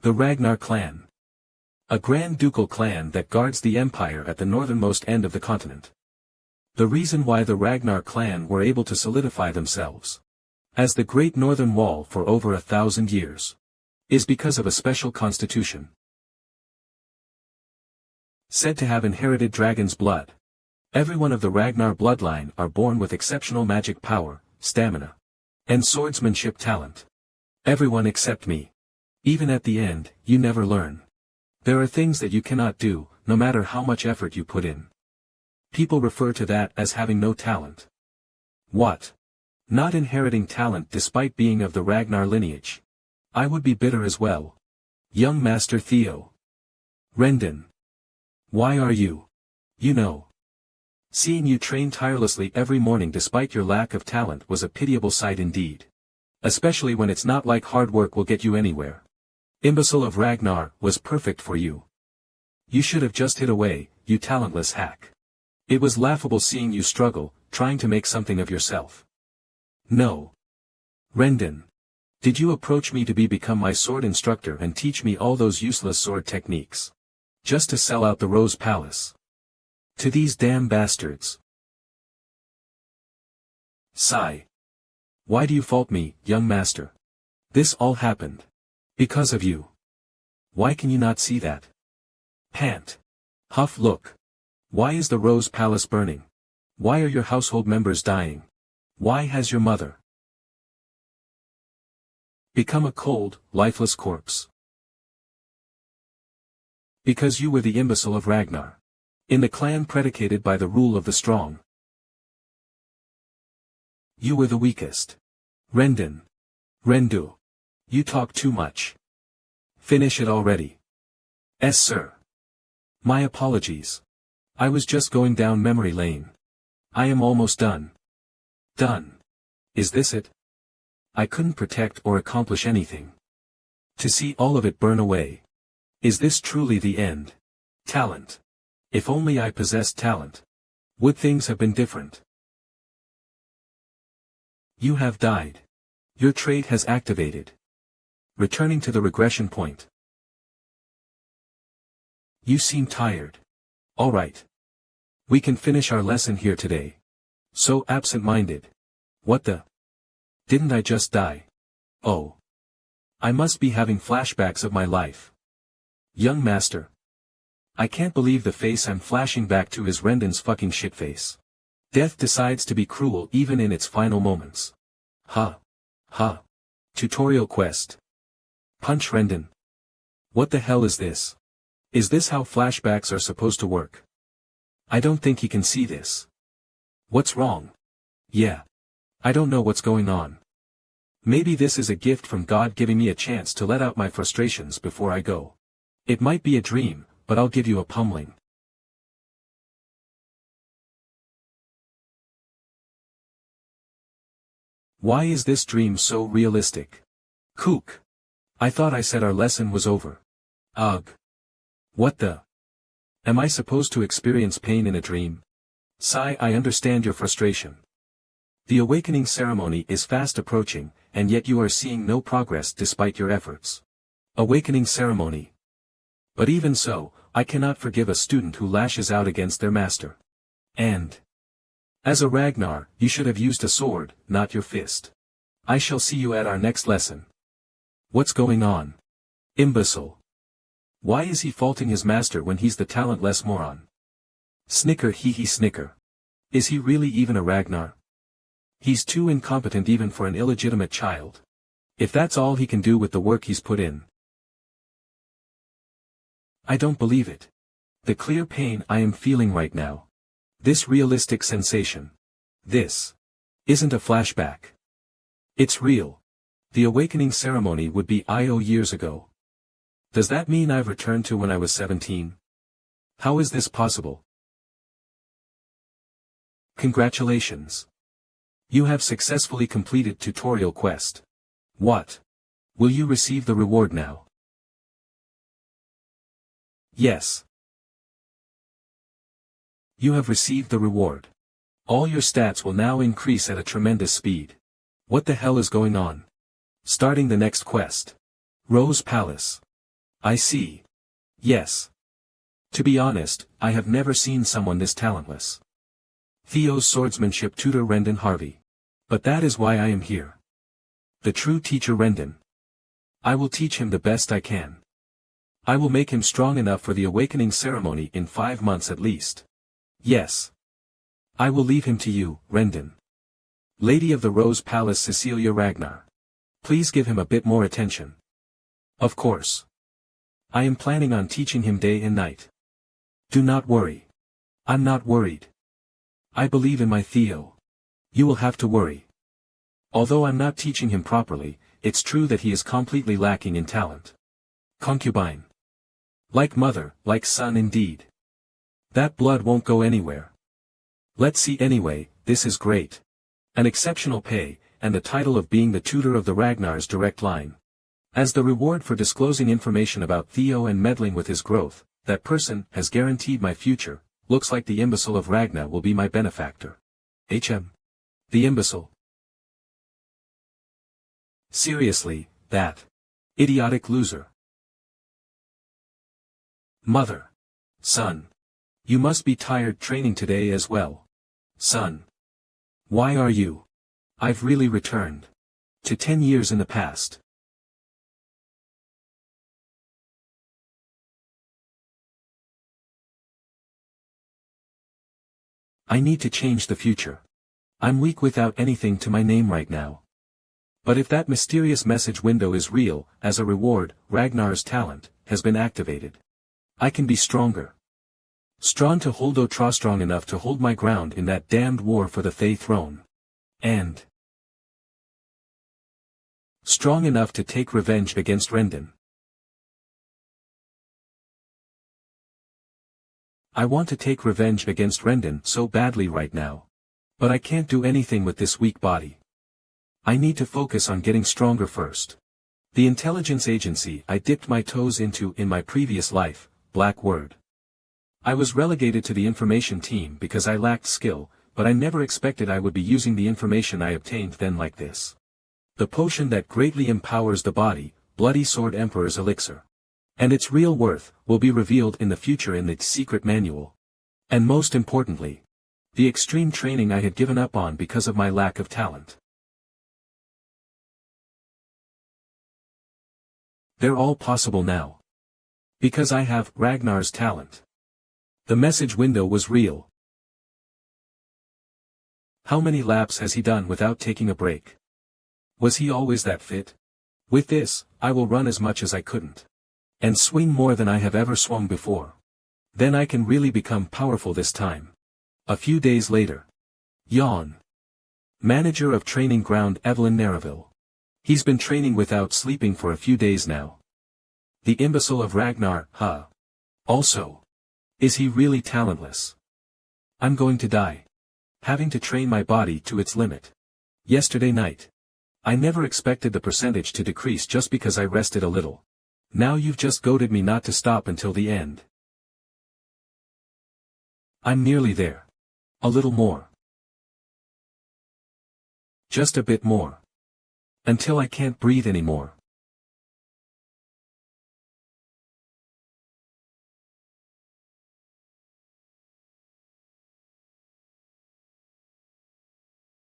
The Ragnar clan. A grand ducal clan that guards the empire at the northernmost end of the continent. The reason why the Ragnar clan were able to solidify themselves as the Great Northern Wall for over 1,000 years is because of a special constitution. Said to have inherited dragon's blood. Everyone of the Ragnar bloodline are born with exceptional magic power, stamina, and swordsmanship talent. Everyone except me. Even at the end, you never learn. There are things that you cannot do, no matter how much effort you put in. People refer to that as having no talent. What? Not inheriting talent despite being of the Ragnar lineage. I would be bitter as well. Young Master Theo. Rendon. Why are you? You know. Seeing you train tirelessly every morning despite your lack of talent was a pitiable sight indeed. Especially when it's not like hard work will get you anywhere. Imbecile of Ragnar was perfect for you. You should have just hid away, you talentless hack. It was laughable seeing you struggle, trying to make something of yourself. No. Rendon. Did you approach me to become my sword instructor and teach me all those useless sword techniques? Just to sell out the Rose Palace. To these damn bastards. Sigh. Why do you fault me, young master? This all happened because of you. Why can you not see that? Pant. Huff. Look. Why is the Rose Palace burning? Why are your household members dying? Why has your mother become a cold, lifeless corpse? Because you were the imbecile of Ragnar. In the clan predicated by the rule of the strong. You were the weakest. Rendon. Rendu. You talk too much. Finish it already. Yes, sir. My apologies. I was just going down memory lane. I am almost done. Done. Is this it? I couldn't protect or accomplish anything. To see all of it burn away. Is this truly the end? Talent. If only I possessed talent. Would things have been different? You have died. Your trait has activated. Returning to the regression point. You seem tired. All right. We can finish our lesson here today. So absent-minded. What the? Didn't I just die? Oh. I must be having flashbacks of my life. Young master. I can't believe the face I'm flashing back to is Rendon's fucking shitface. Death decides to be cruel even in its final moments. Ha. Ha. Tutorial quest. Punch Rendon. What the hell is this? Is this how flashbacks are supposed to work? I don't think he can see this. What's wrong? Yeah. I don't know what's going on. Maybe this is a gift from God giving me a chance to let out my frustrations before I go. It might be a dream, but I'll give you a pummeling. Why is this dream so realistic? Kook. I thought I said our lesson was over. Ugh. What the? Am I supposed to experience pain in a dream? Sigh. I understand your frustration. The awakening ceremony is fast approaching, and yet you are seeing no progress despite your efforts. Awakening ceremony. But even so, I cannot forgive a student who lashes out against their master. And as a Ragnar, you should have used a sword, not your fist. I shall see you at our next lesson. What's going on? Imbecile. Why is he faulting his master when he's the talentless moron? Snicker. Hee snicker. Is he really even a Ragnar? He's too incompetent even for an illegitimate child. If that's all he can do with the work he's put in. I don't believe it. The clear pain I am feeling right now. This realistic sensation. This isn't a flashback. It's real. The awakening ceremony would be years ago. Does that mean I've returned to when I was 17? How is this possible? Congratulations. You have successfully completed tutorial quest. What? Will you receive the reward now? Yes. You have received the reward. All your stats will now increase at a tremendous speed. What the hell is going on? Starting the next quest. Rose Palace. I see. Yes. To be honest, I have never seen someone this talentless. Theo's swordsmanship tutor Rendon Harvey. But that is why I am here. The true teacher Rendon. I will teach him the best I can. I will make him strong enough for the awakening ceremony in 5 months at least. Yes. I will leave him to you, Rendon. Lady of the Rose Palace Cecilia Ragnar. Please give him a bit more attention. Of course. I am planning on teaching him day and night. Do not worry. I'm not worried. I believe in my Theo. You will have to worry. Although I'm not teaching him properly, it's true that he is completely lacking in talent. Concubine. Like mother, like son indeed. That blood won't go anywhere. Let's see anyway, this is great. An exceptional pay, and the title of being the tutor of the Ragnar's direct line. As the reward for disclosing information about Theo and meddling with his growth, that person has guaranteed my future. Looks like the imbecile of Ragnar will be my benefactor. The imbecile. Seriously, that idiotic loser. Mother. Son. You must be tired training today as well. Son. Why are you? I've really returned. To 10 years in the past. I need to change the future. I'm weak without anything to my name right now. But if that mysterious message window is real, as a reward, Ragnar's talent has been activated. I can be stronger. Strong enough to hold my ground in that damned war for the Thay throne. And strong enough to take revenge against Rendon. I want to take revenge against Rendon so badly right now. But I can't do anything with this weak body. I need to focus on getting stronger first. The intelligence agency I dipped my toes into in my previous life, Black Word. I was relegated to the information team because I lacked skill, but I never expected I would be using the information I obtained then like this. The potion that greatly empowers the body, Bloody Sword Emperor's Elixir. And its real worth will be revealed in the future in the secret manual. And most importantly, the extreme training I had given up on because of my lack of talent. They're all possible now. Because I have Ragnar's talent. The message window was real. How many laps has he done without taking a break? Was he always that fit? With this, I will run as much as I couldn't. And swing more than I have ever swung before. Then I can really become powerful this time. A few days later. Yawn. Manager of Training Ground Evelyn Narraville. He's been training without sleeping for a few days now. The imbecile of Ragnar, huh? Also. Is he really talentless? I'm going to die. Having to train my body to its limit. Yesterday night. I never expected the percentage to decrease just because I rested a little. Now you've just goaded me not to stop until the end. I'm nearly there. A little more. Just a bit more. Until I can't breathe anymore.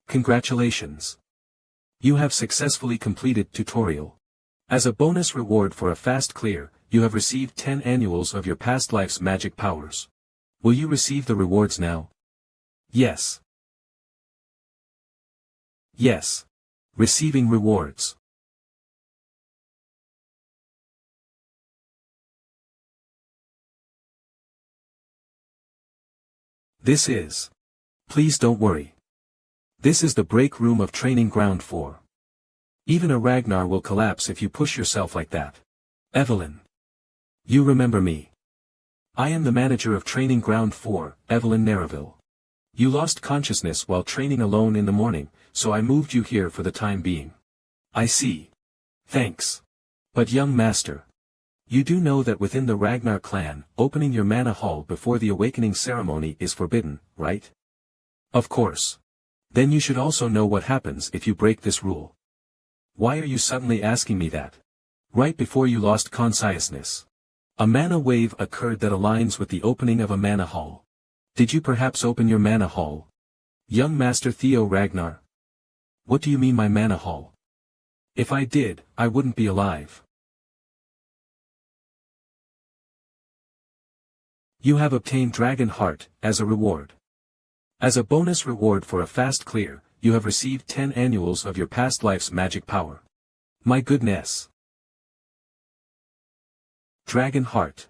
Congratulations. You have successfully completed tutorial. As a bonus reward for a fast clear, you have received 10 annuals of your past life's magic powers. Will you receive the rewards now? Yes. Yes. Receiving rewards. This is. Please don't worry. This is the break room of Training Ground 4. Even a Ragnar will collapse if you push yourself like that. Evelyn. You remember me. I am the manager of Training Ground 4, Evelyn Narraville. You lost consciousness while training alone in the morning, so I moved you here for the time being. I see. Thanks. But young master. You do know that within the Ragnar clan, opening your mana hall before the awakening ceremony is forbidden, right? Of course. Then you should also know what happens if you break this rule. Why are you suddenly asking me that? Right before you lost consciousness. A mana wave occurred that aligns with the opening of a mana hall. Did you perhaps open your mana hall? Young Master Theo Ragnar. What do you mean my mana hall? If I did, I wouldn't be alive. You have obtained Dragon Heart, as a reward. As a bonus reward for a fast clear, you have received 10 annuals of your past life's magic power. My goodness. Dragon Heart.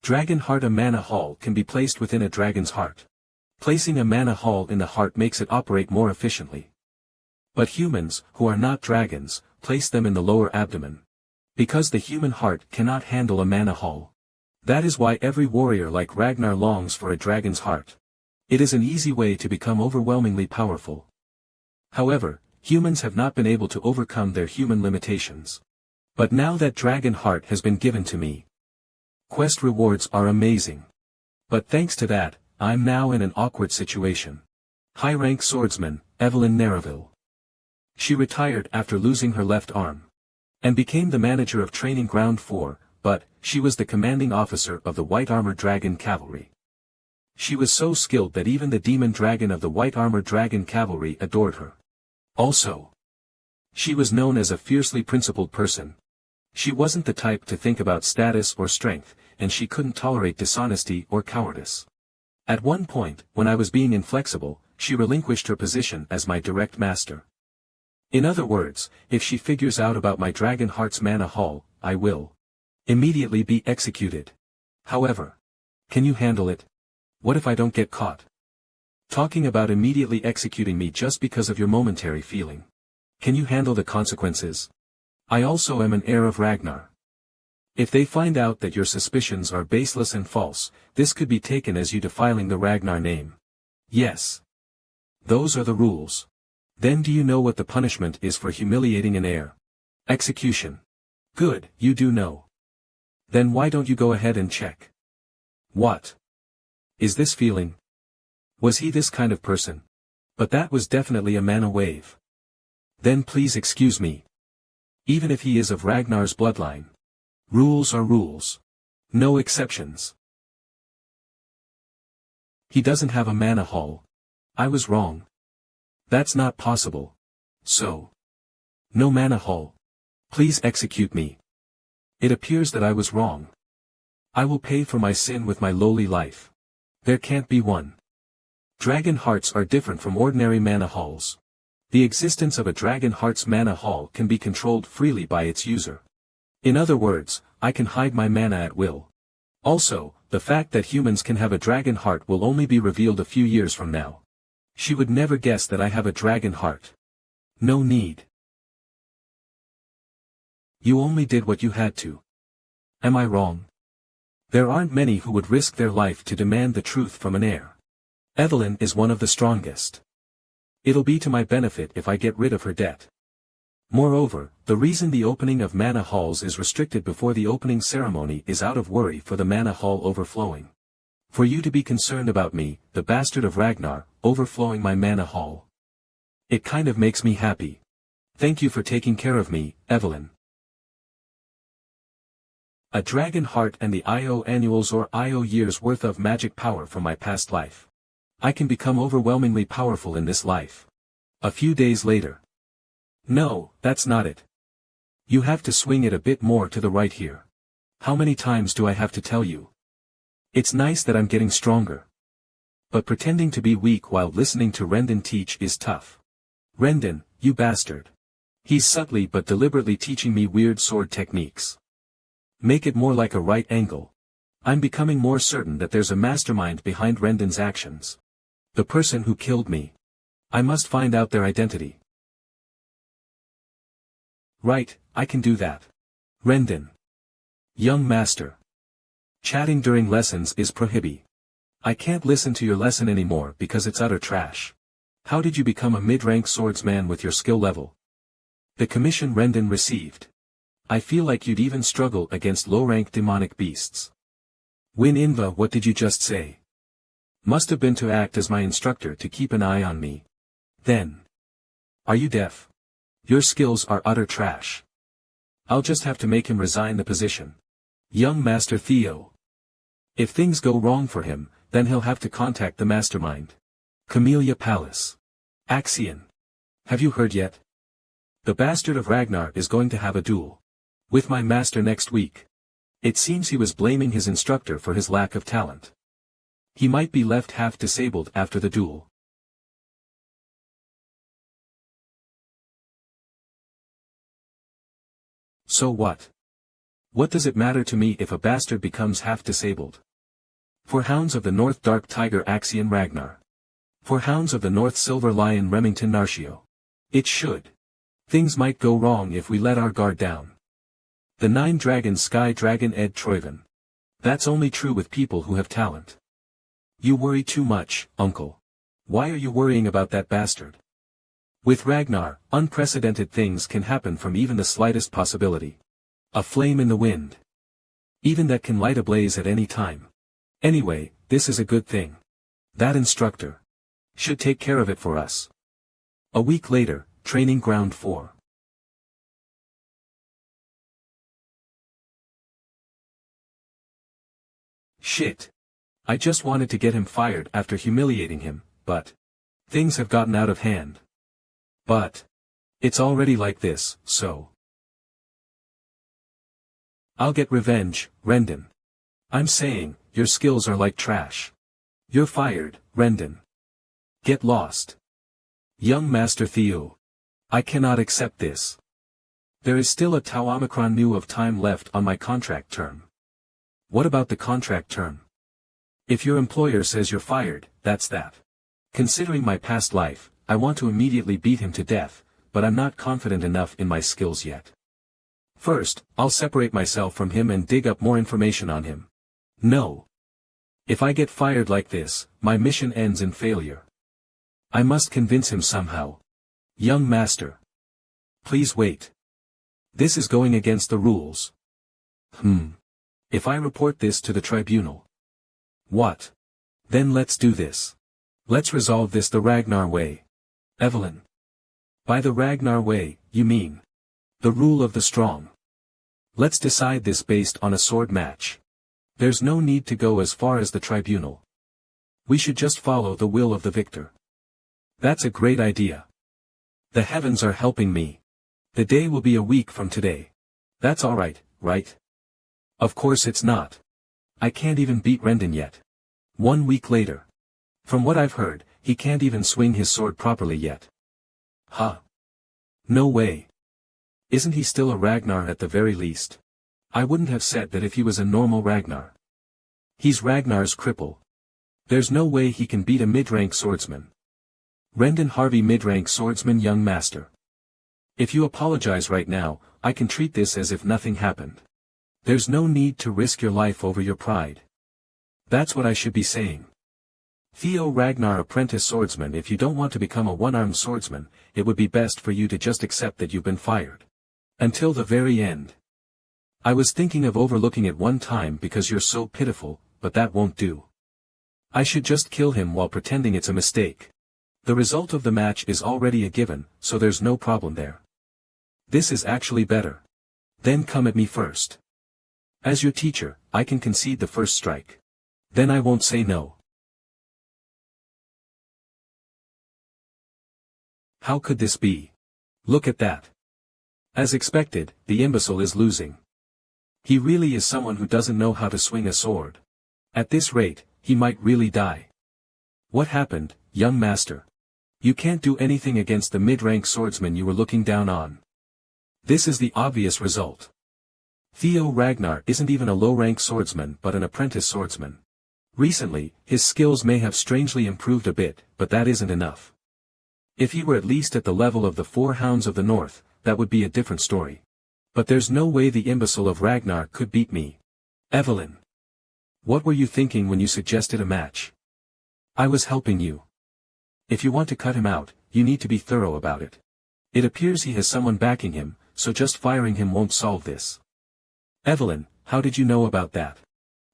Dragon Heart. A mana hall can be placed within a dragon's heart. Placing a mana hall in the heart makes it operate more efficiently. But humans, who are not dragons, place them in the lower abdomen. Because the human heart cannot handle a mana hall. That is why every warrior like Ragnar longs for a dragon's heart. It is an easy way to become overwhelmingly powerful. However, humans have not been able to overcome their human limitations. But now that Dragon Heart has been given to me, quest rewards are amazing. But thanks to that, I'm now in an awkward situation. High-rank swordsman, Evelyn Nereville. She retired after losing her left arm. And became the manager of Training Ground 4, but, she was the commanding officer of the White Armored Dragon Cavalry. She was so skilled that even the demon dragon of the White Armored Dragon Cavalry adored her. Also, she was known as a fiercely principled person. She wasn't the type to think about status or strength, and she couldn't tolerate dishonesty or cowardice. At one point, when I was being inflexible, she relinquished her position as my direct master. In other words, if she figures out about my Dragon Heart's mana hall, I will immediately be executed. However, can you handle it? What if I don't get caught? Talking about immediately executing me just because of your momentary feeling. Can you handle the consequences? I also am an heir of Ragnar. If they find out that your suspicions are baseless and false, this could be taken as you defiling the Ragnar name. Yes. Those are the rules. Then do you know what the punishment is for humiliating an heir? Execution. Good, you do know. Then why don't you go ahead and check? What? Is this feeling? Was he this kind of person? But that was definitely a mana wave. Then please excuse me. Even if he is of Ragnar's bloodline. Rules are rules. No exceptions. He doesn't have a mana hall. I was wrong. That's not possible. So. No mana hall. Please execute me. It appears that I was wrong. I will pay for my sin with my lowly life. There can't be one. Dragon hearts are different from ordinary mana halls. The existence of a Dragon Heart's mana hall can be controlled freely by its user. In other words, I can hide my mana at will. Also, the fact that humans can have a Dragon Heart will only be revealed a few years from now. She would never guess that I have a Dragon Heart. No need. You only did what you had to. Am I wrong? There aren't many who would risk their life to demand the truth from an heir. Evelyn is one of the strongest. It'll be to my benefit if I get rid of her debt. Moreover, the reason the opening of mana halls is restricted before the opening ceremony is out of worry for the mana hall overflowing. For you to be concerned about me, the bastard of Ragnar, overflowing my mana hall. It kind of makes me happy. Thank you for taking care of me, Evelyn. A Dragon Heart and the IO annuals or IO years worth of magic power from my past life. I can become overwhelmingly powerful in this life. A few days later. No, that's not it. You have to swing it a bit more to the right here. How many times do I have to tell you? It's nice that I'm getting stronger. But pretending to be weak while listening to Rendon teach is tough. Rendon, you bastard. He's subtly but deliberately teaching me weird sword techniques. Make it more like a right angle. I'm becoming more certain that there's a mastermind behind Rendon's actions. The person who killed me. I must find out their identity. Right, I can do that. Rendon. Young master. Chatting during lessons is prohibited. I can't listen to your lesson anymore because it's utter trash. How did you become a mid-rank swordsman with your skill level? The commission Rendon received. I feel like you'd even struggle against low-rank demonic beasts. Win Inva, what did you just say? Must have been to act as my instructor to keep an eye on me. Then. Are you deaf? Your skills are utter trash. I'll just have to make him resign the position. Young Master Theo. If things go wrong for him, then he'll have to contact the mastermind. Chamelia Palace. Axian. Have you heard yet? The bastard of Ragnar is going to have a duel with my master next week. It seems he was blaming his instructor for his lack of talent. He might be left half disabled after the duel. So what? What does it matter to me if a bastard becomes half disabled? For Hounds of the North Dark Tiger Axian Ragnar. For Hounds of the North Silver Lion Remington Narcio. It should. Things might go wrong if we let our guard down. The Nine Dragons Sky Dragon Ed Troyven. That's only true with people who have talent. You worry too much, uncle. Why are you worrying about that bastard? With Ragnar, unprecedented things can happen from even the slightest possibility. A flame in the wind. Even that can light a blaze at any time. Anyway, this is a good thing. That instructor should take care of it for us. A week later, Training Ground 4. Shit. I just wanted to get him fired after humiliating him, but things have gotten out of hand. But it's already like this, so I'll get revenge, Rendon. I'm saying, your skills are like trash. You're fired, Rendon. Get lost. Young Master Theo. I cannot accept this. There is still a tau omicron nu of time left on my contract term. What about the contract term? If your employer says you're fired, that's that. Considering my past life, I want to immediately beat him to death, but I'm not confident enough in my skills yet. First, I'll separate myself from him and dig up more information on him. No. If I get fired like this, my mission ends in failure. I must convince him somehow. Young Master. Please wait. This is going against the rules. If I report this to the Tribunal. What? Then let's do this. Let's resolve this the Ragnar way. Evelyn. By the Ragnar way, you mean the rule of the strong. Let's decide this based on a sword match. There's no need to go as far as the Tribunal. We should just follow the will of the victor. That's a great idea. The heavens are helping me. The day will be a week from today. That's alright, right? Of course it's not. I can't even beat Rendon yet. 1 week later. From what I've heard, he can't even swing his sword properly yet. Huh? No way. Isn't he still a Ragnar at the very least? I wouldn't have said that if he was a normal Ragnar. He's Ragnar's cripple. There's no way he can beat a mid-rank swordsman. Rendon Harvey mid-rank swordsman young master. If you apologize right now, I can treat this as if nothing happened. There's no need to risk your life over your pride. That's what I should be saying. Theo Ragnar apprentice swordsman, if you don't want to become a one-armed swordsman, it would be best for you to just accept that you've been fired. Until the very end. I was thinking of overlooking it one time because you're so pitiful, but that won't do. I should just kill him while pretending it's a mistake. The result of the match is already a given, so there's no problem there. This is actually better. Then come at me first. As your teacher, I can concede the first strike. Then I won't say no. How could this be? Look at that. As expected, the imbecile is losing. He really is someone who doesn't know how to swing a sword. At this rate, he might really die. What happened, young master? You can't do anything against the mid-rank swordsman you were looking down on. This is the obvious result. Theo Ragnar isn't even a low-rank swordsman but an apprentice swordsman. Recently, his skills may have strangely improved a bit, but that isn't enough. If he were at least at the level of the 4 Hounds of the North, that would be a different story. But there's no way the imbecile of Ragnar could beat me. Evelyn. What were you thinking when you suggested a match? I was helping you. If you want to cut him out, you need to be thorough about it. It appears he has someone backing him, so just firing him won't solve this. Evelyn, how did you know about that?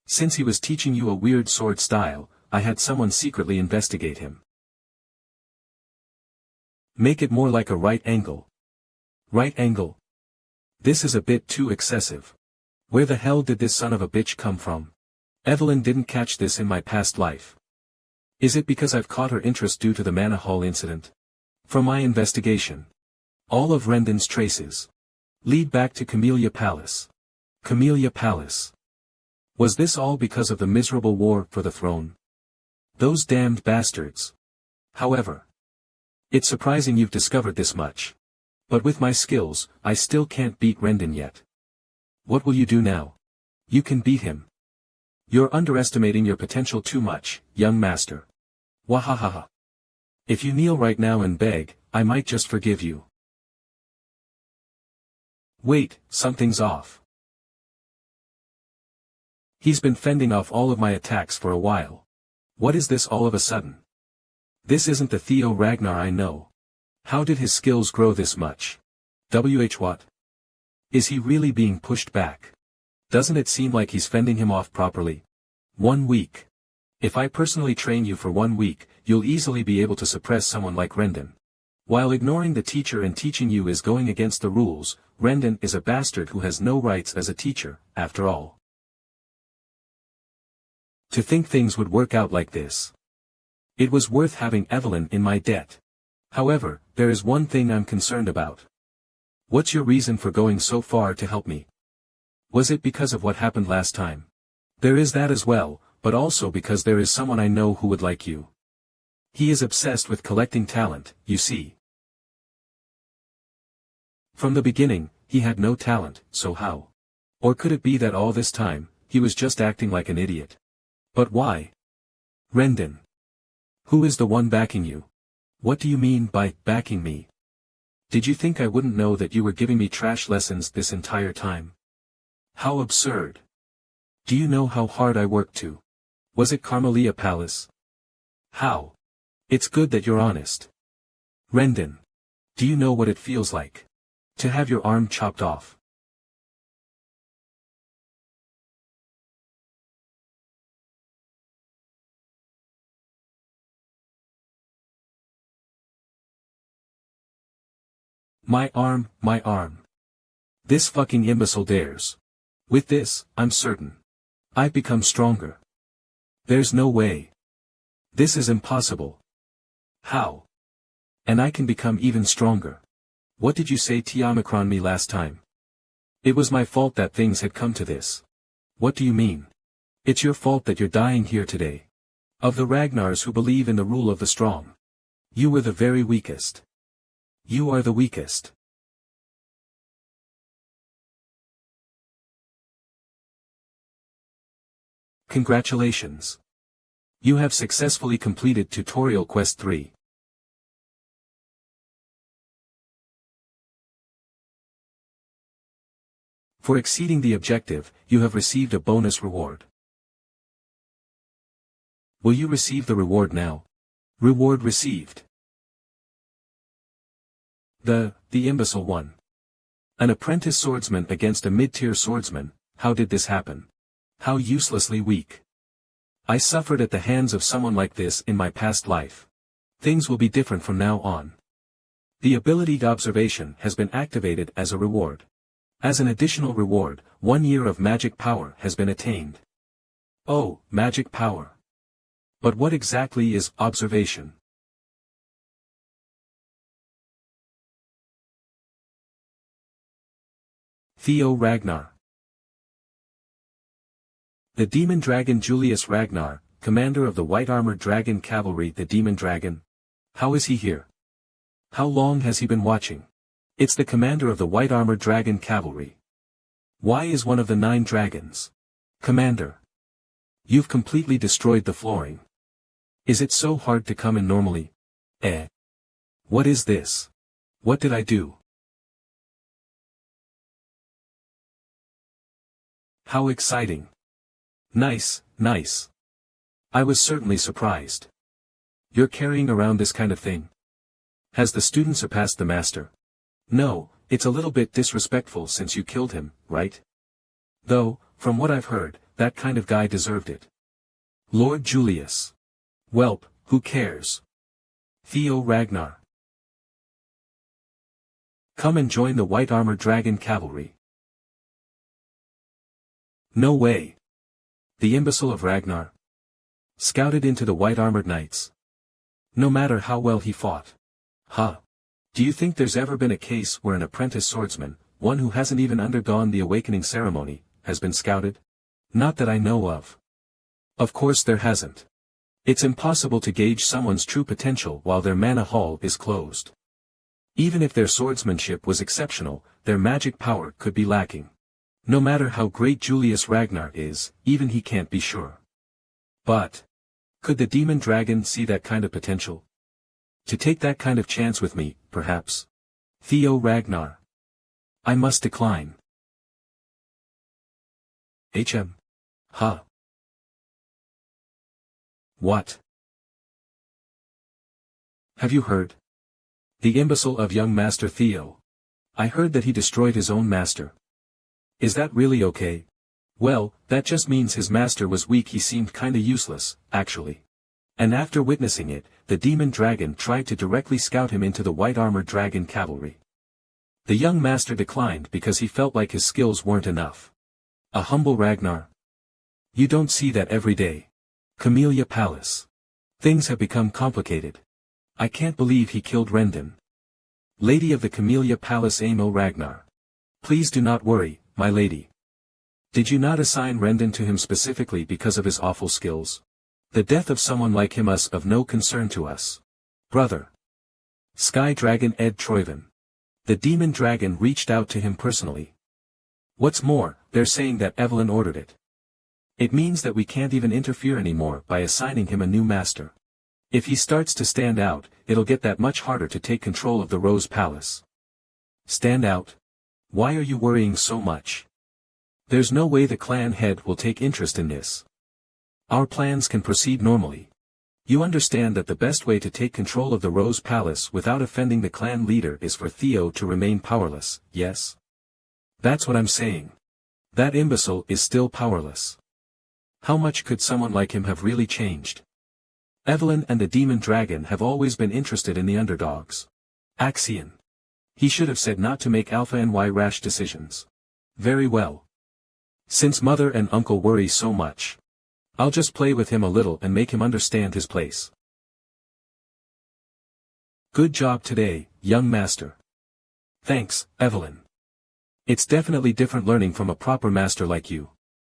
Since he was teaching you a weird sword style, I had someone secretly investigate him. Make it more like a right angle. Right angle. This is a bit too excessive. Where the hell did this son of a bitch come from? Evelyn didn't catch this in my past life. Is it because I've caught her interest due to the Manor Hall incident? From my investigation, all of Rendon's traces lead back to Chamelia Palace. Chamelia Palace. Was this all because of the miserable war for the throne? Those damned bastards. However, it's surprising you've discovered this much. But with my skills, I still can't beat Rendon yet. What will you do now? You can beat him. You're underestimating your potential too much, young master. Wahahaha. If you kneel right now and beg, I might just forgive you. Wait, something's off. He's been fending off all of my attacks for a while. What is this all of a sudden? This isn't the Theo Ragnar I know. How did his skills grow this much? What? Is he really being pushed back? Doesn't it seem like he's fending him off properly? 1 week. If I personally train you for 1 week, you'll easily be able to suppress someone like Rendon. While ignoring the teacher and teaching you is going against the rules, Rendon is a bastard who has no rights as a teacher, after all. To think things would work out like this. It was worth having Evelyn in my debt. However, there is one thing I'm concerned about. What's your reason for going so far to help me? Was it because of what happened last time? There is that as well, but also because there is someone I know who would like you. He is obsessed with collecting talent, you see. From the beginning, he had no talent, so how? Or could it be that all this time, he was just acting like an idiot? But why? Rendon. Who is the one backing you? What do you mean by backing me? Did you think I wouldn't know that you were giving me trash lessons this entire time? How absurd. Do you know how hard I worked to? Was it Chamelia Palace? How? It's good that you're honest. Rendon. Do you know what it feels like? To have your arm chopped off. My arm, my arm. This fucking imbecile dares. With this, I'm certain. I've become stronger. There's no way. This is impossible. How? And I can become even stronger. What did you say Tiamacron me last time? It was my fault that things had come to this. What do you mean? It's your fault that you're dying here today. Of the Ragnars who believe in the rule of the strong. You were the very weakest. You are the weakest. Congratulations. You have successfully completed Tutorial Quest 3. For exceeding the objective, you have received a bonus reward. Will you receive the reward now? Reward received. The imbecile one. An apprentice swordsman against a mid-tier swordsman, how did this happen? How uselessly weak. I suffered at the hands of someone like this in my past life. Things will be different from now on. The ability to observation has been activated as a reward. As an additional reward, 1 year of magic power has been attained. Oh, magic power. But what exactly is observation? Theo Ragnar. The demon dragon Julius Ragnar, commander of the white-armored dragon cavalry. The demon dragon? How is he here? How long has he been watching? It's the commander of the white-armored dragon cavalry. Why is one of the 9 dragons? Commander. You've completely destroyed the flooring. Is it so hard to come in normally? What is this? What did I do? How exciting. Nice, nice. I was certainly surprised. You're carrying around this kind of thing? Has the student surpassed the master? No, it's a little bit disrespectful since you killed him, right? Though, from what I've heard, that kind of guy deserved it. Lord Julius. Welp, who cares? Theo Ragnar. Come and join the White Armored Dragon Cavalry. No way. The imbecile of Ragnar. Scouted into the White Armored Knights. No matter how well he fought. Huh. Do you think there's ever been a case where an apprentice swordsman, one who hasn't even undergone the awakening ceremony, has been scouted? Not that I know of. Of course there hasn't. It's impossible to gauge someone's true potential while their mana hall is closed. Even if their swordsmanship was exceptional, their magic power could be lacking. No matter how great Julius Ragnar is, even he can't be sure. But could the demon dragon see that kind of potential? To take that kind of chance with me, perhaps? Theo Ragnar. I must decline. Huh. What? Have you heard? The imbecile of young Master Theo. I heard that he destroyed his own master. Is that really okay? Well, that just means his master was weak. He seemed kinda useless, actually. And after witnessing it, the demon dragon tried to directly scout him into the White Armored Dragon Cavalry. The young master declined because he felt like his skills weren't enough. A humble Ragnar. You don't see that every day. Chamelia Palace. Things have become complicated. I can't believe he killed Rendon. Lady of the Chamelia Palace Amo Ragnar. Please do not worry, my lady. Did you not assign Rendon to him specifically because of his awful skills? The death of someone like him is of no concern to us. Brother. Sky Dragon Ed Troyven. The demon dragon reached out to him personally. What's more, they're saying that Evelyn ordered it. It means that we can't even interfere anymore by assigning him a new master. If he starts to stand out, it'll get that much harder to take control of the Rose Palace. Stand out? Why are you worrying so much? There's no way the clan head will take interest in this. Our plans can proceed normally. You understand that the best way to take control of the Rose Palace without offending the clan leader is for Theo to remain powerless, yes? That's what I'm saying. That imbecile is still powerless. How much could someone like him have really changed? Evelyn and the demon dragon have always been interested in the underdogs. Axian. He should have said not to make alpha and Y rash decisions. Very well. Since mother and uncle worry so much, I'll just play with him a little and make him understand his place. Good job today, young master. Thanks, Evelyn. It's definitely different learning from a proper master like you.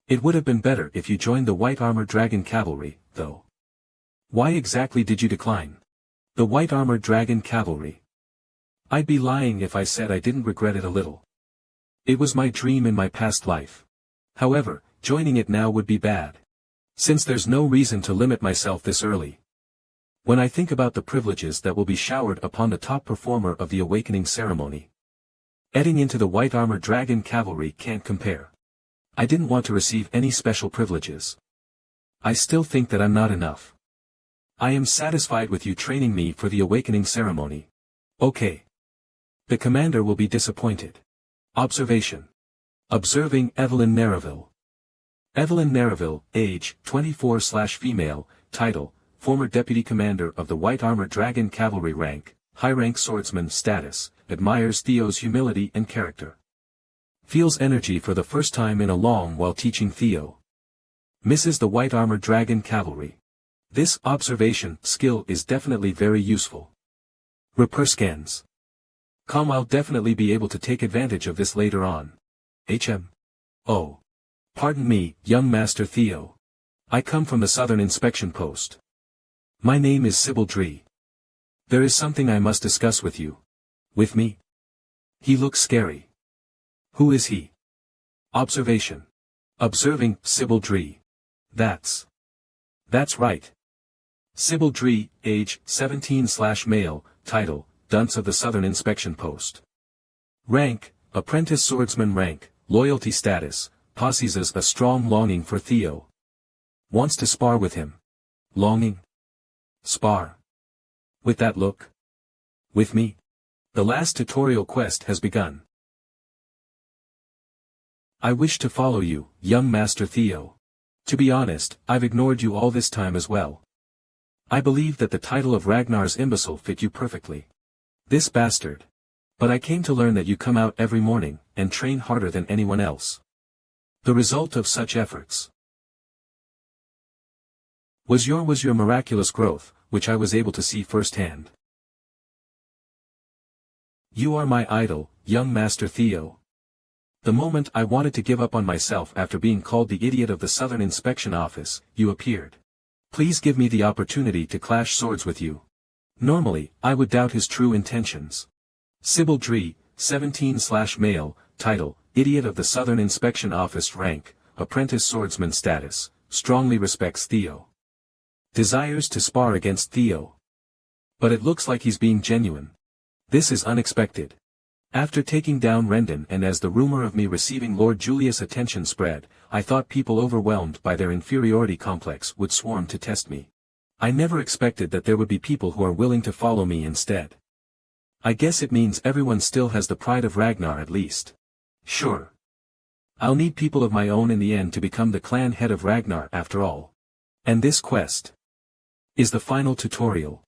It would have been better if you joined the White Armored Dragon Cavalry, though. Why exactly did you decline? The White Armored Dragon Cavalry. I'd be lying if I said I didn't regret it a little. It was my dream in my past life. However, joining it now would be bad. Since there's no reason to limit myself this early. When I think about the privileges that will be showered upon the top performer of the awakening ceremony. Heading into the White Armored Dragon Cavalry can't compare. I didn't want to receive any special privileges. I still think that I'm not enough. I am satisfied with you training me for the awakening ceremony. Okay. The commander will be disappointed. Observation. Observing Evelyn Nereville. Evelyn Nereville, age, 24/female, title, former deputy commander of the White Armored Dragon Cavalry rank, high-rank swordsman status, admires Theo's humility and character. Feels energy for the first time in a long while teaching Theo. Misses the White Armored Dragon Cavalry. This observation skill is definitely very useful. Reperscans. I'll definitely be able to take advantage of this later on. Oh. Pardon me, young Master Theo. I come from the Southern Inspection Post. My name is Sybil Dree. There is something I must discuss with you. With me? He looks scary. Who is he? Observation. Observing Sybil Dree. That's right. Sybil Dree, age, 17/male, title, dunce of the Southern Inspection Post. Rank, apprentice swordsman rank, loyalty status, possesses a strong longing for Theo. Wants to spar with him. Longing? Spar. With that look? With me? The last tutorial quest has begun. I wish to follow you, young Master Theo. To be honest, I've ignored you all this time as well. I believe that the title of Ragnar's imbecile fit you perfectly. This bastard. But I came to learn that you come out every morning, and train harder than anyone else. The result of such efforts was your miraculous growth, which I was able to see firsthand. You are my idol, young Master Theo. The moment I wanted to give up on myself after being called the idiot of the Southern Inspection Office, you appeared. Please give me the opportunity to clash swords with you. Normally, I would doubt his true intentions. Sybil Dree, 17/male, title, Idiot of the Southern Inspection Office, rank, Apprentice Swordsman status, strongly respects Theo. Desires to spar against Theo. But it looks like he's being genuine. This is unexpected. After taking down Rendon and as the rumor of me receiving Lord Julius' attention spread, I thought people overwhelmed by their inferiority complex would swarm to test me. I never expected that there would be people who are willing to follow me instead. I guess it means everyone still has the pride of Ragnar at least. Sure. I'll need people of my own in the end to become the clan head of Ragnar after all. And this quest is the final tutorial.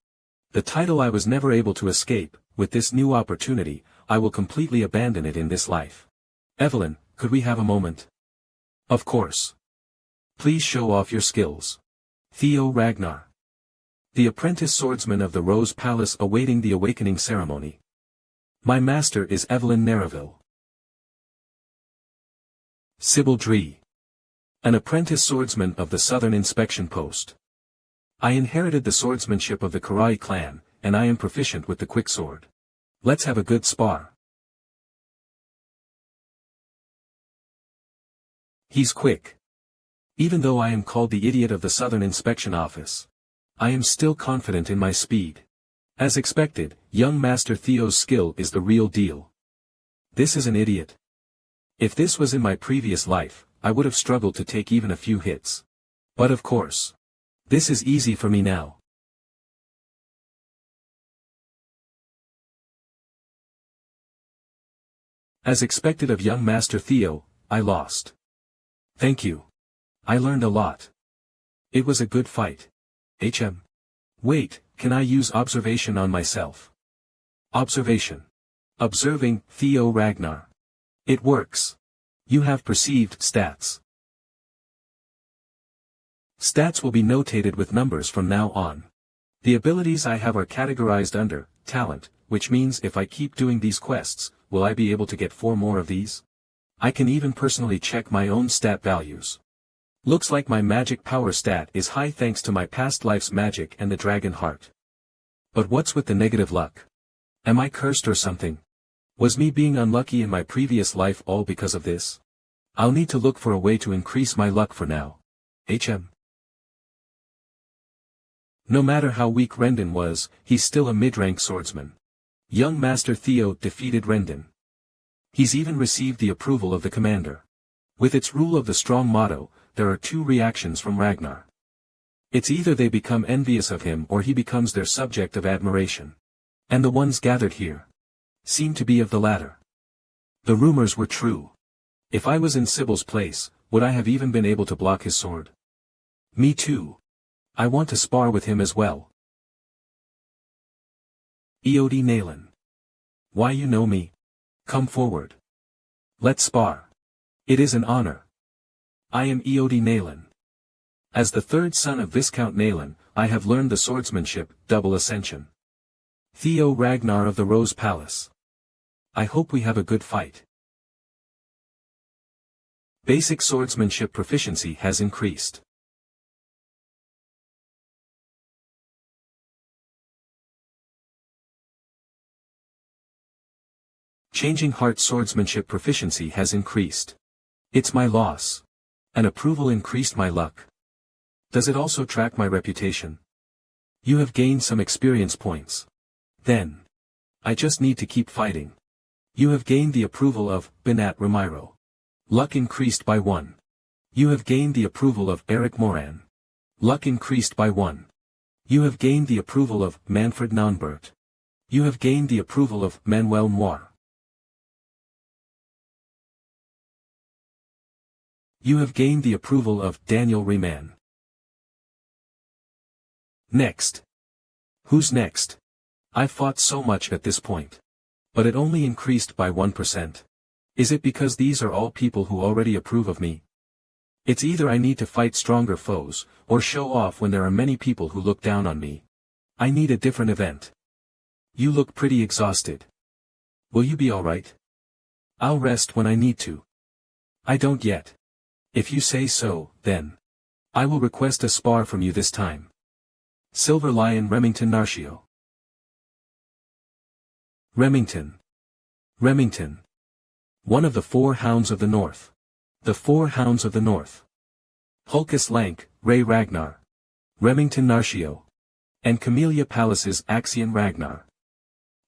The title I was never able to escape. With this new opportunity, I will completely abandon it in this life. Evelyn, could we have a moment? Of course. Please show off your skills. Theo Ragnar. The apprentice swordsman of the Rose Palace awaiting the awakening ceremony. My master is Evelyn Nereville. Sybil Dree. An apprentice swordsman of the Southern Inspection Post. I inherited the swordsmanship of the Karai clan, and I am proficient with the quick sword. Let's have a good spar. He's quick. Even though I am called the idiot of the Southern Inspection Office, I am still confident in my speed. As expected, young Master Theo's skill is the real deal. This is an idiot. If this was in my previous life, I would have struggled to take even a few hits. But of course, this is easy for me now. As expected of young Master Theo, I lost. Thank you. I learned a lot. It was a good fight. Wait, can I use observation on myself? Observation. Observing Theo Ragnar. It works. You have perceived stats. Stats will be notated with numbers from now on. The abilities I have are categorized under talent, which means if I keep doing these quests, will I be able to get 4 more of these? I can even personally check my own stat values. Looks like my magic power stat is high thanks to my past life's magic and the dragon heart. But what's with the negative luck? Am I cursed or something? Was me being unlucky in my previous life all because of this? I'll need to look for a way to increase my luck for now. No matter how weak Rendon was, he's still a mid-rank swordsman. Young Master Theo defeated Rendon. He's even received the approval of the commander. With its rule of the strong motto, there are 2 reactions from Ragnar. It's either they become envious of him or he becomes their subject of admiration. And the ones gathered here seem to be of the latter. The rumors were true. If I was in Sybil's place, would I have even been able to block his sword? Me too. I want to spar with him as well. Eodi Naylan. Why, you know me. Come forward. Let's spar. It is an honor. I am Eodi Naylan. As the 3rd son of Viscount Naylan, I have learned the swordsmanship, double ascension. Theo Ragnar of the Rose Palace. I hope we have a good fight. Basic swordsmanship proficiency has increased. Changing heart swordsmanship proficiency has increased. It's my loss. An approval increased my luck. Does it also track my reputation? You have gained some experience points. Then. I just need to keep fighting. You have gained the approval of Binat Ramiro. Luck increased by 1. You have gained the approval of Eric Moran. Luck increased by 1. You have gained the approval of Manfred Nonbert. You have gained the approval of Manuel Moir. You have gained the approval of Daniel Riemann. Next. Who's next? I've fought so much at this point. But it only increased by 1%. Is it because these are all people who already approve of me? It's either I need to fight stronger foes, or show off when there are many people who look down on me. I need a different event. You look pretty exhausted. Will you be alright? I'll rest when I need to. I don't yet. If you say so, then. I will request a spar from you this time. Silver Lion Remington Narcio. Remington. One of the 4 Hounds of the North. The 4 Hounds of the North. Hulkus Lank, Ray Ragnar. Remington Narcio. And Chamelia Palace's Axian Ragnar.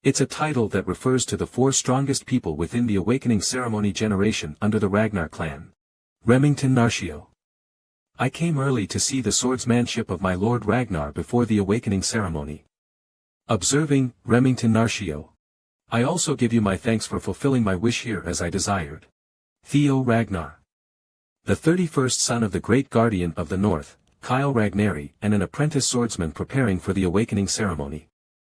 It's a title that refers to the 4 strongest people within the Awakening Ceremony generation under the Ragnar clan. Remington Narcio. I came early to see the swordsmanship of my Lord Ragnar before the Awakening Ceremony. Observing, Remington Narcio. I also give you my thanks for fulfilling my wish here as I desired. Theo Ragnar. The 31st son of the great guardian of the North, Kyle Ragnari, and an apprentice swordsman preparing for the Awakening Ceremony.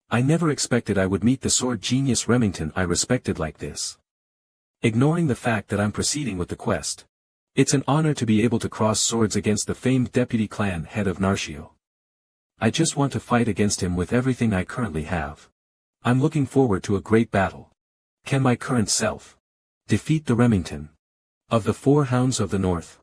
I never expected I would meet the sword genius Remington I respected like this. Ignoring the fact that I'm proceeding with the quest. It's an honor to be able to cross swords against the famed deputy clan head of Narcio. I just want to fight against him with everything I currently have. I'm looking forward to a great battle. Can my current self defeat the Remington of the 4 Hounds of the North?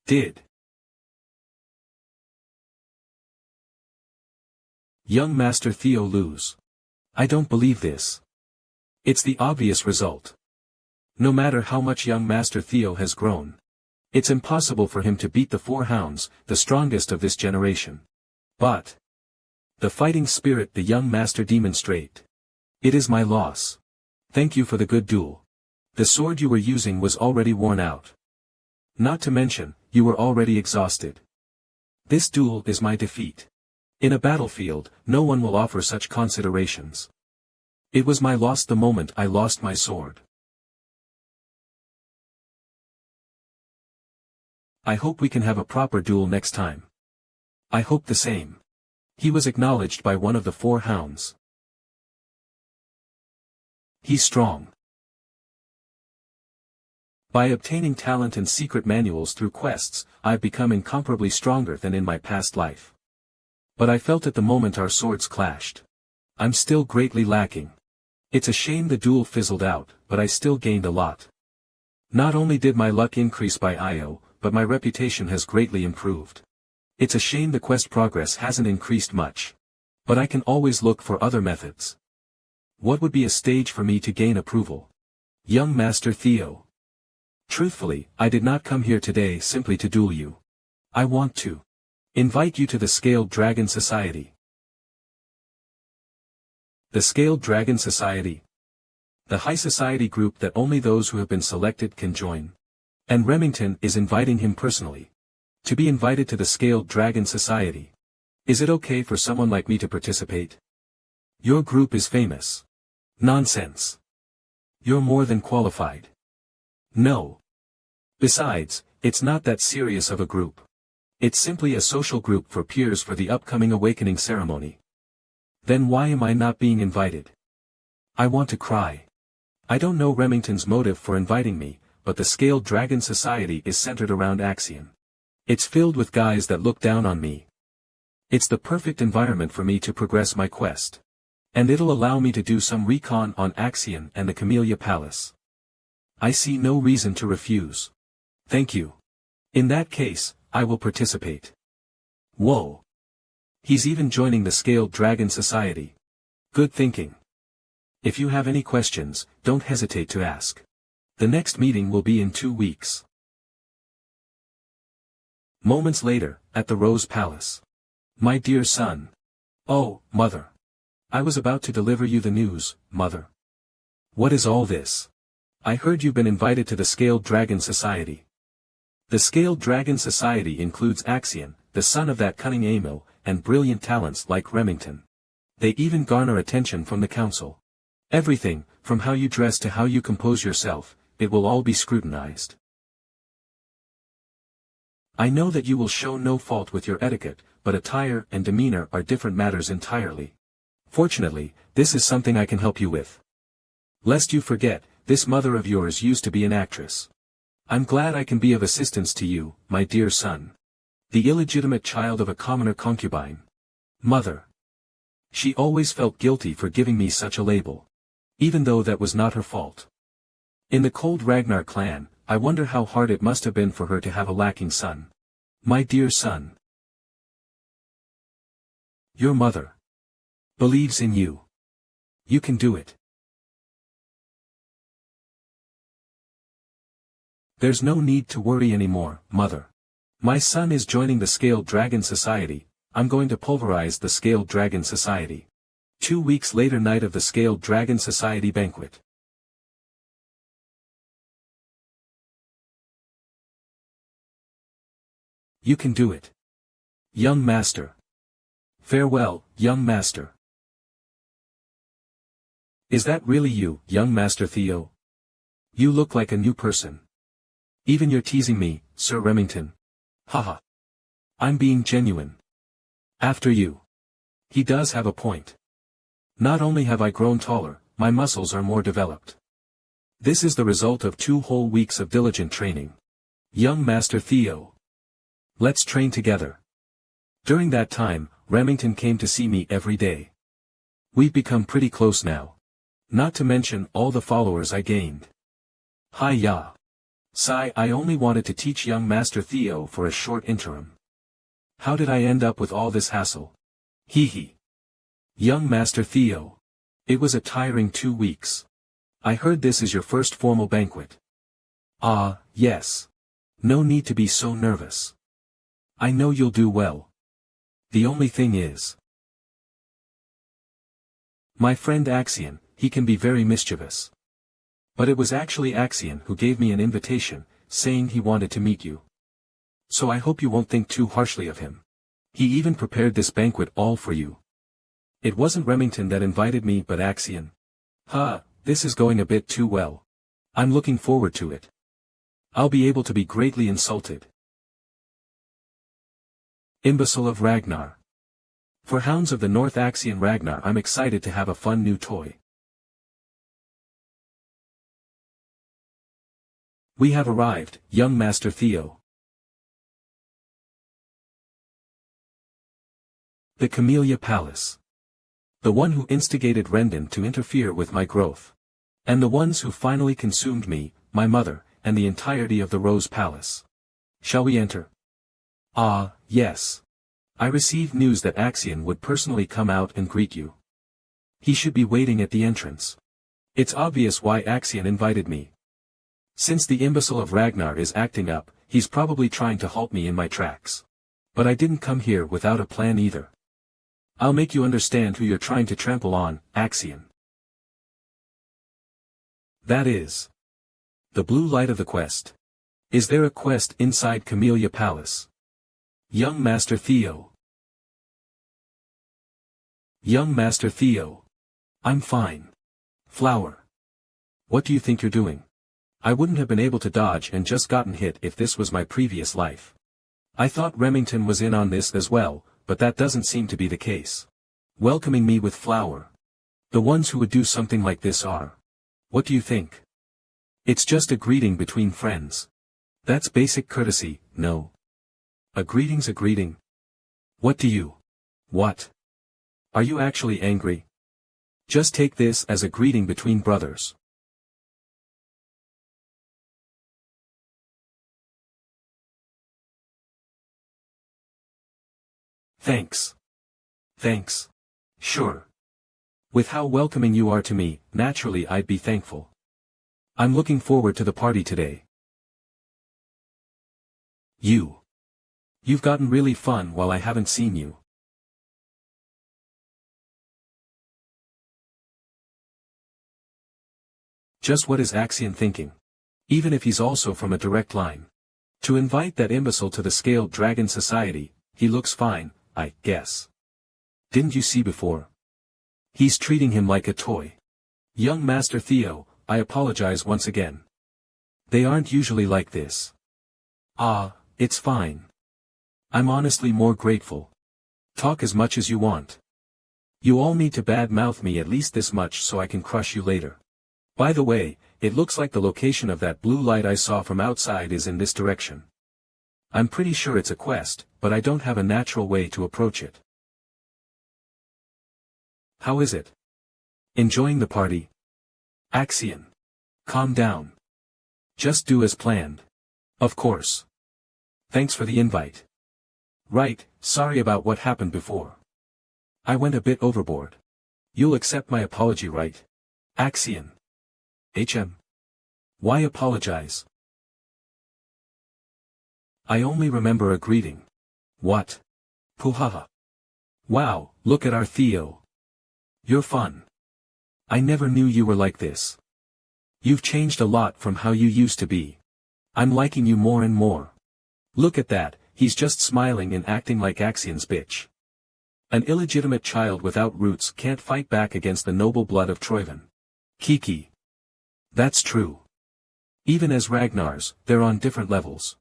Did young Master Theo lose? I don't believe this. It's the obvious result. No matter how much young Master Theo has grown, it's impossible for him to beat the 4 Hounds, the strongest of this generation. But the fighting spirit the young Master demonstrate. It is my loss. Thank you for the good duel. The sword you were using was already worn out. Not to mention, you were already exhausted. This duel is my defeat. In a battlefield, no one will offer such considerations. It was my loss the moment I lost my sword. I hope we can have a proper duel next time. I hope the same. He was acknowledged by one of the 4 Hounds. He's strong. By obtaining talent and secret manuals through quests, I've become incomparably stronger than in my past life. But I felt at the moment our swords clashed. I'm still greatly lacking. It's a shame the duel fizzled out, but I still gained a lot. Not only did my luck increase by IO, but my reputation has greatly improved. It's a shame the quest progress hasn't increased much. But I can always look for other methods. What would be a stage for me to gain approval? Young Master Theo. Truthfully, I did not come here today simply to duel you. I want to invite you to the Scaled Dragon Society. The Scaled Dragon Society. The high society group that only those who have been selected can join. And Remington is inviting him personally. To be invited to the Scaled Dragon Society. Is it okay for someone like me to participate? Your group is famous. Nonsense. You're more than qualified. No. Besides, it's not that serious of a group. It's simply a social group for peers for the upcoming Awakening Ceremony. Then why am I not being invited? I want to cry. I don't know Remington's motive for inviting me, but the Scaled Dragon Society is centered around Axian. It's filled with guys that look down on me. It's the perfect environment for me to progress my quest. And it'll allow me to do some recon on Axian and the Chamelia Palace. I see no reason to refuse. Thank you. In that case, I will participate. Whoa. He's even joining the Scaled Dragon Society. Good thinking. If you have any questions, don't hesitate to ask. The next meeting will be in 2 weeks. Moments later, at the Rose Palace. My dear son. Oh, mother. I was about to deliver you the news, mother. What is all this? I heard you've been invited to the Scaled Dragon Society. The Scaled Dragon Society includes Axian, the son of that cunning Emil, and brilliant talents like Remington. They even garner attention from the council. Everything, from how you dress to how you compose yourself, it will all be scrutinized. I know that you will show no fault with your etiquette, but attire and demeanor are different matters entirely. Fortunately, this is something I can help you with. Lest you forget, this mother of yours used to be an actress. I'm glad I can be of assistance to you, my dear son. The illegitimate child of a commoner concubine. Mother. She always felt guilty for giving me such a label. Even though that was not her fault. In the cold Ragnar clan, I wonder how hard it must have been for her to have a lacking son. My dear son. Your mother believes in you. You can do it. There's no need to worry anymore, mother. My son is joining the Scaled Dragon Society. I'm going to pulverize the Scaled Dragon Society. 2 weeks later, night of the Scaled Dragon Society banquet. You can do it. Young master. Farewell, young master. Is that really you, young master Theo? You look like a new person. Even you're teasing me, Sir Remington. Haha. I'm being genuine. After you. He does have a point. Not only have I grown taller, my muscles are more developed. This is the result of 2 whole weeks of diligent training. Young Master Theo. Let's train together. During that time, Remington came to see me every day. We've become pretty close now. Not to mention all the followers I gained. Hi-ya. Sigh, I only wanted to teach young Master Theo for a short interim. How did I end up with all this hassle? Hee hee. Young Master Theo. It was a tiring 2 weeks. I heard this is your first formal banquet. Ah, yes. No need to be so nervous. I know you'll do well. The only thing is. My friend Axian, he can be very mischievous. But it was actually Axian who gave me an invitation, saying he wanted to meet you. So I hope you won't think too harshly of him. He even prepared this banquet all for you. It wasn't Remington that invited me but Axian. This is going a bit too well. I'm looking forward to it. I'll be able to be greatly insulted. Imbecile of Ragnar. For Hounds of the North Axian Ragnar, I'm excited to have a fun new toy. We have arrived, young Master Theo. The Chamelia Palace. The one who instigated Rendon to interfere with my growth. And the ones who finally consumed me, my mother, and the entirety of the Rose Palace. Shall we enter? Ah, yes. I received news that Axian would personally come out and greet you. He should be waiting at the entrance. It's obvious why Axian invited me. Since the imbecile of Ragnar is acting up, he's probably trying to halt me in my tracks. But I didn't come here without a plan either. I'll make you understand who you're trying to trample on, Axian. That is. The blue light of the quest. Is there a quest inside Chamelia Palace? Young Master Theo. Young Master Theo. I'm fine. Flower. What do you think you're doing? I wouldn't have been able to dodge and just gotten hit if this was my previous life. I thought Remington was in on this as well, but that doesn't seem to be the case. Welcoming me with flower. The ones who would do something like this are. What do you think? It's just a greeting between friends. That's basic courtesy, no? A greeting's a greeting. What do you? What? Are you actually angry? Just take this as a greeting between brothers. Thanks. Thanks. Sure. With how welcoming you are to me, naturally I'd be thankful. I'm looking forward to the party today. You've gotten really fun while I haven't seen you. Just what is Axian thinking? Even if he's also from a direct line. To invite that imbecile to the Scaled Dragon Society, he looks fine, I guess. Didn't you see before? He's treating him like a toy. Young Master Theo, I apologize once again. They aren't usually like this. Ah, it's fine. I'm honestly more grateful. Talk as much as you want. You all need to badmouth me at least this much so I can crush you later. By the way, it looks like the location of that blue light I saw from outside is in this direction. I'm pretty sure it's a quest, but I don't have a natural way to approach it. How is it? Enjoying the party? Axian. Calm down. Just do as planned. Of course. Thanks for the invite. Right, sorry about what happened before. I went a bit overboard. You'll accept my apology, right? Axian. Why apologize? I only remember a greeting. What? Puhaha. Wow, look at our Theo. You're fun. I never knew you were like this. You've changed a lot from how you used to be. I'm liking you more and more. Look at that, he's just smiling and acting like Axian's bitch. An illegitimate child without roots can't fight back against the noble blood of Troivan. Kiki. That's true. Even as Ragnar's, they're on different levels.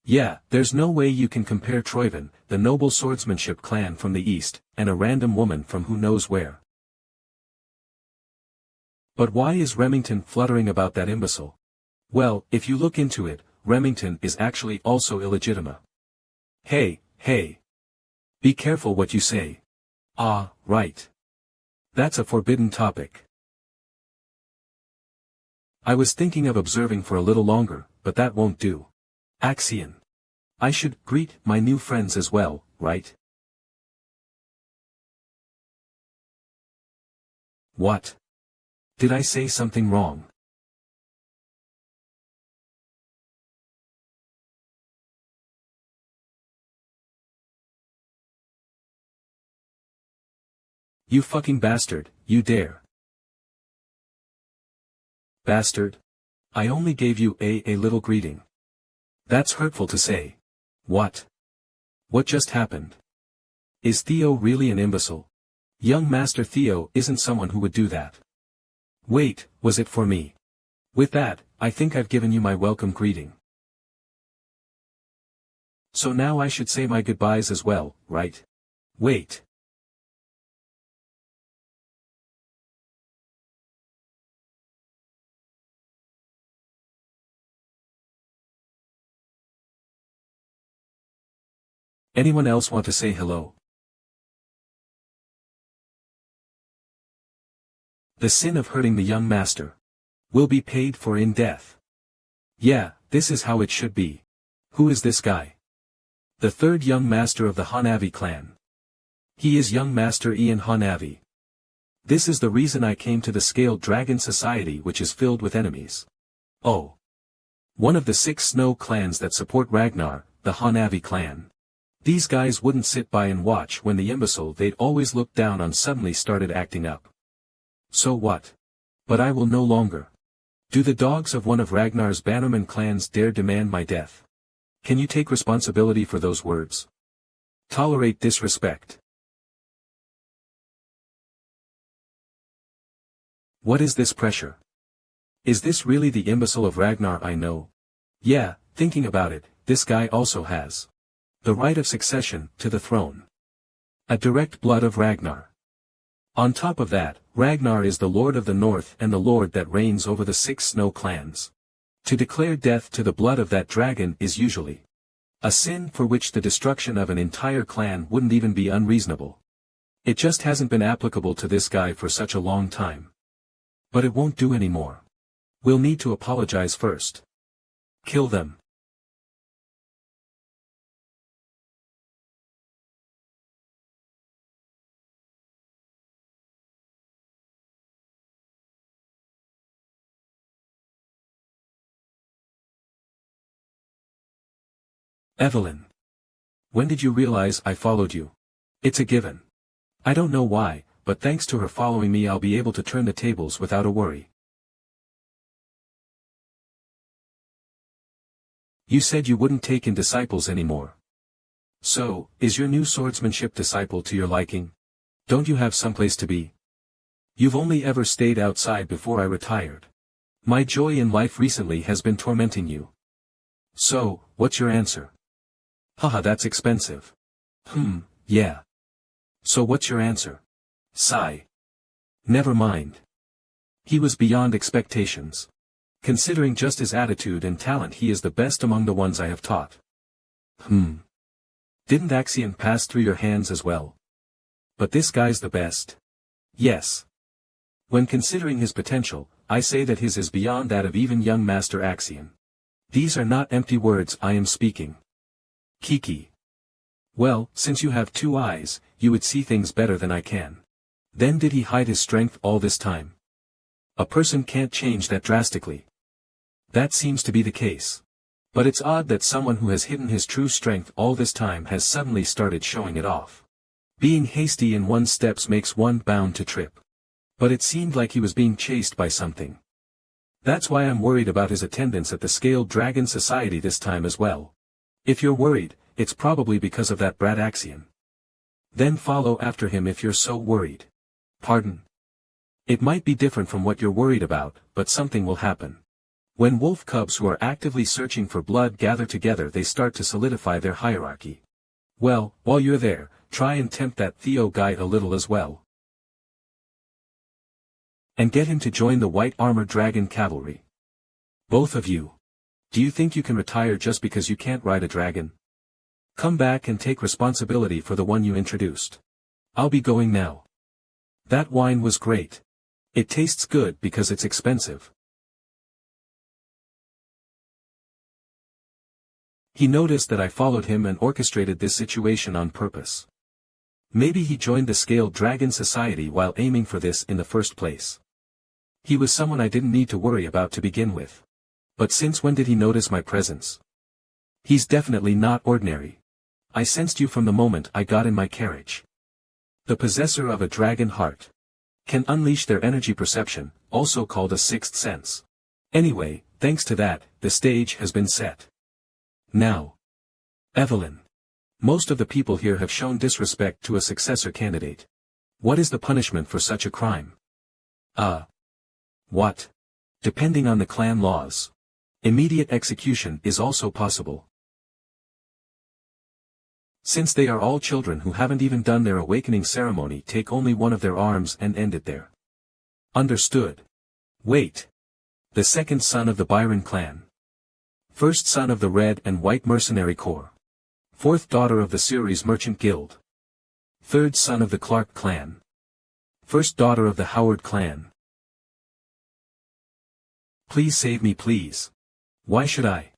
Yeah, there's no way you can compare Troivan, the noble swordsmanship clan from the east, and a random woman from who knows where. But why is Remington fluttering about that imbecile? Well, if you look into it, Remington is actually also illegitimate. Hey. Be careful what you say. Ah, right. That's a forbidden topic. I was thinking of observing for a little longer, but that won't do. Axian. I should greet my new friends as well, right? What? Did I say something wrong? You fucking bastard, you dare. Bastard. I only gave you a little greeting. That's hurtful to say. What? What just happened? Is Theo really an imbecile? Young Master Theo isn't someone who would do that. Wait, was it for me? With that, I think I've given you my welcome greeting. So now I should say my goodbyes as well, right? Wait. Anyone else want to say hello? The sin of hurting the young master will be paid for in death. Yeah, this is how it should be. Who is this guy? The third young master of the Hanavi clan. He is young master Ian Hanavi. This is the reason I came to the Scaled Dragon Society, which is filled with enemies. Oh. One of the 6 snow clans that support Ragnar, the Hanavi clan. These guys wouldn't sit by and watch when the imbecile they'd always looked down on suddenly started acting up. So what? But I will no longer. Do the dogs of one of Ragnar's bannerman clans dare demand my death? Can you take responsibility for those words? Tolerate disrespect. What is this pressure? Is this really the imbecile of Ragnar I know? Yeah, thinking about it, this guy also has the right of succession to the throne. A direct blood of Ragnar. On top of that, Ragnar is the Lord of the North and the Lord that reigns over the 6 snow clans. To declare death to the blood of that dragon is usually a sin for which the destruction of an entire clan wouldn't even be unreasonable. It just hasn't been applicable to this guy for such a long time. But it won't do anymore. We'll need to apologize first. Kill them. Evelyn. When did you realize I followed you? It's a given. I don't know why, but thanks to her following me I'll be able to turn the tables without a worry. You said you wouldn't take in disciples anymore. So, is your new swordsmanship disciple to your liking? Don't you have someplace to be? You've only ever stayed outside before I retired. My joy in life recently has been tormenting you. So, what's your answer? Haha, that's expensive. Yeah. So what's your answer? Sigh. Never mind. He was beyond expectations. Considering just his attitude and talent, he is the best among the ones I have taught. Didn't Axian pass through your hands as well? But this guy's the best. Yes. When considering his potential, I say that his is beyond that of even young Master Axian. These are not empty words I am speaking. Kiki. Well, since you have 2 eyes, you would see things better than I can. Then did he hide his strength all this time? A person can't change that drastically. That seems to be the case. But it's odd that someone who has hidden his true strength all this time has suddenly started showing it off. Being hasty in one's steps makes one bound to trip. But it seemed like he was being chased by something. That's why I'm worried about his attendance at the Scaled Dragon Society this time as well. If you're worried, it's probably because of that brat Axian. Then follow after him if you're so worried. Pardon? It might be different from what you're worried about, but something will happen. When wolf cubs who are actively searching for blood gather together, they start to solidify their hierarchy. Well, while you're there, try and tempt that Theo guy a little as well. And get him to join the White Armored Dragon Cavalry. Both of you. Do you think you can retire just because you can't ride a dragon? Come back and take responsibility for the one you introduced. I'll be going now. That wine was great. It tastes good because it's expensive. He noticed that I followed him and orchestrated this situation on purpose. Maybe he joined the Scaled Dragon Society while aiming for this in the first place. He was someone I didn't need to worry about to begin with. But since when did he notice my presence? He's definitely not ordinary. I sensed you from the moment I got in my carriage. The possessor of a dragon heart can unleash their energy perception, also called a sixth sense. Anyway, thanks to that, the stage has been set. Now. Evelyn. Most of the people here have shown disrespect to a successor candidate. What is the punishment for such a crime? What? Depending on the clan laws. Immediate execution is also possible. Since they are all children who haven't even done their awakening ceremony, take only one of their arms and end it there. Understood. Wait. The second son of the Byron clan. First son of the Red and White Mercenary Corps. Fourth daughter of the Ceres Merchant Guild. Third son of the Clark clan. First daughter of the Howard clan. Please save me, please. Why should I?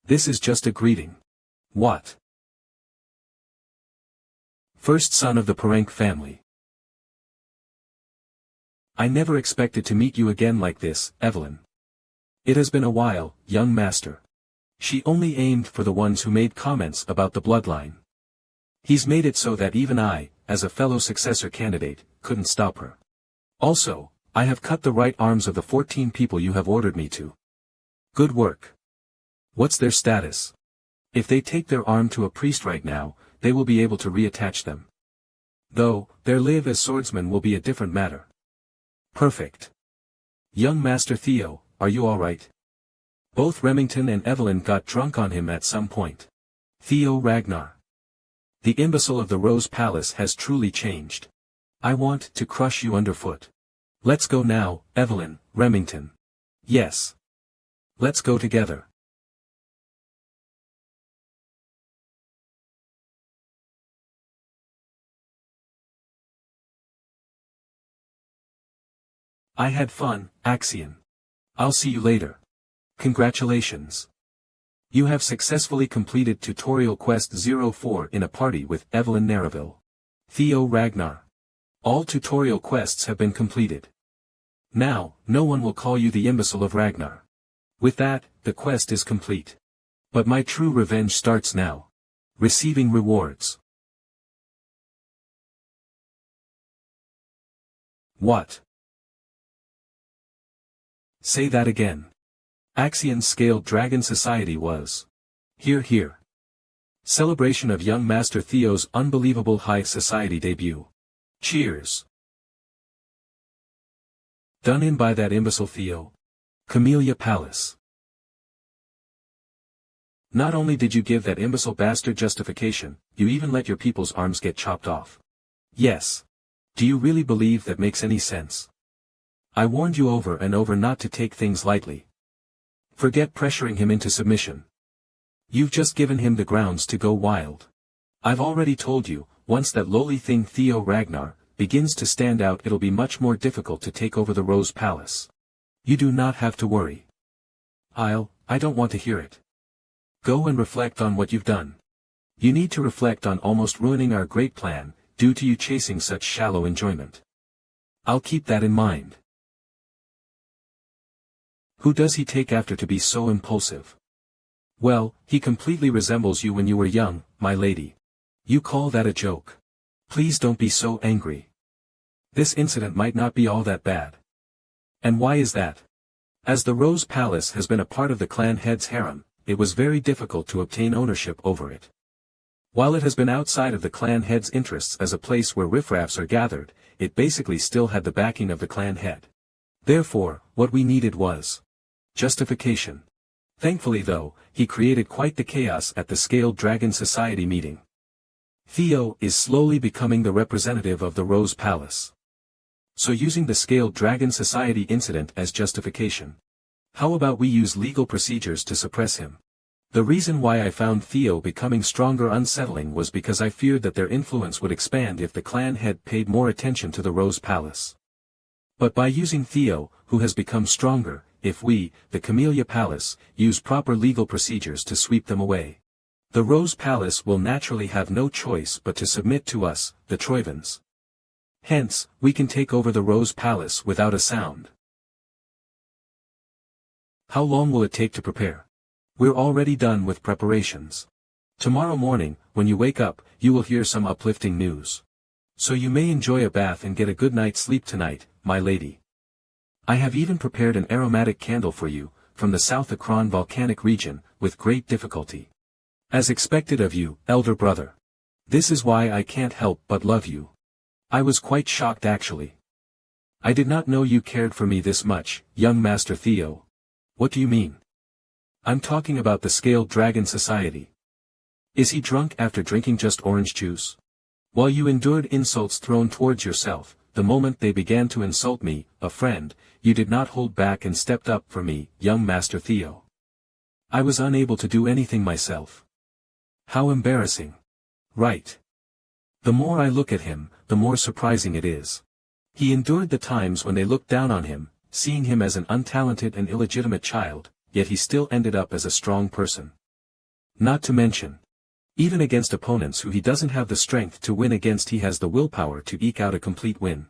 This is just a greeting. What? First son of the Parank family. I never expected to meet you again like this, Evelyn. It has been a while, young master. She only aimed for the ones who made comments about the bloodline. He's made it so that even I, as a fellow successor candidate, couldn't stop her. Also, I have cut the right arms of the 14 people you have ordered me to. Good work. What's their status? If they take their arm to a priest right now, they will be able to reattach them. Though, their live as swordsmen will be a different matter. Perfect. Young Master Theo, are you alright? Both Remington and Evelyn got drunk on him at some point. Theo Ragnar. The imbecile of the Rose Palace has truly changed. I want to crush you underfoot. Let's go now, Evelyn, Remington. Yes. Let's go together. I had fun, Axian. I'll see you later. Congratulations. You have successfully completed Tutorial Quest 04 in a party with Evelyn Narraville. Theo Ragnar. All tutorial quests have been completed. Now, no one will call you the imbecile of Ragnar. With that, the quest is complete. But my true revenge starts now. Receiving rewards. What? Say that again. Axian's Scaled Dragon Society was. Here. Celebration of young Master Theo's unbelievable high society debut. Cheers. Done in by that imbecile Theo. Chamelia Palace. Not only did you give that imbecile bastard justification, you even let your people's arms get chopped off. Yes. Do you really believe that makes any sense? I warned you over and over not to take things lightly. Forget pressuring him into submission. You've just given him the grounds to go wild. I've already told you, once that lowly thing Theo Ragnar begins to stand out, it'll be much more difficult to take over the Rose Palace. You do not have to worry. I don't want to hear it. Go and reflect on what you've done. You need to reflect on almost ruining our great plan, due to you chasing such shallow enjoyment. I'll keep that in mind. Who does he take after to be so impulsive? Well, he completely resembles you when you were young, my lady. You call that a joke? Please don't be so angry. This incident might not be all that bad. And why is that? As the Rose Palace has been a part of the clan head's harem, it was very difficult to obtain ownership over it. While it has been outside of the clan head's interests as a place where riffraffs are gathered, it basically still had the backing of the clan head. Therefore, what we needed was justification. Thankfully though, he created quite the chaos at the Scaled Dragon Society meeting. Theo is slowly becoming the representative of the Rose Palace. So using the Scaled Dragon Society incident as justification. How about we use legal procedures to suppress him? The reason why I found Theo becoming stronger unsettling was because I feared that their influence would expand if the clan head paid more attention to the Rose Palace. But by using Theo, who has become stronger, if we, the Chamelia Palace, use proper legal procedures to sweep them away, the Rose Palace will naturally have no choice but to submit to us, the Troivans. Hence, we can take over the Rose Palace without a sound. How long will it take to prepare? We're already done with preparations. Tomorrow morning, when you wake up, you will hear some uplifting news. So you may enjoy a bath and get a good night's sleep tonight, my lady. I have even prepared an aromatic candle for you, from the South Akron volcanic region, with great difficulty. As expected of you, elder brother. This is why I can't help but love you. I was quite shocked actually. I did not know you cared for me this much, young Master Theo. What do you mean? I'm talking about the Scaled Dragon Society. Is he drunk after drinking just orange juice? While you endured insults thrown towards yourself, the moment they began to insult me, a friend, you did not hold back and stepped up for me, young Master Theo. I was unable to do anything myself. How embarrassing. Right. The more I look at him, the more surprising it is. He endured the times when they looked down on him, seeing him as an untalented and illegitimate child, yet he still ended up as a strong person. Not to mention, even against opponents who he doesn't have the strength to win against, he has the willpower to eke out a complete win.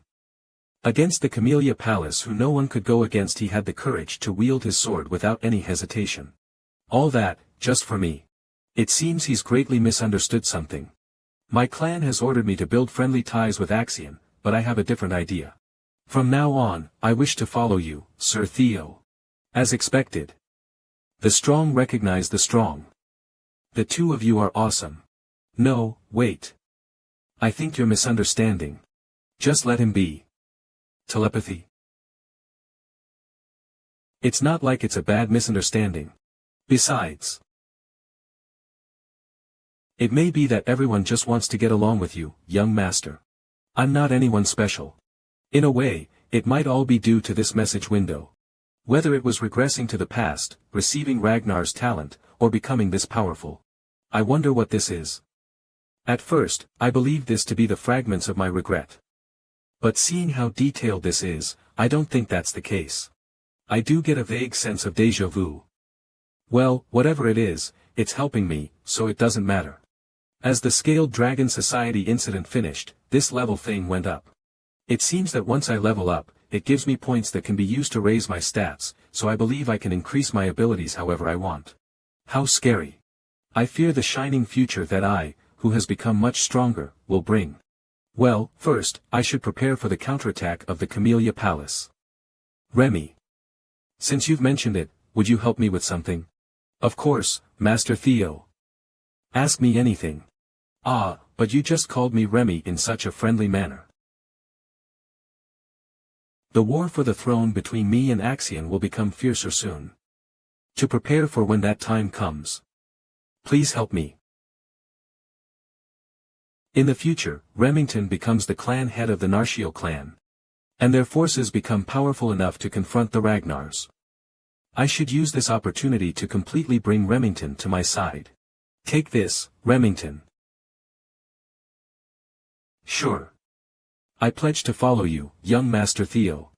Against the Chamelia Palace who no one could go against, he had the courage to wield his sword without any hesitation. All that, just for me. It seems he's greatly misunderstood something. My clan has ordered me to build friendly ties with Axian, but I have a different idea. From now on, I wish to follow you, Sir Theo. As expected. The strong recognize the strong. The two of you are awesome. No, wait. I think you're misunderstanding. Just let him be. Telepathy. It's not like it's a bad misunderstanding. Besides, it may be that everyone just wants to get along with you, young master. I'm not anyone special. In a way, it might all be due to this message window. Whether it was regressing to the past, receiving Ragnar's talent, or becoming this powerful. I wonder what this is. At first, I believed this to be the fragments of my regret. But seeing how detailed this is, I don't think that's the case. I do get a vague sense of déjà vu. Well, whatever it is, it's helping me, so it doesn't matter. As the Scaled Dragon Society incident finished, this level thing went up. It seems that once I level up, it gives me points that can be used to raise my stats, so I believe I can increase my abilities however I want. How scary. I fear the shining future that I, who has become much stronger, will bring. Well, first, I should prepare for the counterattack of the Chamelia Palace. Remy. Since you've mentioned it, would you help me with something? Of course, Master Theo. Ask me anything. Ah, but you just called me Remy in such a friendly manner. The war for the throne between me and Axian will become fiercer soon. To prepare for when that time comes. Please help me. In the future, Remington becomes the clan head of the Narshio clan. And their forces become powerful enough to confront the Ragnars. I should use this opportunity to completely bring Remington to my side. Take this, Remington. Sure. I pledge to follow you, young Master Theo.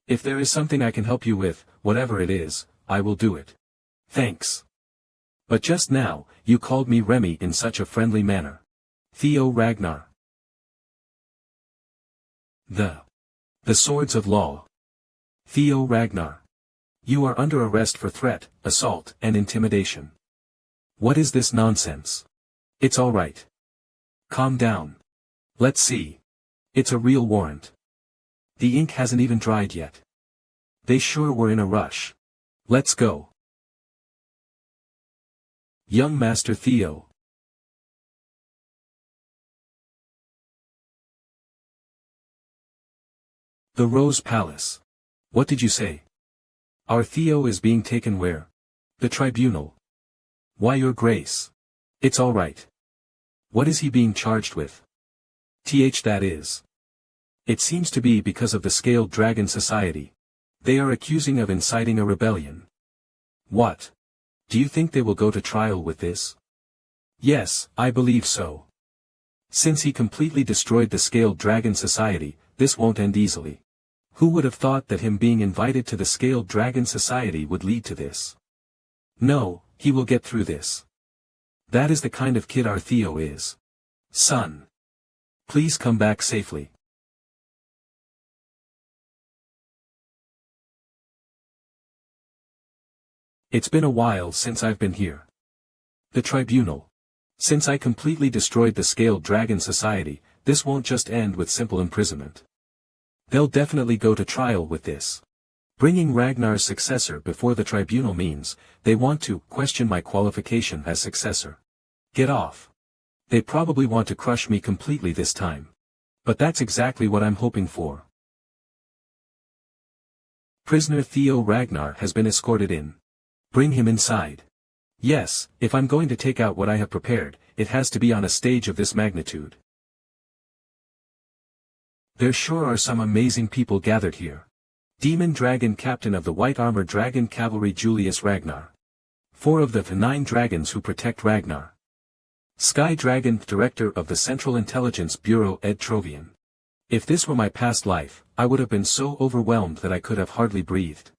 If there is something I can help you with, whatever it is, I will do it. Thanks. But just now, you called me Remy in such a friendly manner. Theo Ragnar. The Swords of Law. Theo Ragnar. You are under arrest for threat, assault, and intimidation. What is this nonsense? It's all right. Calm down. Let's see. It's a real warrant. The ink hasn't even dried yet. They sure were in a rush. Let's go. Young Master Theo. The Rose Palace. What did you say? Our Theo is being taken where? The Tribunal. Why, Your Grace. It's all right. What is he being charged with? That is. It seems to be because of the Scaled Dragon Society. They are accusing of inciting a rebellion. What? Do you think they will go to trial with this? Yes, I believe so. Since he completely destroyed the Scaled Dragon Society, this won't end easily. Who would have thought that him being invited to the Scaled Dragon Society would lead to this? No, he will get through this. That is the kind of kid our Theo is. Son. Please come back safely. It's been a while since I've been here. The Tribunal. Since I completely destroyed the Scaled Dragon Society, this won't just end with simple imprisonment. They'll definitely go to trial with this. Bringing Ragnar's successor before the Tribunal means, they want to question my qualification as successor. Get off. They probably want to crush me completely this time. But that's exactly what I'm hoping for. Prisoner Theo Ragnar has been escorted in. Bring him inside. Yes, if I'm going to take out what I have prepared, it has to be on a stage of this magnitude. There sure are some amazing people gathered here. Demon Dragon Captain of the White Armor Dragon Cavalry Julius Ragnar. 4 of the 9 dragons who protect Ragnar. Sky Dragon Director of the Central Intelligence Bureau Ed Trovian. If this were my past life, I would have been so overwhelmed that I could have hardly breathed.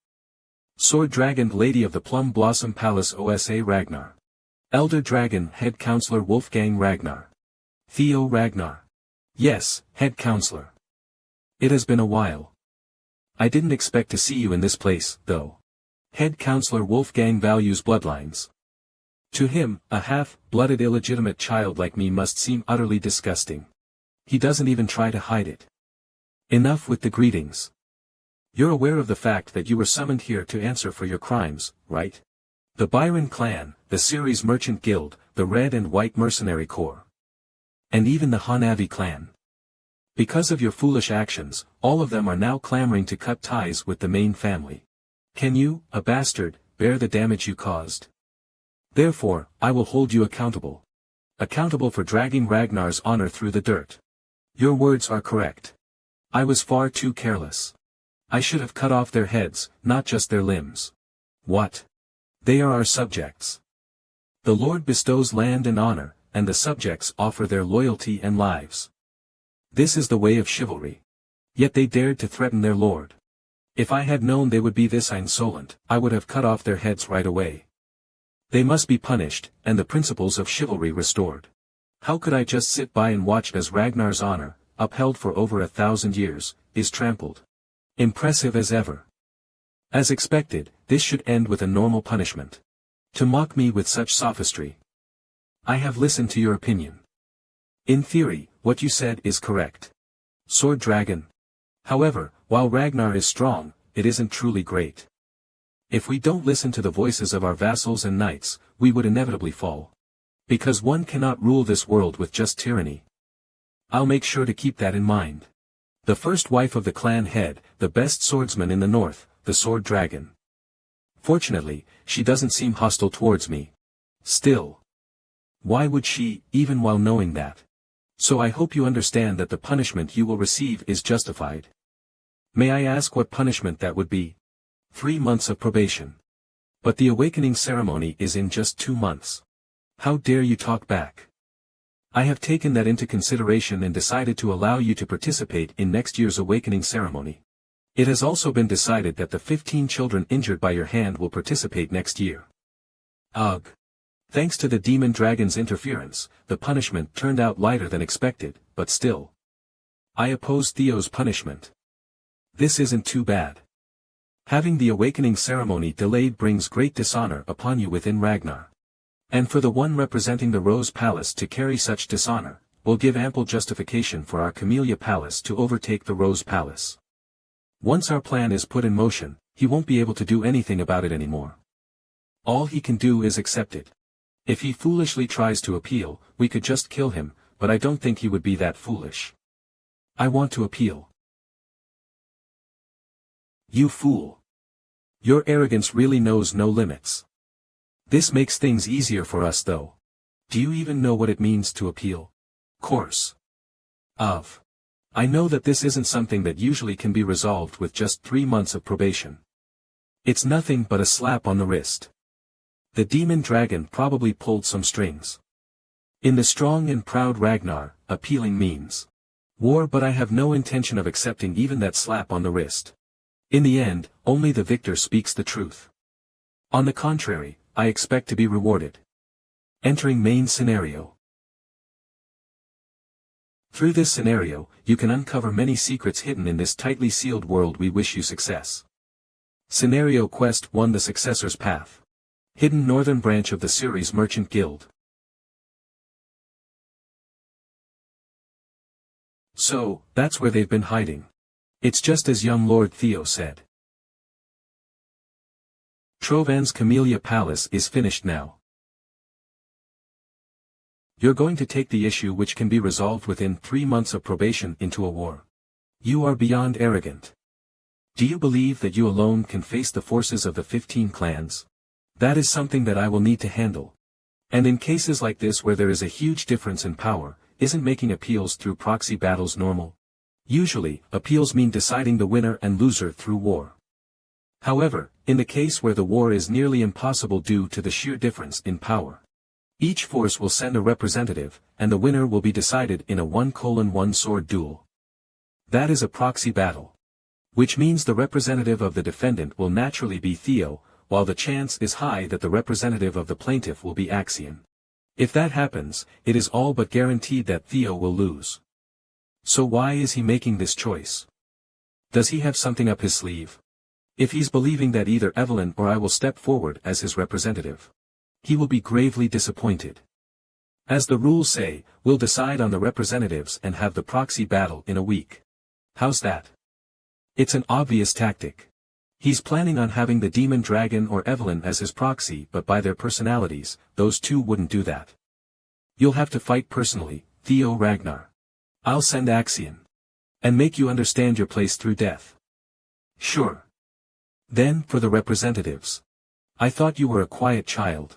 Sword Dragon Lady of the Plum Blossom Palace OSA Ragnar. Elder Dragon Head Counselor Wolfgang Ragnar. Theo Ragnar. Yes, Head Counselor. It has been a while. I didn't expect to see you in this place, though. Head Counselor Wolfgang values bloodlines. To him, a half-blooded illegitimate child like me must seem utterly disgusting. He doesn't even try to hide it. Enough with the greetings. You're aware of the fact that you were summoned here to answer for your crimes, right? The Byron clan, the Ceres Merchant Guild, the Red and White Mercenary Corps. And even the Hanavi clan. Because of your foolish actions, all of them are now clamoring to cut ties with the main family. Can you, a bastard, bear the damage you caused? Therefore, I will hold you accountable. Accountable for dragging Ragnar's honor through the dirt. Your words are correct. I was far too careless. I should have cut off their heads, not just their limbs. What? They are our subjects. The Lord bestows land and honor, and the subjects offer their loyalty and lives. This is the way of chivalry. Yet they dared to threaten their lord. If I had known they would be this insolent, I would have cut off their heads right away. They must be punished, and the principles of chivalry restored. How could I just sit by and watch as Ragnar's honor, upheld for over 1,000 years, is trampled? Impressive as ever. As expected, this should end with a normal punishment. To mock me with such sophistry. I have listened to your opinion. In theory, what you said is correct. Sword Dragon. However, while Ragnar is strong, it isn't truly great. If we don't listen to the voices of our vassals and knights, we would inevitably fall. Because one cannot rule this world with just tyranny. I'll make sure to keep that in mind. The first wife of the clan head, the best swordsman in the north, the sword dragon. Fortunately, she doesn't seem hostile towards me. Still. Why would she, even while knowing that? So I hope you understand that the punishment you will receive is justified. May I ask what punishment that would be? 3 months of probation. But the awakening ceremony is in just 2 months. How dare you talk back? I have taken that into consideration and decided to allow you to participate in next year's awakening ceremony. It has also been decided that the 15 children injured by your hand will participate next year. Ugh. Thanks to the demon dragon's interference, the punishment turned out lighter than expected, but still. I oppose Theo's punishment. This isn't too bad. Having the awakening ceremony delayed brings great dishonor upon you within Ragnar. And for the one representing the Rose Palace to carry such dishonor, will give ample justification for our Chamelia Palace to overtake the Rose Palace. Once our plan is put in motion, he won't be able to do anything about it anymore. All he can do is accept it. If he foolishly tries to appeal, we could just kill him, but I don't think he would be that foolish. I want to appeal. You fool. Your arrogance really knows no limits. This makes things easier for us though. Do you even know what it means to appeal? Course. Of. I know that this isn't something that usually can be resolved with just 3 months of probation. It's nothing but a slap on the wrist. The demon dragon probably pulled some strings. In the strong and proud Ragnar, appealing means war, but I have no intention of accepting even that slap on the wrist. In the end, only the victor speaks the truth. On the contrary, I expect to be rewarded. Entering main scenario. Through this scenario, you can uncover many secrets hidden in this tightly sealed world. We wish you success. Scenario Quest 1: The Successor's Path. Hidden northern branch of the series Merchant Guild. So, that's where they've been hiding. It's just as young Lord Theo said. Trovan's Chamelia Palace is finished now. You're going to take the issue which can be resolved within 3 months of probation into a war. You are beyond arrogant. Do you believe that you alone can face the forces of the 15 clans? That is something that I will need to handle. And in cases like this where there is a huge difference in power, isn't making appeals through proxy battles normal? Usually, appeals mean deciding the winner and loser through war. However, in the case where the war is nearly impossible due to the sheer difference in power, each force will send a representative, and the winner will be decided in a 1:1 sword duel. That is a proxy battle. Which means the representative of the defendant will naturally be Theo, while the chance is high that the representative of the plaintiff will be Axian. If that happens, it is all but guaranteed that Theo will lose. So why is he making this choice? Does he have something up his sleeve? If he's believing that either Evelyn or I will step forward as his representative, he will be gravely disappointed. As the rules say, we'll decide on the representatives and have the proxy battle in a week. How's that? It's an obvious tactic. He's planning on having the demon dragon or Evelyn as his proxy, but by their personalities, those two wouldn't do that. You'll have to fight personally, Theo Ragnar. I'll send Axian. And make you understand your place through death. Sure. Then, for the representatives. I thought you were a quiet child.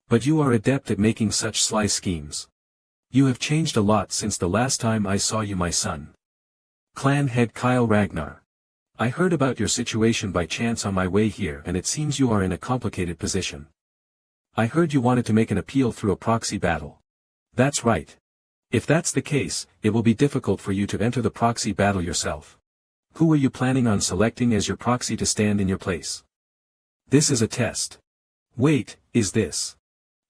But you are adept at making such sly schemes. You have changed a lot since the last time I saw you, my son. Clan head Kyle Ragnar. I heard about your situation by chance on my way here, and it seems you are in a complicated position. I heard you wanted to make an appeal through a proxy battle. That's right. If that's the case, it will be difficult for you to enter the proxy battle yourself. Who are you planning on selecting as your proxy to stand in your place? This is a test. Wait, is this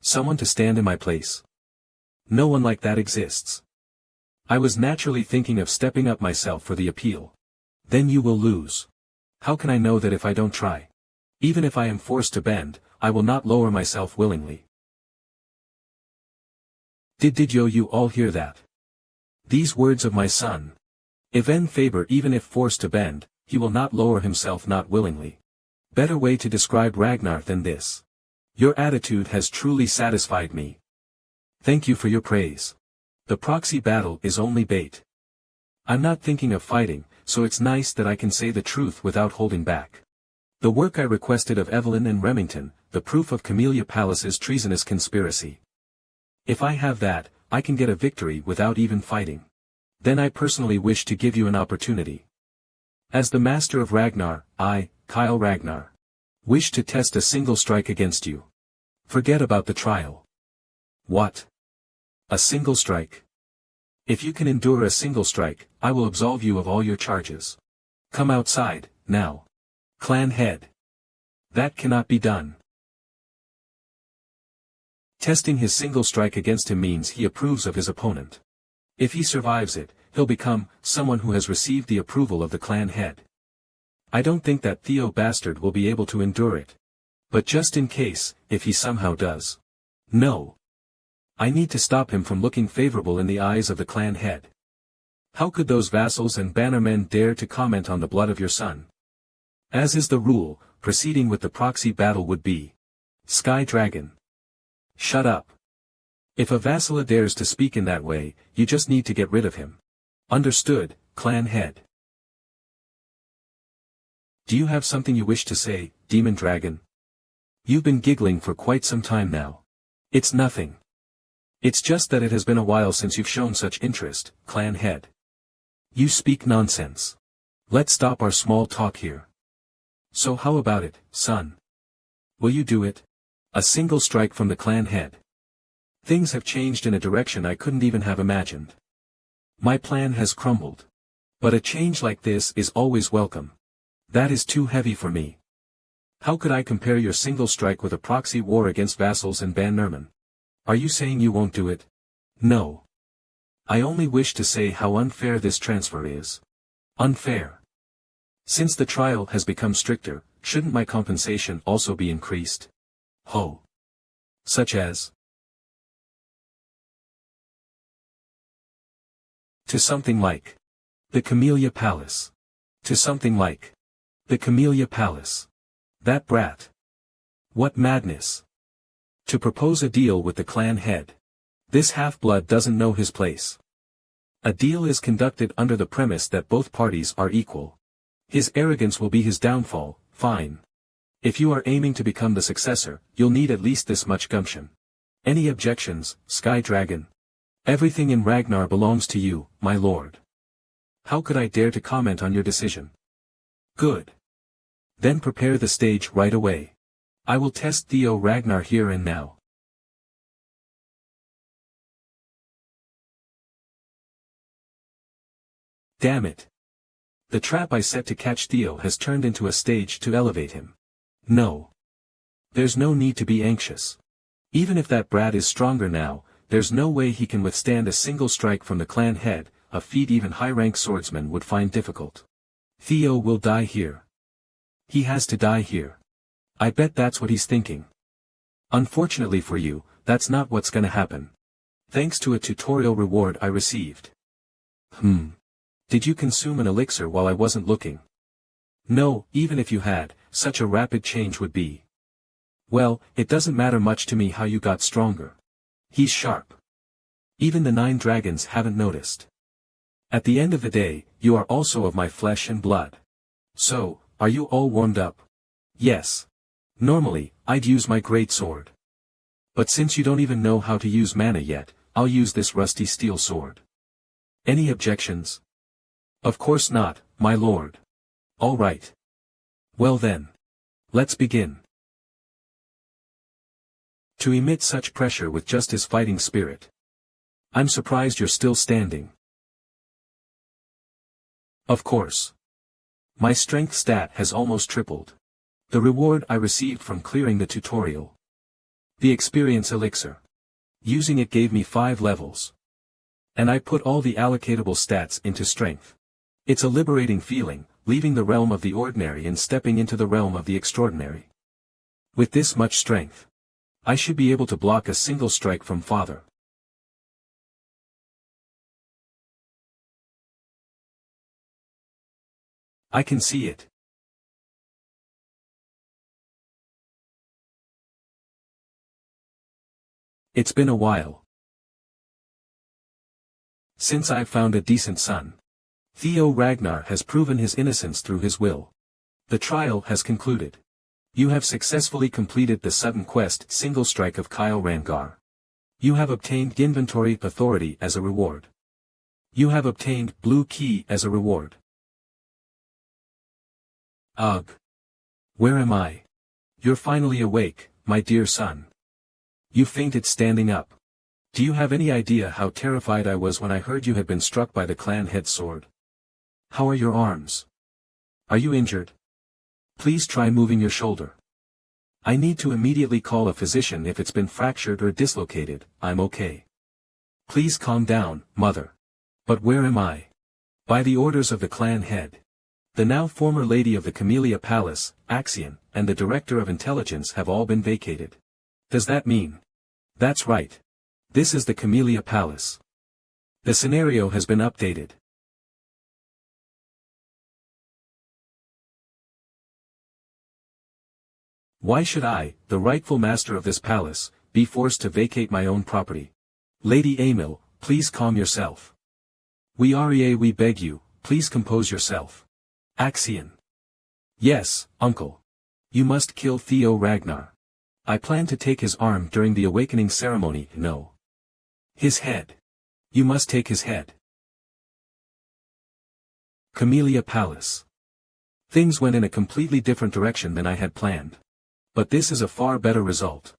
someone to stand in my place? No one like that exists. I was naturally thinking of stepping up myself for the appeal. Then you will lose. How can I know that if I don't try? Even if I am forced to bend, I will not lower myself willingly. Did you all hear that? These words of my son. Even Faber, even if forced to bend, he will not lower himself, not willingly. Better way to describe Ragnar than this. Your attitude has truly satisfied me. Thank you for your praise. The proxy battle is only bait. I'm not thinking of fighting, so it's nice that I can say the truth without holding back. The work I requested of Evelyn and Remington, the proof of Chamelia Palace's treasonous conspiracy. If I have that, I can get a victory without even fighting. Then I personally wish to give you an opportunity. As the master of Ragnar, I, Kyle Ragnar, wish to test a single strike against you. Forget about the trial. What? A single strike? If you can endure a single strike, I will absolve you of all your charges. Come outside, now. Clan head. That cannot be done. Testing his single strike against him means he approves of his opponent. If he survives it, he'll become someone who has received the approval of the clan head. I don't think that Theo bastard will be able to endure it. But just in case, if he somehow does. No. I need to stop him from looking favorable in the eyes of the clan head. How could those vassals and bannermen dare to comment on the blood of your son? As is the rule, proceeding with the proxy battle would be. Sky Dragon. Shut up. If a vassal dares to speak in that way, you just need to get rid of him. Understood, clan head. Do you have something you wish to say, Demon Dragon? You've been giggling for quite some time now. It's nothing. It's just that it has been a while since you've shown such interest, clan head. You speak nonsense. Let's stop our small talk here. So how about it, son? Will you do it? A single strike from the clan head. Things have changed in a direction I couldn't even have imagined. My plan has crumbled. But a change like this is always welcome. That is too heavy for me. How could I compare your single strike with a proxy war against vassals and bannermen? Are you saying you won't do it? No. I only wish to say how unfair this transfer is. Unfair. Since the trial has become stricter, shouldn't my compensation also be increased? Ho. Such as? To something like the Chamelia Palace. To something like the Chamelia Palace. That brat. What madness. To propose a deal with the clan head. This half-blood doesn't know his place. A deal is conducted under the premise that both parties are equal. His arrogance will be his downfall, fine. If you are aiming to become the successor, you'll need at least this much gumption. Any objections, Sky Dragon? Everything in Ragnar belongs to you, my lord. How could I dare to comment on your decision? Good. Then prepare the stage right away. I will test Theo Ragnar here and now. Damn it. The trap I set to catch Theo has turned into a stage to elevate him. No. There's no need to be anxious. Even if that brat is stronger now, there's no way he can withstand a single strike from the clan head, a feat even high-rank swordsmen would find difficult. Theo will die here. He has to die here. I bet that's what he's thinking. Unfortunately for you, that's not what's gonna happen. Thanks to a tutorial reward I received. Did you consume an elixir while I wasn't looking? No, even if you had, such a rapid change would be. Well, it doesn't matter much to me how you got stronger. He's sharp. Even the 9 dragons haven't noticed. At the end of the day, you are also of my flesh and blood. So, are you all warmed up? Yes. Normally, I'd use my great sword. But since you don't even know how to use mana yet, I'll use this rusty steel sword. Any objections? Of course not, my lord. All right. Well then. Let's begin. To emit such pressure with just his fighting spirit. I'm surprised you're still standing. Of course. My strength stat has almost tripled. The reward I received from clearing the tutorial. The experience elixir. Using it gave me 5 levels. And I put all the allocatable stats into strength. It's a liberating feeling, leaving the realm of the ordinary and stepping into the realm of the extraordinary. With this much strength, I should be able to block a single strike from father. I can see it. It's been a while. Since I've found a decent son. Theo Ragnar has proven his innocence through his will. The trial has concluded. You have successfully completed the sudden quest single strike of Kyle Rangar. You have obtained inventory authority as a reward. You have obtained blue key as a reward. Ugh. Where am I? You're finally awake, my dear son. You fainted standing up. Do you have any idea how terrified I was when I heard you had been struck by the clan head sword? How are your arms? Are you injured? Please try moving your shoulder. I need to immediately call a physician if it's been fractured or dislocated. I'm okay. Please calm down, mother. But where am I? By the orders of the clan head. The now former lady of the Chamelia Palace, Axian, and the director of intelligence have all been vacated. Does that mean? That's right. This is the Chamelia Palace. The scenario has been updated. Why should I, the rightful master of this palace, be forced to vacate my own property? Lady Emil, please calm yourself. We beg you, please compose yourself. Axian. Yes, uncle. You must kill Theo Ragnar. I plan to take his arm during the awakening ceremony. No. His head. You must take his head. Chamelia Palace. Things went in a completely different direction than I had planned. But this is a far better result.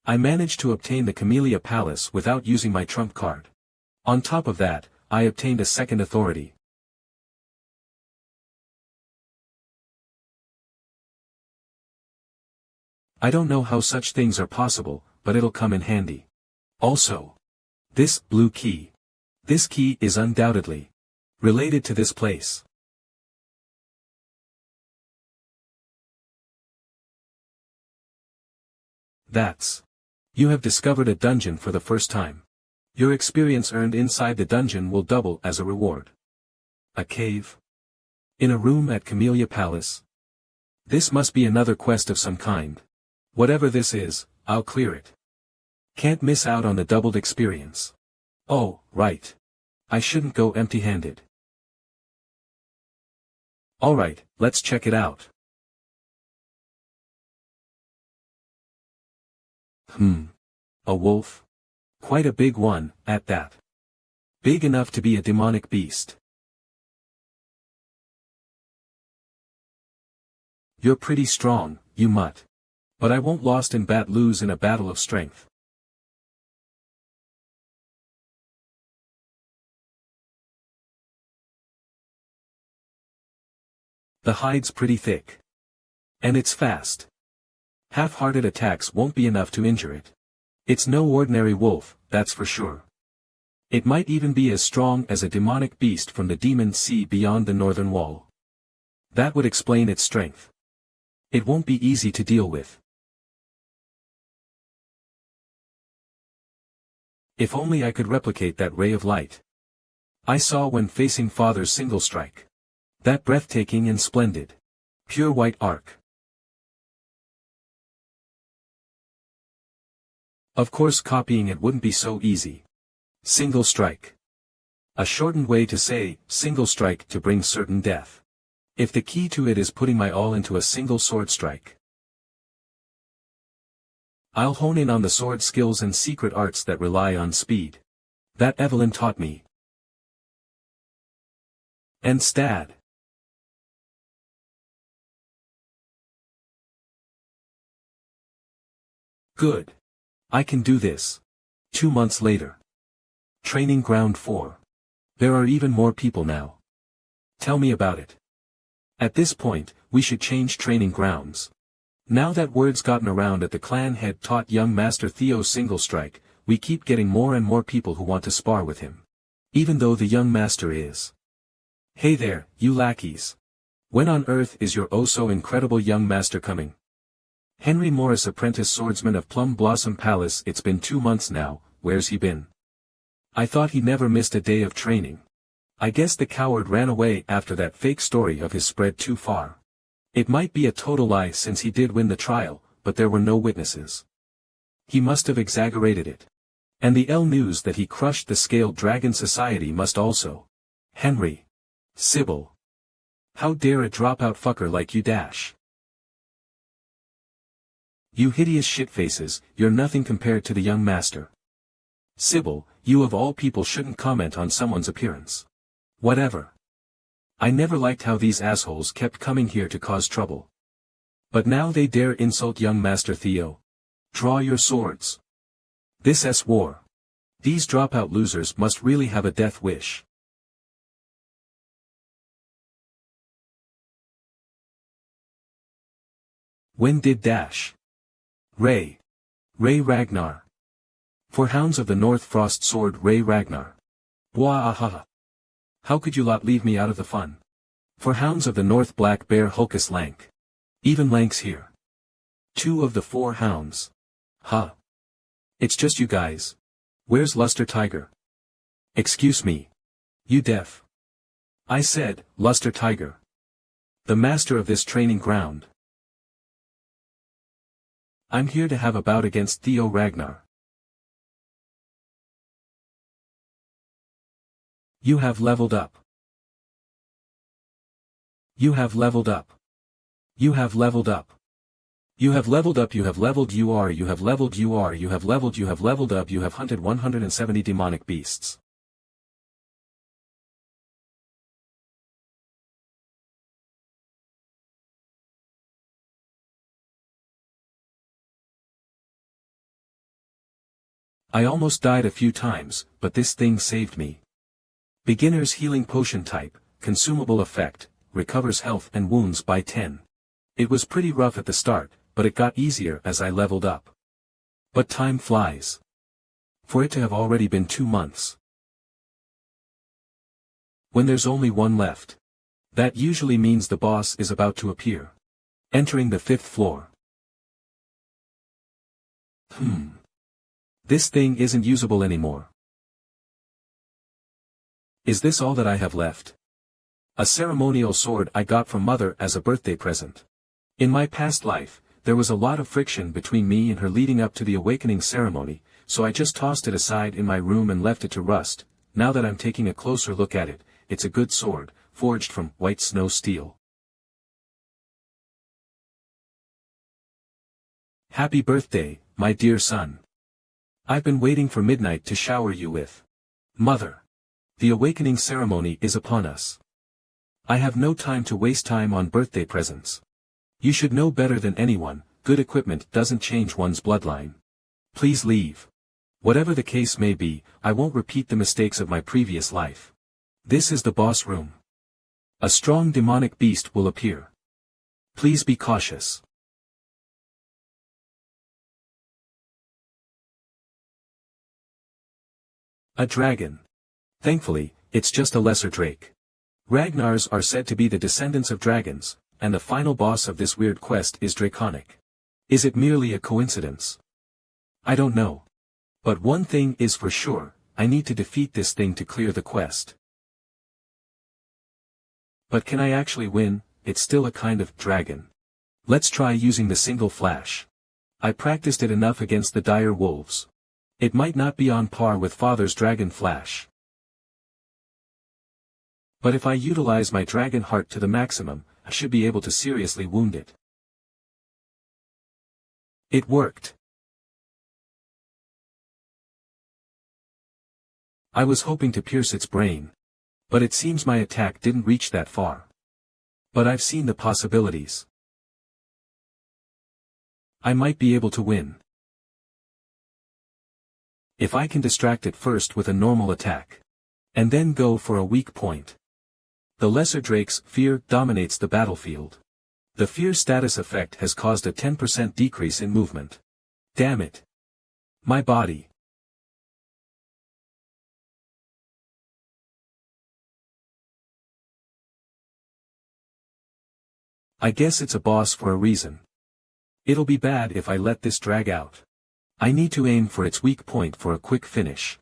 I managed to obtain the Chamelia Palace without using my trump card. On top of that, I obtained a second authority. I don't know how such things are possible, but it'll come in handy. Also, this blue key. This key is undoubtedly related to this place. That's. You have discovered a dungeon for the first time. Your experience earned inside the dungeon will double as a reward. A cave? In a room at Chamelia Palace? This must be another quest of some kind. Whatever this is, I'll clear it. Can't miss out on the doubled experience. Oh, right. I shouldn't go empty-handed. Alright, let's check it out. A wolf? Quite a big one, at that. Big enough to be a demonic beast. You're pretty strong, you mutt. But I won't lost and bat lose in a battle of strength. The hide's pretty thick. And it's fast. Half-hearted attacks won't be enough to injure it. It's no ordinary wolf, that's for sure. It might even be as strong as a demonic beast from the demon sea beyond the northern wall. That would explain its strength. It won't be easy to deal with. If only I could replicate that ray of light I saw when facing Father's single strike. That breathtaking and splendid, pure white arc. Of course copying it wouldn't be so easy. Single strike. A shortened way to say, single strike to bring certain death. If the key to it is putting my all into a single sword strike. I'll hone in on the sword skills and secret arts that rely on speed. That Evelyn taught me. And stab. Good. I can do this. 2 months later. Training ground 4. There are even more people now. Tell me about it. At this point, we should change training grounds. Now that word's gotten around that the clan head taught young Master Theo single strike, we keep getting more and more people who want to spar with him. Even though the young master is. Hey there, you lackeys. When on earth is your oh-so-incredible young master coming? Henry Morris, apprentice swordsman of Plum Blossom Palace. It's been 2 months now, where's he been? I thought he never missed a day of training. I guess the coward ran away after that fake story of his spread too far. It might be a total lie since he did win the trial, but there were no witnesses. He must have exaggerated it. And the L news that he crushed the scaled dragon society must also. Henry. Sybil. How dare a dropout fucker like you dash? You hideous shitfaces, you're nothing compared to the young master. Sybil, you of all people shouldn't comment on someone's appearance. Whatever. I never liked how these assholes kept coming here to cause trouble. But now they dare insult young Master Theo. Draw your swords. This is war. These dropout losers must really have a death wish. When did dash? Ray Ragnar. For Hounds of the North Frost Sword Ray Ragnar. Bwaahaha. How could you lot leave me out of the fun? For Hounds of the North Black Bear Hulkus Lank. Even Lank's here. 2 of the 4 hounds. Huh. It's just you guys. Where's Luster Tiger? Excuse me. You deaf? I said, Luster Tiger. The master of this training ground. I'm here to have a bout against Theo Ragnar. You have leveled up. You have leveled up. You have leveled up. You have leveled up, you have leveled, you have leveled, you have leveled up, you have hunted 170 demonic beasts. I almost died a few times, but this thing saved me. Beginner's healing potion type, consumable effect, recovers health and wounds by 10. It was pretty rough at the start, but it got easier as I leveled up. But time flies. For it to have already been 2 months. When there's only one left. That usually means the boss is about to appear. Entering the 5th floor. This thing isn't usable anymore. Is this all that I have left? A ceremonial sword I got from Mother as a birthday present. In my past life, there was a lot of friction between me and her leading up to the awakening ceremony, so I just tossed it aside in my room and left it to rust. Now that I'm taking a closer look at it, it's a good sword, forged from white snow steel. Happy birthday, my dear son. I've been waiting for midnight to shower you with. Mother. The awakening ceremony is upon us. I have no time to waste time on birthday presents. You should know better than anyone, good equipment doesn't change one's bloodline. Please leave. Whatever the case may be, I won't repeat the mistakes of my previous life. This is the boss room. A strong demonic beast will appear. Please be cautious. A dragon. Thankfully, it's just a lesser drake. Ragnars are said to be the descendants of dragons, and the final boss of this weird quest is draconic. Is it merely a coincidence? I don't know. But one thing is for sure, I need to defeat this thing to clear the quest. But can I actually win? It's still a kind of dragon. Let's try using the single flash. I practiced it enough against the dire wolves. It might not be on par with Father's dragon flash. But if I utilize my dragon heart to the maximum, I should be able to seriously wound it. It worked. I was hoping to pierce its brain. But it seems my attack didn't reach that far. But I've seen the possibilities. I might be able to win. If I can distract it first with a normal attack. And then go for a weak point. The lesser drake's fear dominates the battlefield. The fear status effect has caused a 10% decrease in movement. Damn it. My body. I guess it's a boss for a reason. It'll be bad if I let this drag out. I need to aim for its weak point for a quick finish.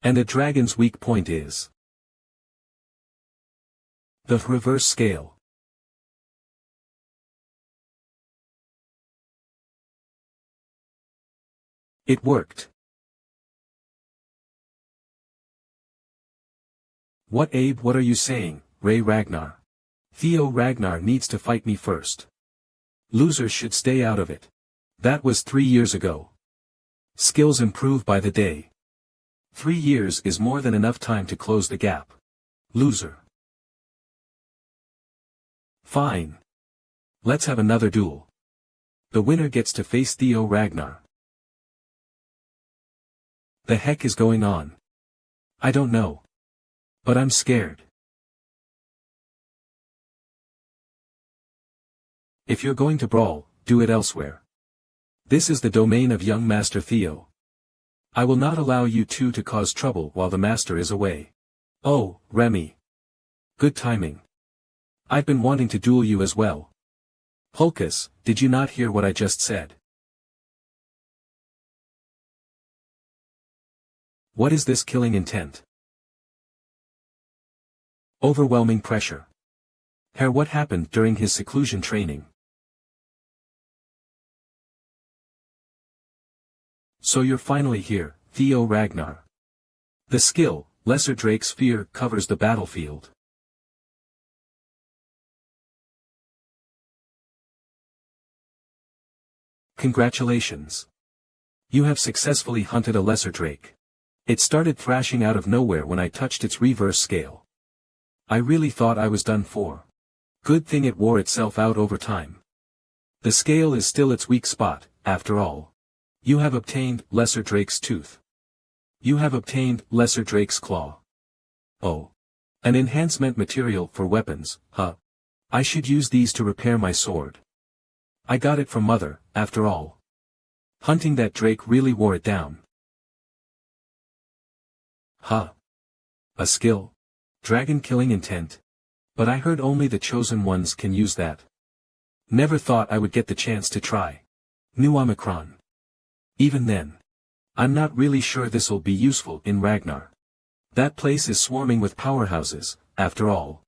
And a dragon's weak point is the reverse scale. It worked. What Abe, what are you saying, Ragnar? Theo Ragnar needs to fight me first. Losers should stay out of it. That was 3 years ago. Skills improve by the day. 3 years is more than enough time to close the gap. Loser. Fine. Let's have another duel. The winner gets to face Theo Ragnar. The heck is going on? I don't know. But I'm scared. If you're going to brawl, do it elsewhere. This is the domain of young Master Theo. I will not allow you two to cause trouble while the Master is away. Oh, Remy. Good timing. I've been wanting to duel you as well. Hulkus, did you not hear what I just said? What is this killing intent? Overwhelming pressure. Herr, what happened during his seclusion training? So you're finally here, Theo Ragnar. The skill, Lesser Drake's Fear, covers the battlefield. Congratulations. You have successfully hunted a Lesser Drake. It started thrashing out of nowhere when I touched its reverse scale. I really thought I was done for. Good thing it wore itself out over time. The scale is still its weak spot, after all. You have obtained Lesser Drake's Tooth. You have obtained Lesser Drake's Claw. Oh. An enhancement material for weapons, huh? I should use these to repair my sword. I got it from Mother, after all. Hunting that Drake really wore it down. Huh. A skill? Dragon killing intent? But I heard only the chosen ones can use that. Never thought I would get the chance to try. New Omicron. Even then. I'm not really sure this'll be useful in Ragnar. That place is swarming with powerhouses, after all.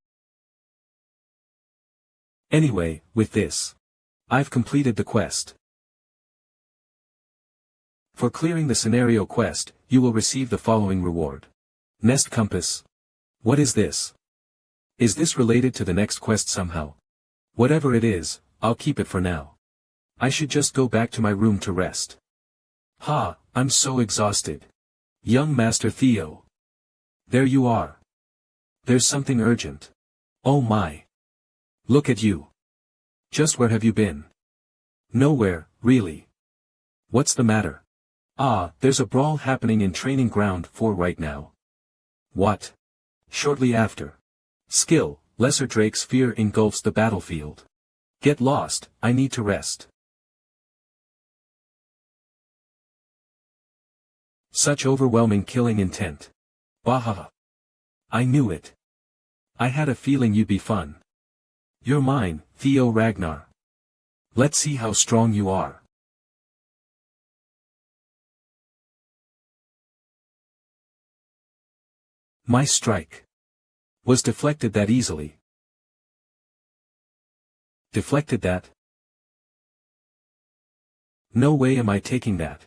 Anyway, with this, I've completed the quest. For clearing the scenario quest, you will receive the following reward. Nest Compass. What is this? Is this related to the next quest somehow? Whatever it is, I'll keep it for now. I should just go back to my room to rest. Ha, I'm so exhausted. Young Master Theo. There you are. There's something urgent. Oh my. Look at you. Just where have you been? Nowhere, really. What's the matter? Ah, there's a brawl happening in Training Ground 4 right now. What? Shortly after. Skill, Lesser Drake's Fear engulfs the battlefield. Get lost, I need to rest. Such overwhelming killing intent. Bahaha. I knew it. I had a feeling you'd be fun. You're mine, Theo Ragnar. Let's see how strong you are. My strike was deflected that easily. Deflected that? No way am I taking that.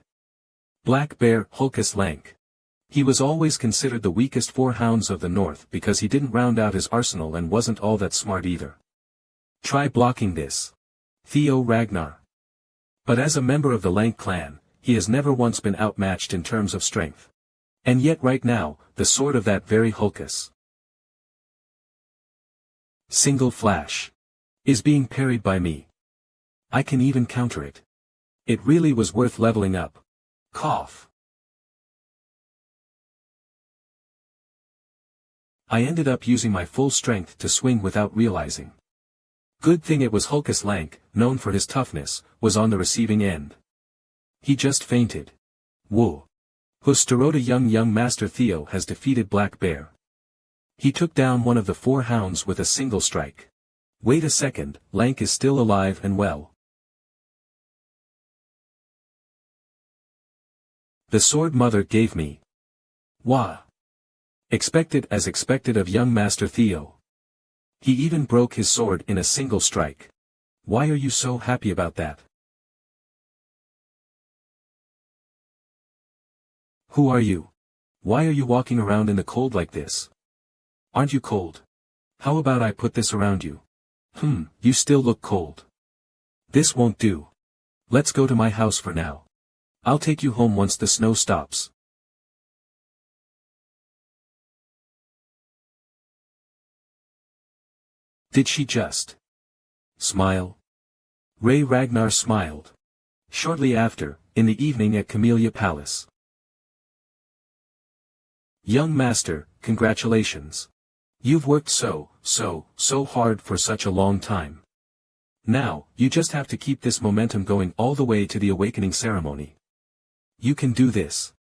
Black Bear, Hulkus Lank. He was always considered the weakest 4 hounds of the north because he didn't round out his arsenal and wasn't all that smart either. Try blocking this. Theo Ragnar. But as a member of the Lank clan, he has never once been outmatched in terms of strength. And yet right now, the sword of that very Hulkus. Single flash. Is being parried by me. I can even counter it. It really was worth leveling up. Cough. I ended up using my full strength to swing without realizing. Good thing it was Hulkus Lank, known for his toughness, was on the receiving end. He just fainted. Woo. Hustaroda young Master Theo has defeated Black Bear. He took down one of the 4 hounds with a single strike. Wait a second, Lank is still alive and well. The sword Mother gave me. Wah. Expected as expected of young Master Theo. He even broke his sword in a single strike. Why are you so happy about that? Who are you? Why are you walking around in the cold like this? Aren't you cold? How about I put this around you? You still look cold. This won't do. Let's go to my house for now. I'll take you home once the snow stops. Did she just smile? Ragnar smiled. Shortly after, in the evening at Chamelia Palace. Young master, congratulations. You've worked so hard for such a long time. Now, you just have to keep this momentum going all the way to the awakening ceremony. You can do this.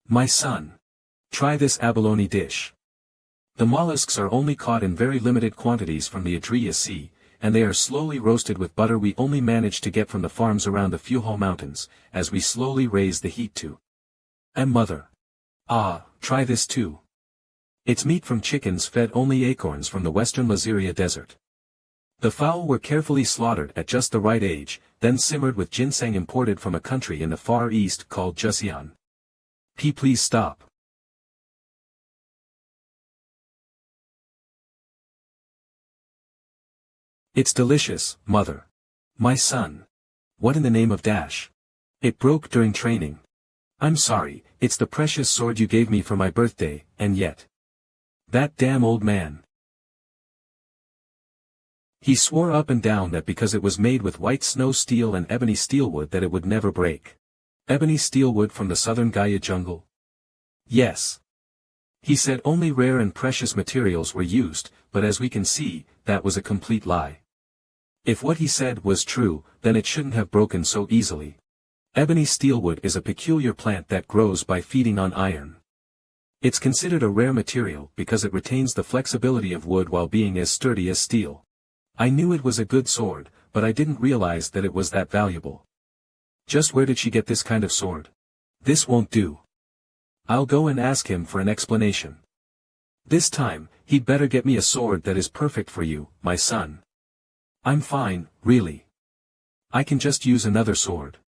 My son. Try this abalone dish. The mollusks are only caught in very limited quantities from the Adria Sea, and they are slowly roasted with butter we only manage to get from the farms around the Fuhal Mountains, as we slowly raise the heat to. And mother. Try this too. It's meat from chickens fed only acorns from the western Laziria desert. The fowl were carefully slaughtered at just the right age, then simmered with ginseng imported from a country in the Far East called Axian. Please stop. It's delicious, mother. My son. What in the name of Dash? It broke during training. I'm sorry, it's the precious sword you gave me for my birthday, and yet. That damn old man. He swore up and down that because it was made with white snow steel and ebony steelwood that it would never break. Ebony steelwood from the southern Gaia jungle? Yes. He said only rare and precious materials were used, but as we can see, that was a complete lie. If what he said was true, then it shouldn't have broken so easily. Ebony steelwood is a peculiar plant that grows by feeding on iron. It's considered a rare material because it retains the flexibility of wood while being as sturdy as steel. I knew it was a good sword, but I didn't realize that it was that valuable. Just where did she get this kind of sword? This won't do. I'll go and ask him for an explanation. This time, he'd better get me a sword that is perfect for you, my son. I'm fine, really. I can just use another sword.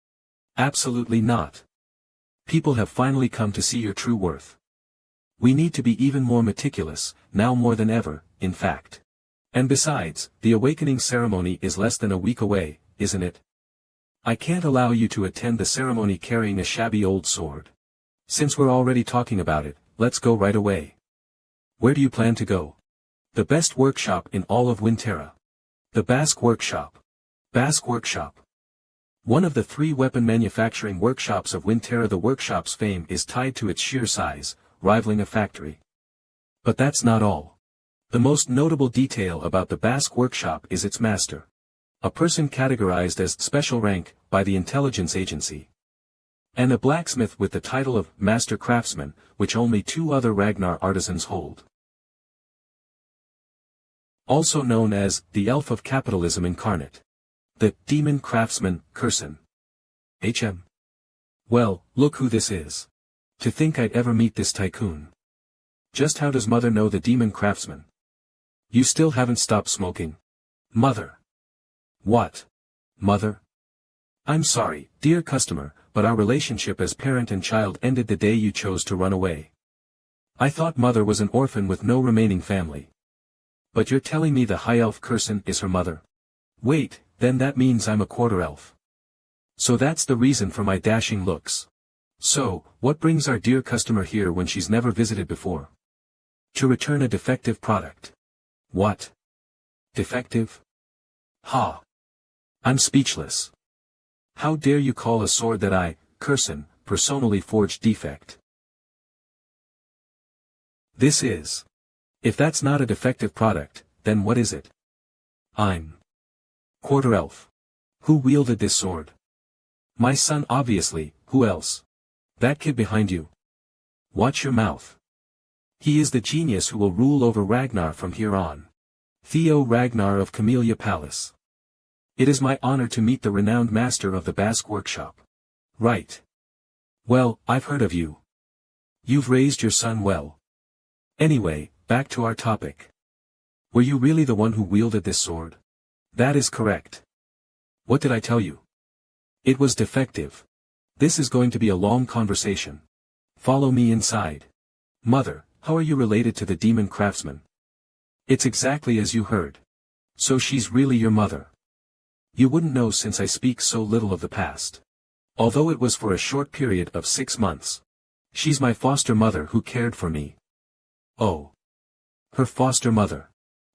Absolutely not. People have finally come to see your true worth. We need to be even more meticulous, now more than ever, in fact. And besides, the awakening ceremony is less than a week away, isn't it? I can't allow you to attend the ceremony carrying a shabby old sword. Since we're already talking about it, let's go right away. Where do you plan to go? The best workshop in all of Winterra. The Basque Workshop. Basque Workshop. One of the 3 weapon manufacturing workshops of Winterra. The workshop's fame is tied to its sheer size, rivaling a factory. But that's not all. The most notable detail about the Basque Workshop is its master. A person categorized as special rank by the intelligence agency. And a blacksmith with the title of Master Craftsman, which only 2 other Ragnar artisans hold. Also known as the Elf of Capitalism Incarnate. The Demon Craftsman, Curson. HM. Well, look who this is. To think I'd ever meet this tycoon. Just how does mother know the Demon Craftsman? You still haven't stopped smoking? Mother. What? Mother? I'm sorry, dear customer, but our relationship as parent and child ended the day you chose to run away. I thought mother was an orphan with no remaining family. But you're telling me the high elf Curson is her mother? Wait, then that means I'm a quarter elf. So that's the reason for my dashing looks. So, what brings our dear customer here when she's never visited before? To return a defective product. What? Defective? Ha! I'm speechless. How dare you call a sword that I, Curson, personally forged defect? This is. If that's not a defective product, then what is it? I'm quarter elf. Who wielded this sword? My son obviously, who else? That kid behind you. Watch your mouth. He is the genius who will rule over Ragnar from here on. Theo Ragnar of Chamelia Palace. It is my honor to meet the renowned master of the Basque Workshop. Right. Well, I've heard of you. You've raised your son well. Anyway, back to our topic. Were you really the one who wielded this sword? That is correct. What did I tell you? It was defective. This is going to be a long conversation. Follow me inside. Mother, how are you related to the demon Craftsman? It's exactly as you heard. So she's really your mother. You wouldn't know since I speak so little of the past. Although it was for a short period of 6 months. She's my foster mother who cared for me. Oh. Her foster mother.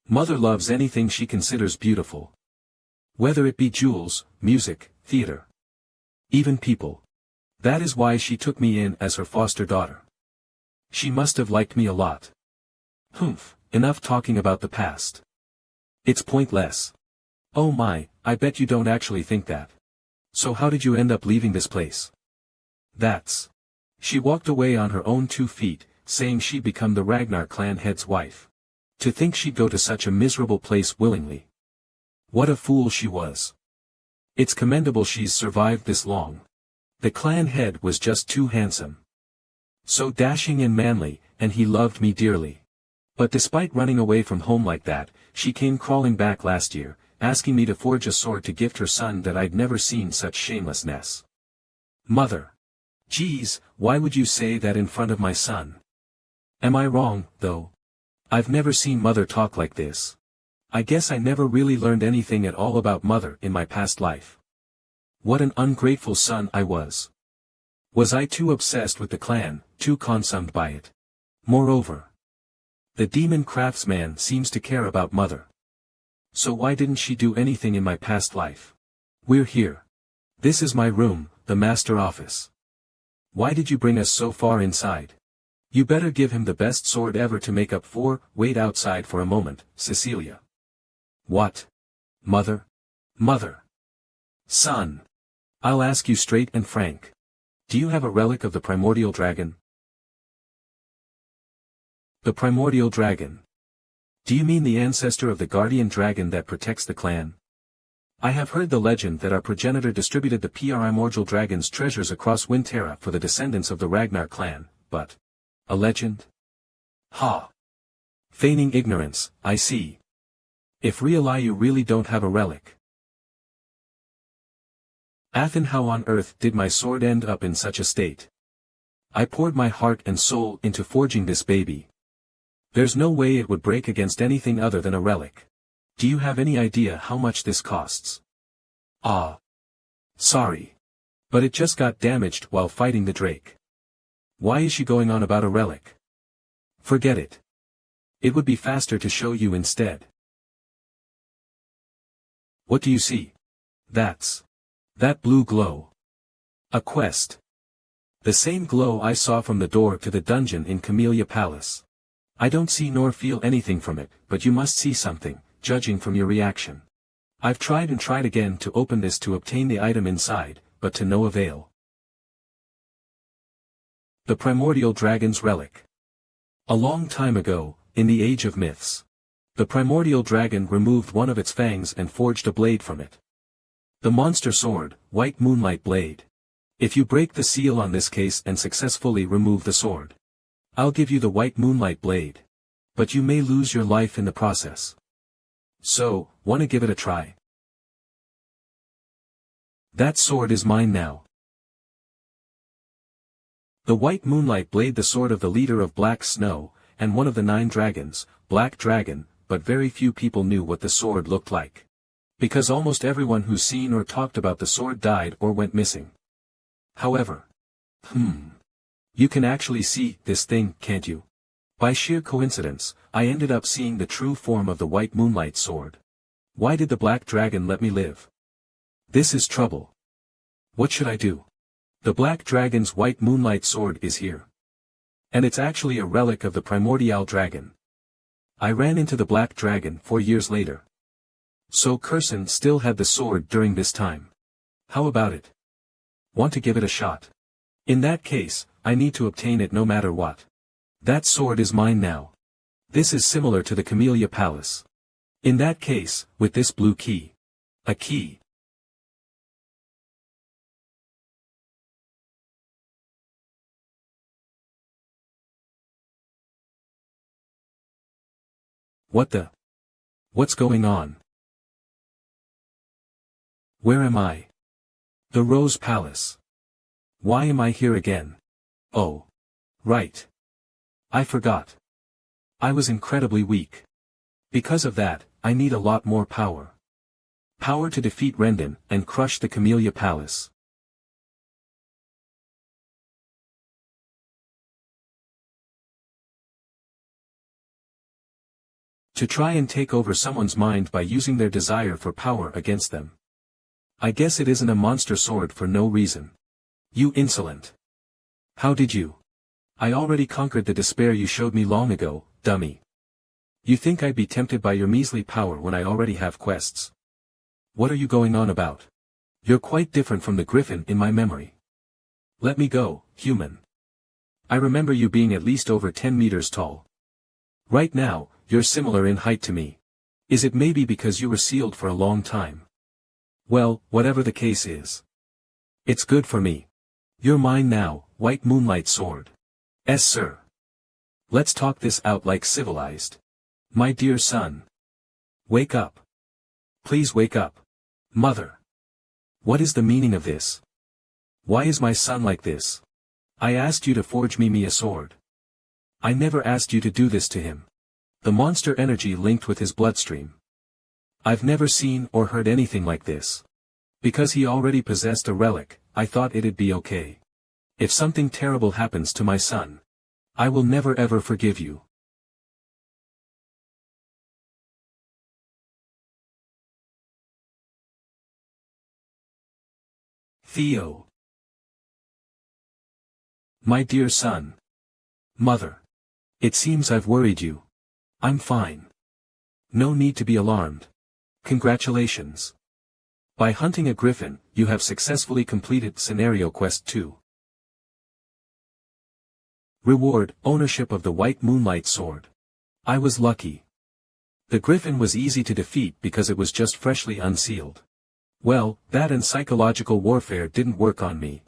Mother loves anything she considers beautiful. Whether it be jewels, music, theater. Even people. That is why she took me in as her foster daughter. She must have liked me a lot. Humph, enough talking about the past. It's pointless. Oh my, I bet you don't actually think that. So how did you end up leaving this place? That's. She walked away on her own 2 feet, saying she'd become the Ragnar clan head's wife. To think she'd go to such a miserable place willingly. What a fool she was. It's commendable she's survived this long. The clan head was just too handsome. So dashing and manly, and he loved me dearly. But despite running away from home like that, she came crawling back last year, asking me to forge a sword to gift her son that I'd never seen such shamelessness. Mother. Geez, why would you say that in front of my son? Am I wrong, though? I've never seen Mother talk like this. I guess I never really learned anything at all about Mother in my past life. What an ungrateful son I was. Was I too obsessed with the clan, too consumed by it? Moreover, the demon Craftsman seems to care about Mother. So why didn't she do anything in my past life? We're here. This is my room, the master office. Why did you bring us so far inside? You better give him the best sword ever to make up for. Wait outside for a moment, Cecilia. What? Mother? Mother. Son. I'll ask you straight and frank. Do you have a relic of the primordial dragon? The primordial dragon. Do you mean the ancestor of the guardian dragon that protects the clan? I have heard the legend that our progenitor distributed the primordial dragon's treasures across Winterra for the descendants of the Ragnar clan, but... a legend? Ha! Feigning ignorance, I see. If real you really don't have a relic. Athen, how on earth did my sword end up in such a state? I poured my heart and soul into forging this baby. There's no way it would break against anything other than a relic. Do you have any idea how much this costs? Ah. Sorry. But it just got damaged while fighting the Drake. Why is she going on about a relic? Forget it. It would be faster to show you instead. What do you see? That's... that blue glow. A quest. The same glow I saw from the door to the dungeon in Chamelia Palace. I don't see nor feel anything from it, but you must see something, judging from your reaction. I've tried and tried again to open this to obtain the item inside, but to no avail. The primordial dragon's relic. A long time ago, in the age of myths, the primordial dragon removed one of its fangs and forged a blade from it. The monster sword, white moonlight blade. If you break the seal on this case and successfully remove the sword, I'll give you the white moonlight blade. But you may lose your life in the process. So, wanna give it a try? That sword is mine now. The white moonlight blade, the sword of the leader of Black Snow, and one of the 9 dragons, Black Dragon, but very few people knew what the sword looked like. Because almost everyone who's seen or talked about the sword died or went missing. However. You can actually see this thing, can't you? By sheer coincidence, I ended up seeing the true form of the white moonlight sword. Why did the Black Dragon let me live? This is trouble. What should I do? The Black Dragon's white moonlight sword is here. And it's actually a relic of the primordial dragon. I ran into the Black Dragon 4 years later. So Curson still had the sword during this time. How about it? Want to give it a shot? In that case, I need to obtain it no matter what. That sword is mine now. This is similar to the Chamelia Palace. In that case, with this blue key. A key. What the? What's going on? Where am I? The Rose Palace. Why am I here again? Oh. Right. I forgot. I was incredibly weak. Because of that, I need a lot more power. Power to defeat Rendon and crush the Chamelia Palace. To try and take over someone's mind by using their desire for power against them. I guess it isn't a monster sword for no reason. You insolent. How did you? I already conquered the despair you showed me long ago, dummy. You think I'd be tempted by your measly power when I already have quests? What are you going on about? You're quite different from the griffin in my memory. Let me go, human. I remember you being at least over 10 meters tall. Right now, you're similar in height to me. Is it maybe because you were sealed for a long time? Well, whatever the case is. It's good for me. You're mine now, White Moonlight Sword. Yes, sir. Let's talk this out like civilized. My dear son. Wake up. Please wake up. Mother. What is the meaning of this? Why is my son like this? I asked you to forge me a sword. I never asked you to do this to him. The monster energy linked with his bloodstream. I've never seen or heard anything like this. Because he already possessed a relic, I thought it'd be okay. If something terrible happens to my son, I will never ever forgive you. Theo. My dear son. Mother. It seems I've worried you. I'm fine. No need to be alarmed. Congratulations. By hunting a griffin, you have successfully completed Scenario Quest 2. Reward, ownership of the White Moonlight Sword. I was lucky. The griffin was easy to defeat because it was just freshly unsealed. Well, that and psychological warfare didn't work on me.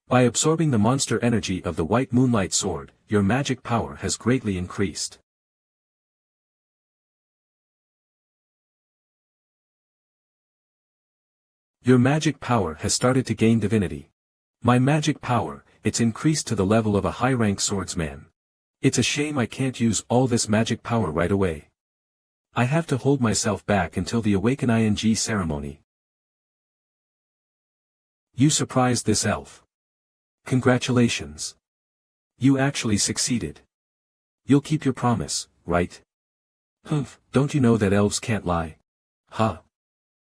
By absorbing the monster energy of the White Moonlight Sword, your magic power has greatly increased. Your magic power has started to gain divinity. My magic power, it's increased to the level of a high-rank swordsman. It's a shame I can't use all this magic power right away. I have to hold myself back until the Awaken ING ceremony. You surprised this elf. Congratulations. You actually succeeded. You'll keep your promise, right? Humph, don't you know that elves can't lie? Huh.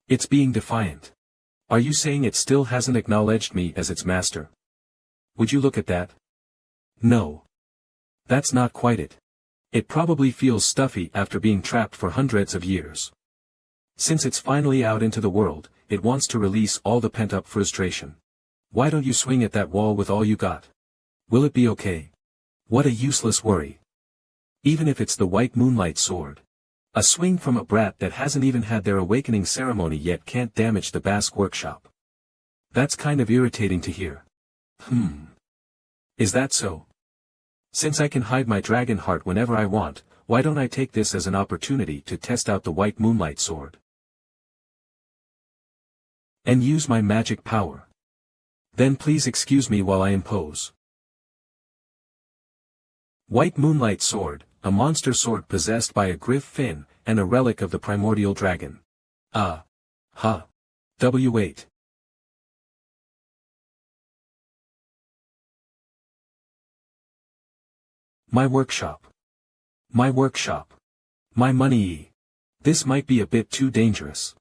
It's being defiant. Are you saying it still hasn't acknowledged me as its master? Would you look at that? No. That's not quite it. It probably feels stuffy after being trapped for hundreds of years. Since it's finally out into the world, it wants to release all the pent-up frustration. Why don't you swing at that wall with all you got? Will it be okay? What a useless worry. Even if it's the White Moonlight Sword. A swing from a brat that hasn't even had their awakening ceremony yet can't damage the Basque workshop. That's kind of irritating to hear. Is that so? Since I can hide my dragon heart whenever I want, why don't I take this as an opportunity to test out the White Moonlight Sword? And use my magic power. Then please excuse me while I impose. White Moonlight Sword, a monster sword possessed by a griffin, and a relic of the primordial dragon. W8. My workshop. My workshop. My money. This might be a bit too dangerous.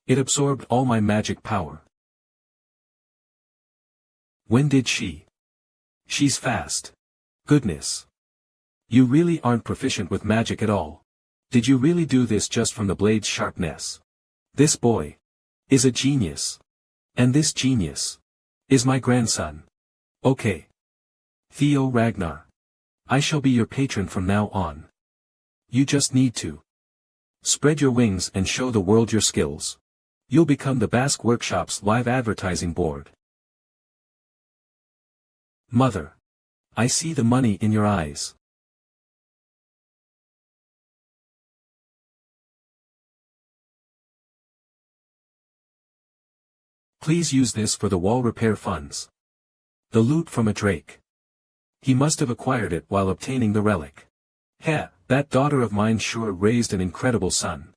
It absorbed all my magic power. When did she? She's fast. Goodness. You really aren't proficient with magic at all. Did you really do this just from the blade's sharpness? This boy is a genius. And this genius is my grandson. Okay. Theo Ragnar. I shall be your patron from now on. You just need to spread your wings and show the world your skills. You'll become the Basque Workshop's live advertising board. Mother. I see the money in your eyes. Please use this for the wall repair funds. The loot from a drake. He must have acquired it while obtaining the relic. Heh, that daughter of mine sure raised an incredible son.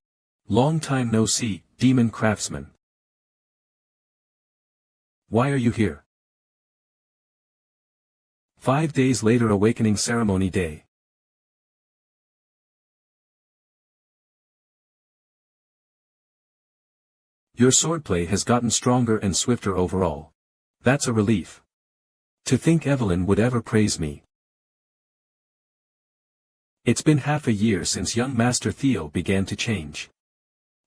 Long time no see, demon craftsman. Why are you here? 5 days later, awakening ceremony day. Your swordplay has gotten stronger and swifter overall. That's a relief. To think Evelyn would ever praise me. It's been half a year since young Master Theo began to change.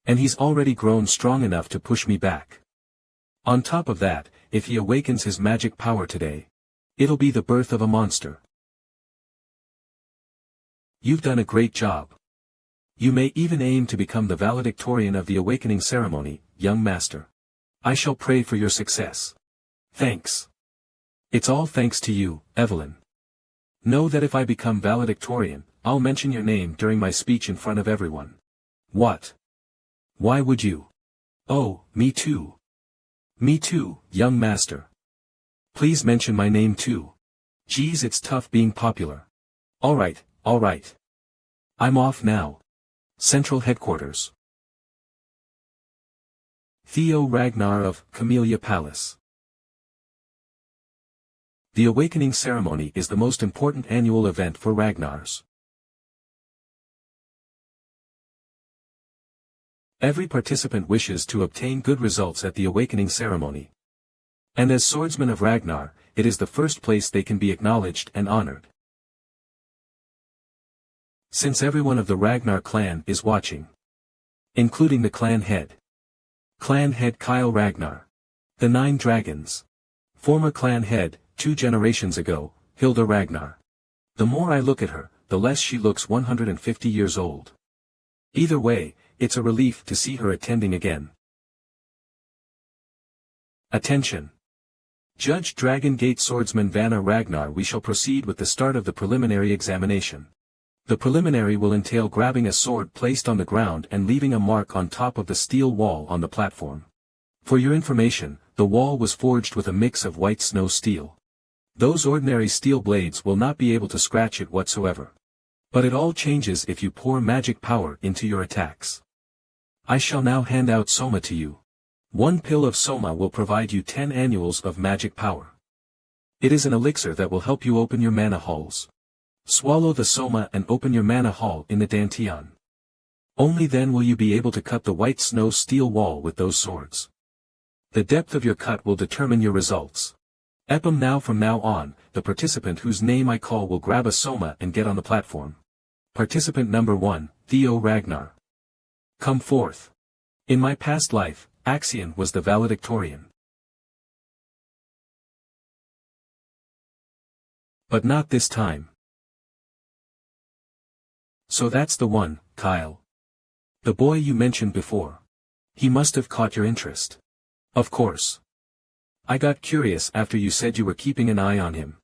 And he's already grown strong enough to push me back. On top of that, if he awakens his magic power today, it'll be the birth of a monster. You've done a great job. You may even aim to become the valedictorian of the awakening ceremony, young master. I shall pray for your success. Thanks. It's all thanks to you, Evelyn. Know that if I become valedictorian, I'll mention your name during my speech in front of everyone. What? Why would you? Oh, me too. Me too, young master. Please mention my name too. Geez, it's tough being popular. Alright, alright. I'm off now. Central Headquarters. Theo Ragnar of Chamelia Palace. The awakening ceremony is the most important annual event for Ragnars. Every participant wishes to obtain good results at the awakening ceremony. And as swordsmen of Ragnar, it is the first place they can be acknowledged and honored. Since everyone of the Ragnar clan is watching, including the clan head. Clan head Kyle Ragnar. The 9 dragons. Former clan head, 2 generations ago, Hilda Ragnar. The more I look at her, the less she looks 150 years old. Either way, it's a relief to see her attending again. Attention! Judge Dragon Gate Swordsman Vanna Ragnar. We shall proceed with the start of the preliminary examination. The preliminary will entail grabbing a sword placed on the ground and leaving a mark on top of the steel wall on the platform. For your information, the wall was forged with a mix of white snow steel. Those ordinary steel blades will not be able to scratch it whatsoever. But it all changes if you pour magic power into your attacks. I shall now hand out Soma to you. 1 pill of Soma will provide you 10 annuals of magic power. It is an elixir that will help you open your mana halls. Swallow the Soma and open your mana hall in the Dantian. Only then will you be able to cut the white snow steel wall with those swords. The depth of your cut will determine your results. Epum now. From now on, the participant whose name I call will grab a Soma and get on the platform. Participant number 1, Theo Ragnar. Come forth. In my past life, Axian was the valedictorian. But not this time. So that's the one, Kyle. The boy you mentioned before. He must have caught your interest. Of course. I got curious after you said you were keeping an eye on him.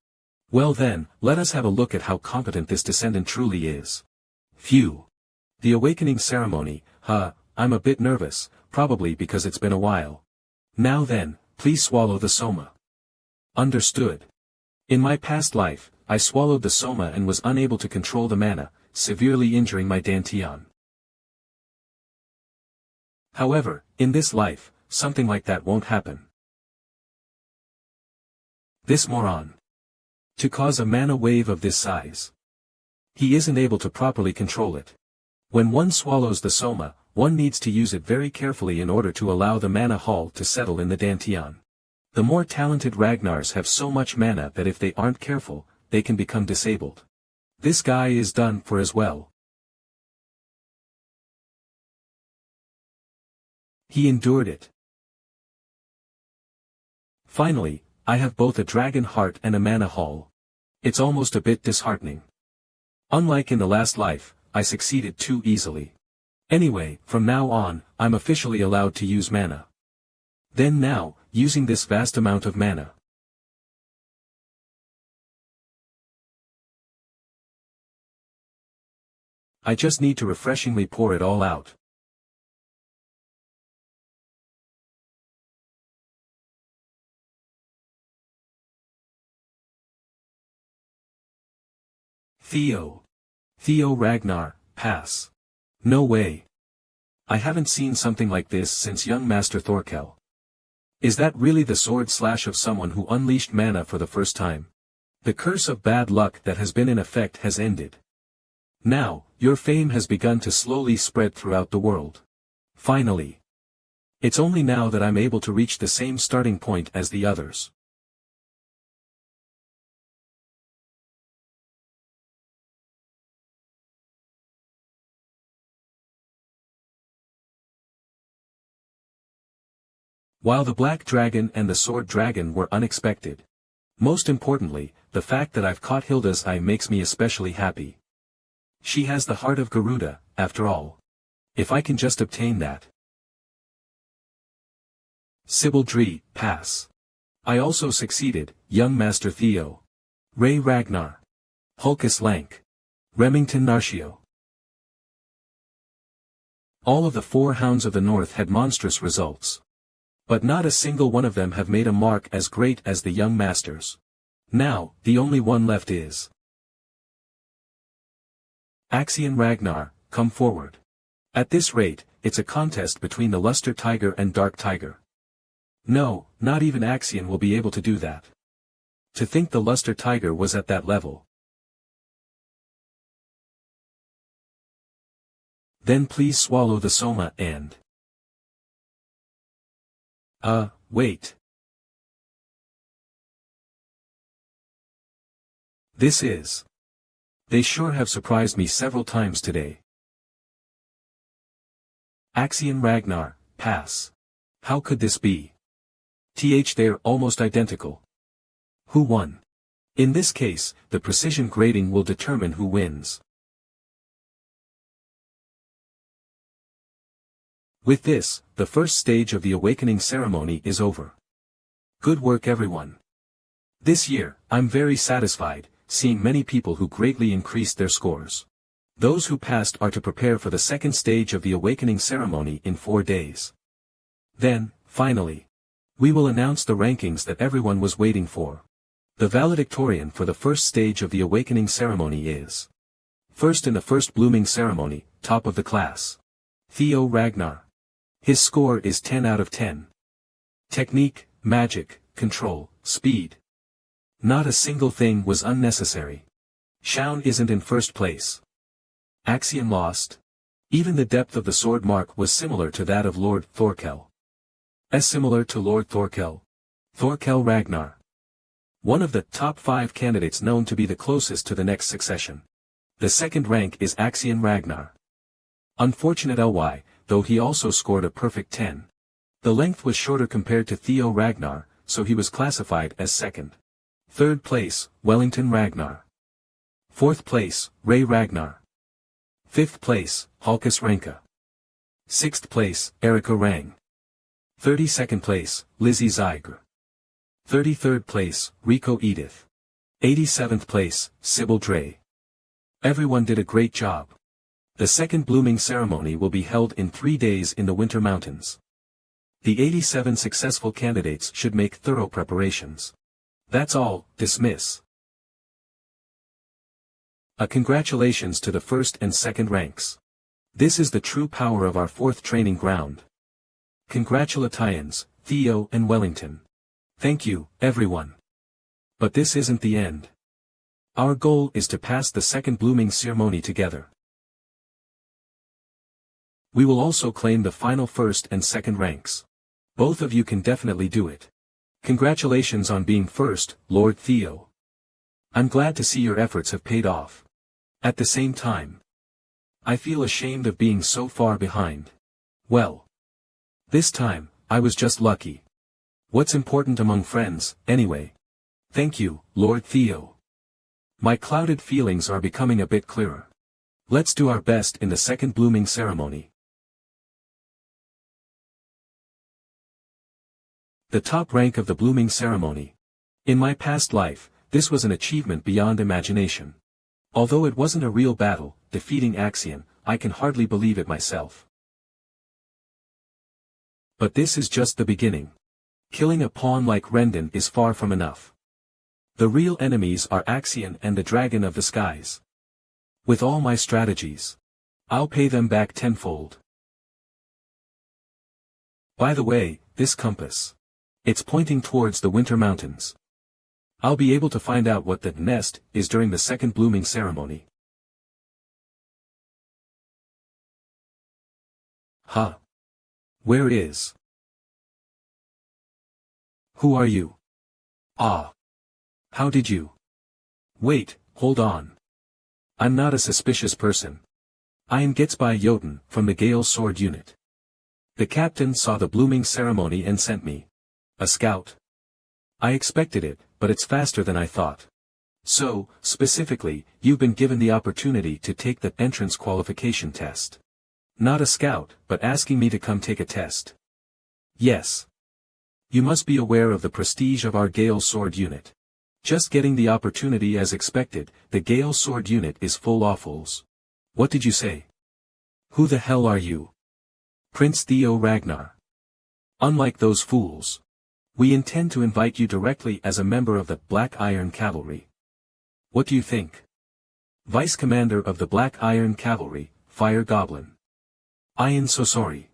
Well then, let us have a look at how competent this descendant truly is. Phew. The awakening ceremony, I'm a bit nervous, probably because it's been a while. Now then, please swallow the Soma. Understood. In my past life, I swallowed the Soma and was unable to control the mana, severely injuring my Dantian. However, in this life, something like that won't happen. This moron. To cause a mana wave of this size. He isn't able to properly control it. When one swallows the Soma, one needs to use it very carefully in order to allow the mana hall to settle in the Dantian. The more talented Ragnars have so much mana that if they aren't careful, they can become disabled. This guy is done for as well. He endured it. Finally, I have both a dragon heart and a mana hall. It's almost a bit disheartening. Unlike in the last life, I succeeded too easily. Anyway, from now on, I'm officially allowed to use mana. Then now, using this vast amount of mana. I just need to refreshingly pour it all out. Theo. Theo Ragnar, pass. No way. I haven't seen something like this since young Master Thorkel. Is that really the sword slash of someone who unleashed mana for the first time? The curse of bad luck that has been in effect has ended. Now, your fame has begun to slowly spread throughout the world. Finally. It's only now that I'm able to reach the same starting point as the others. While the Black Dragon and the Sword Dragon were unexpected. Most importantly, the fact that I've caught Hilda's eye makes me especially happy. She has the heart of Garuda, after all. If I can just obtain that. Sibaldry, pass. I also succeeded, young Master Theo. Ray Ragnar. Hulkus Lank. Remington Narcio. All of the 4 Hounds of the North had monstrous results. But not a single one of them have made a mark as great as the young masters. Now, the only one left is Axian Ragnar, come forward. At this rate, it's a contest between the Luster Tiger and Dark Tiger. No, not even Axian will be able to do that. To think the Luster Tiger was at that level. Then please swallow the soma and... wait. This is... They sure have surprised me several times today. Axian Ragnar, pass. How could this be? They're almost identical. Who won? In this case, the precision grading will determine who wins. With this, the first stage of the awakening ceremony is over. Good work everyone. This year, I'm very satisfied, seeing many people who greatly increased their scores. Those who passed are to prepare for the second stage of the awakening ceremony in 4 days. Then, finally, we will announce the rankings that everyone was waiting for. The valedictorian for the first stage of the awakening ceremony is first in the first blooming ceremony, top of the class. Theo Ragnar. His score is 10 out of 10. Technique, magic, control, speed. Not a single thing was unnecessary. Shaun isn't in first place. Axian lost. Even the depth of the sword mark was similar to that of Lord Thorkel. Similar to Lord Thorkel. Thorkel Ragnar. One of the top 5 candidates known to be the closest to the next succession. The second rank is Axian Ragnar. Unfortunate ly, though he also scored a perfect 10. The length was shorter compared to Theo Ragnar, so he was classified as second. Third place, Wellington Ragnar. Fourth place, Ray Ragnar. Fifth place, Hulkus Renka. Sixth place, Erika Rang. 32nd place, Lizzie Zyger. 33rd place, Rico Edith. 87th place, Sybil Dre. Everyone did a great job. The second blooming ceremony will be held in 3 days in the Winter Mountains. The 87 successful candidates should make thorough preparations. That's all, dismiss. A congratulations to the first and second ranks. This is the true power of our 4th training ground. Congratulations, Theo and Wellington. Thank you, everyone. But this isn't the end. Our goal is to pass the second blooming ceremony together. We will also claim the final first and second ranks. Both of you can definitely do it. Congratulations on being first, Lord Theo. I'm glad to see your efforts have paid off. At the same time, I feel ashamed of being so far behind. Well, this time, I was just lucky. What's important among friends, anyway? Thank you, Lord Theo. My clouded feelings are becoming a bit clearer. Let's do our best in the second blooming ceremony. The top rank of the blooming ceremony. In my past life, this was an achievement beyond imagination. Although it wasn't a real battle, defeating Axian, I can hardly believe it myself. But this is just the beginning. Killing a pawn like Rendon is far from enough. The real enemies are Axian and the Dragon of the Skies. With all my strategies. I'll pay them back tenfold. By the way, this compass. It's pointing towards the Winter Mountains. I'll be able to find out what that nest is during the second blooming ceremony. Huh. Where is? Who are you? Ah. How did you? Wait, hold on. I'm not a suspicious person. I am Getsby Jotun, from the Gale Sword Unit. The captain saw the blooming ceremony and sent me. A scout. I expected it, but it's faster than I thought. So, specifically, you've been given the opportunity to take the entrance qualification test. Not a scout, but asking me to come take a test. Yes. You must be aware of the prestige of our Gale Sword Unit. Just getting the opportunity as expected, the Gale Sword Unit is full of fools. What did you say? Who the hell are you? Prince Theo Ragnar. Unlike those fools. We intend to invite you directly as a member of the Black Iron Cavalry. What do you think? Vice Commander of the Black Iron Cavalry, Fire Goblin. I am so sorry.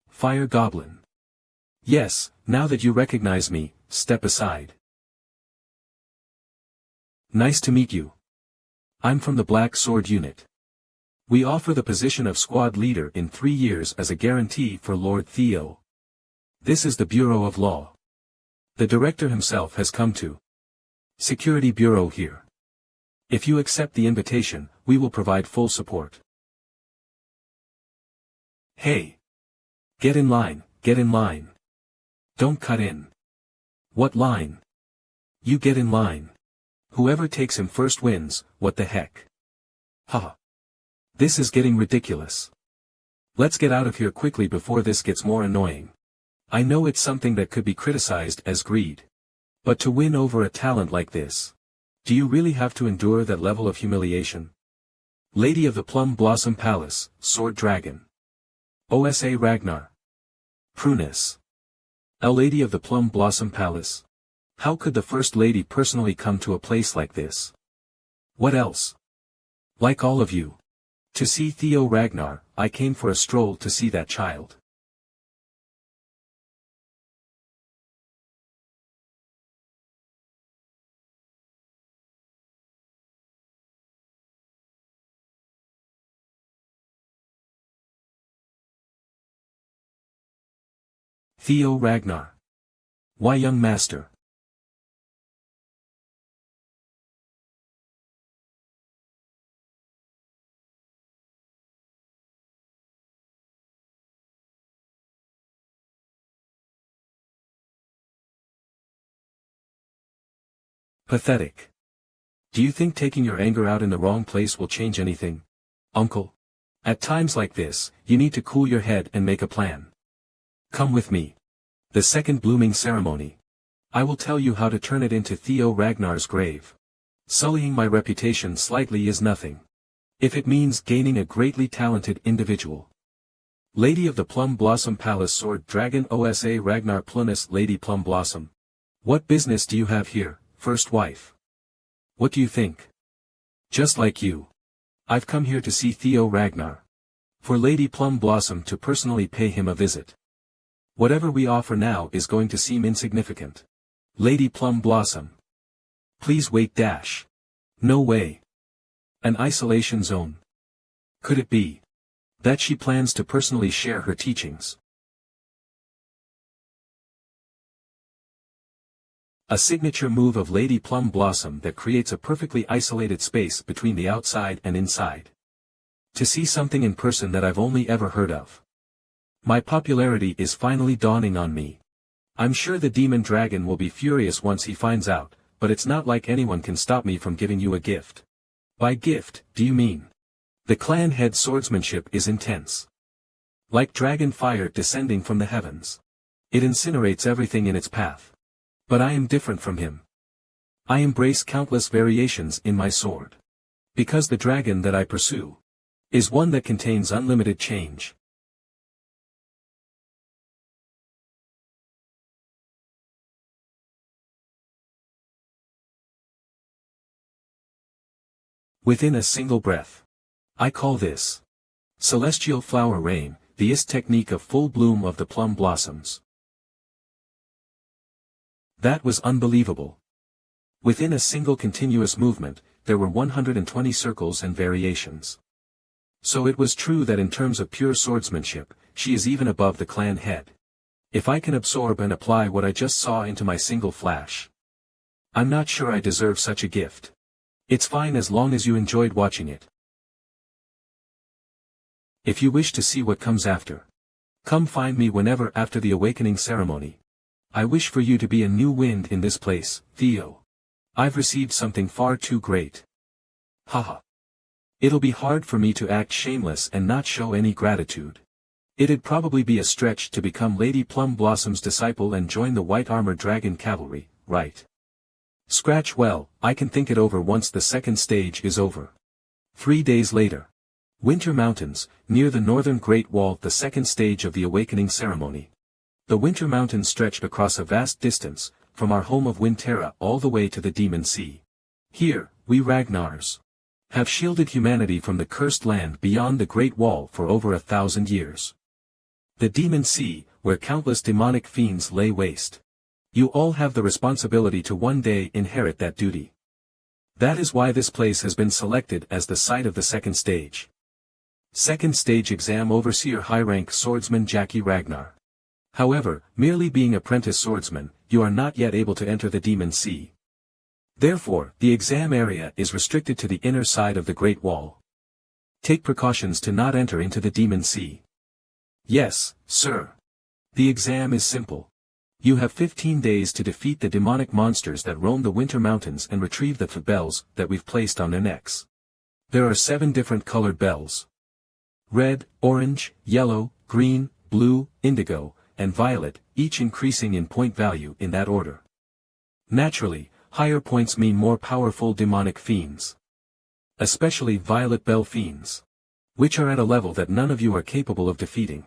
Fire Goblin. Yes, now that you recognize me, step aside. Nice to meet you. I'm from the Black Sword Unit. We offer the position of squad leader in 3 years as a guarantee for Lord Theo. This is the Bureau of Law. The director himself has come to. Security Bureau here. If you accept the invitation, we will provide full support. Hey! Get in line, get in line. Don't cut in. What line? You get in line. Whoever takes him first wins, what the heck? Haha. This is getting ridiculous. Let's get out of here quickly before this gets more annoying. I know it's something that could be criticized as greed. But to win over a talent like this, do you really have to endure that level of humiliation? Lady of the Plum Blossom Palace, Sword Dragon. OSA Ragnar. Prunus. A Lady of the Plum Blossom Palace. How could the First Lady personally come to a place like this? What else? Like all of you. To see Theo Ragnar, I came for a stroll to see that child. Theo Ragnar. Why, young master? Pathetic. Do you think taking your anger out in the wrong place will change anything? Uncle? At times like this, you need to cool your head and make a plan. Come with me. The second blooming ceremony. I will tell you how to turn it into Theo Ragnar's grave. Sullying my reputation slightly is nothing. If it means gaining a greatly talented individual. Lady of the Plum Blossom Palace Sword Dragon OSA Ragnar Plunus Lady Plum Blossom. What business do you have here, first wife? What do you think? Just like you. I've come here to see Theo Ragnar. For Lady Plum Blossom to personally pay him a visit. Whatever we offer now is going to seem insignificant. Lady Plum Blossom. Please wait dash. No way. An isolation zone. Could it be that she plans to personally share her teachings? A signature move of Lady Plum Blossom that creates a perfectly isolated space between the outside and inside. To see something in person that I've only ever heard of. My popularity is finally dawning on me. I'm sure the demon dragon will be furious once he finds out, but it's not like anyone can stop me from giving you a gift. By gift, do you mean? The clan head swordsmanship is intense. Like dragon fire descending from the heavens. It incinerates everything in its path. But I am different from him. I embrace countless variations in my sword. Because the dragon that I pursue is one that contains unlimited change. Within a single breath. I call this celestial flower rain, the technique of full bloom of the plum blossoms. That was unbelievable. Within a single continuous movement, there were 120 circles and variations. So it was true that in terms of pure swordsmanship, she is even above the clan head. If I can absorb and apply what I just saw into my single flash, I'm not sure I deserve such a gift. It's fine as long as you enjoyed watching it. If you wish to see what comes after, come find me whenever after the awakening ceremony. I wish for you to be a new wind in this place, Theo. I've received something far too great. Haha. It'll be hard for me to act shameless and not show any gratitude. It'd probably be a stretch to become Lady Plum Blossom's disciple and join the White Armor Dragon Cavalry, right? Scratch well, I can think it over once the second stage is over. 3 days later. Winter Mountains, near the northern Great Wall, the second stage of the awakening ceremony. The Winter Mountains stretched across a vast distance, from our home of Winterra all the way to the Demon Sea. Here, we Ragnars have shielded humanity from the cursed land beyond the Great Wall for over 1,000 years. The Demon Sea, where countless demonic fiends lay waste. You all have the responsibility to one day inherit that duty. That is why this place has been selected as the site of the second stage. Second stage exam overseer high-rank swordsman Jackie Ragnar. However, merely being apprentice swordsman, you are not yet able to enter the Demon Sea. Therefore, the exam area is restricted to the inner side of the Great Wall. Take precautions to not enter into the Demon Sea. Yes, sir. The exam is simple. You have 15 days to defeat the demonic monsters that roam the Winter Mountains and retrieve the bells that we've placed on their necks. There are 7 different colored bells. Red, orange, yellow, green, blue, indigo, and violet, each increasing in point value in that order. Naturally, higher points mean more powerful demonic fiends. Especially violet bell fiends. Which are at a level that none of you are capable of defeating.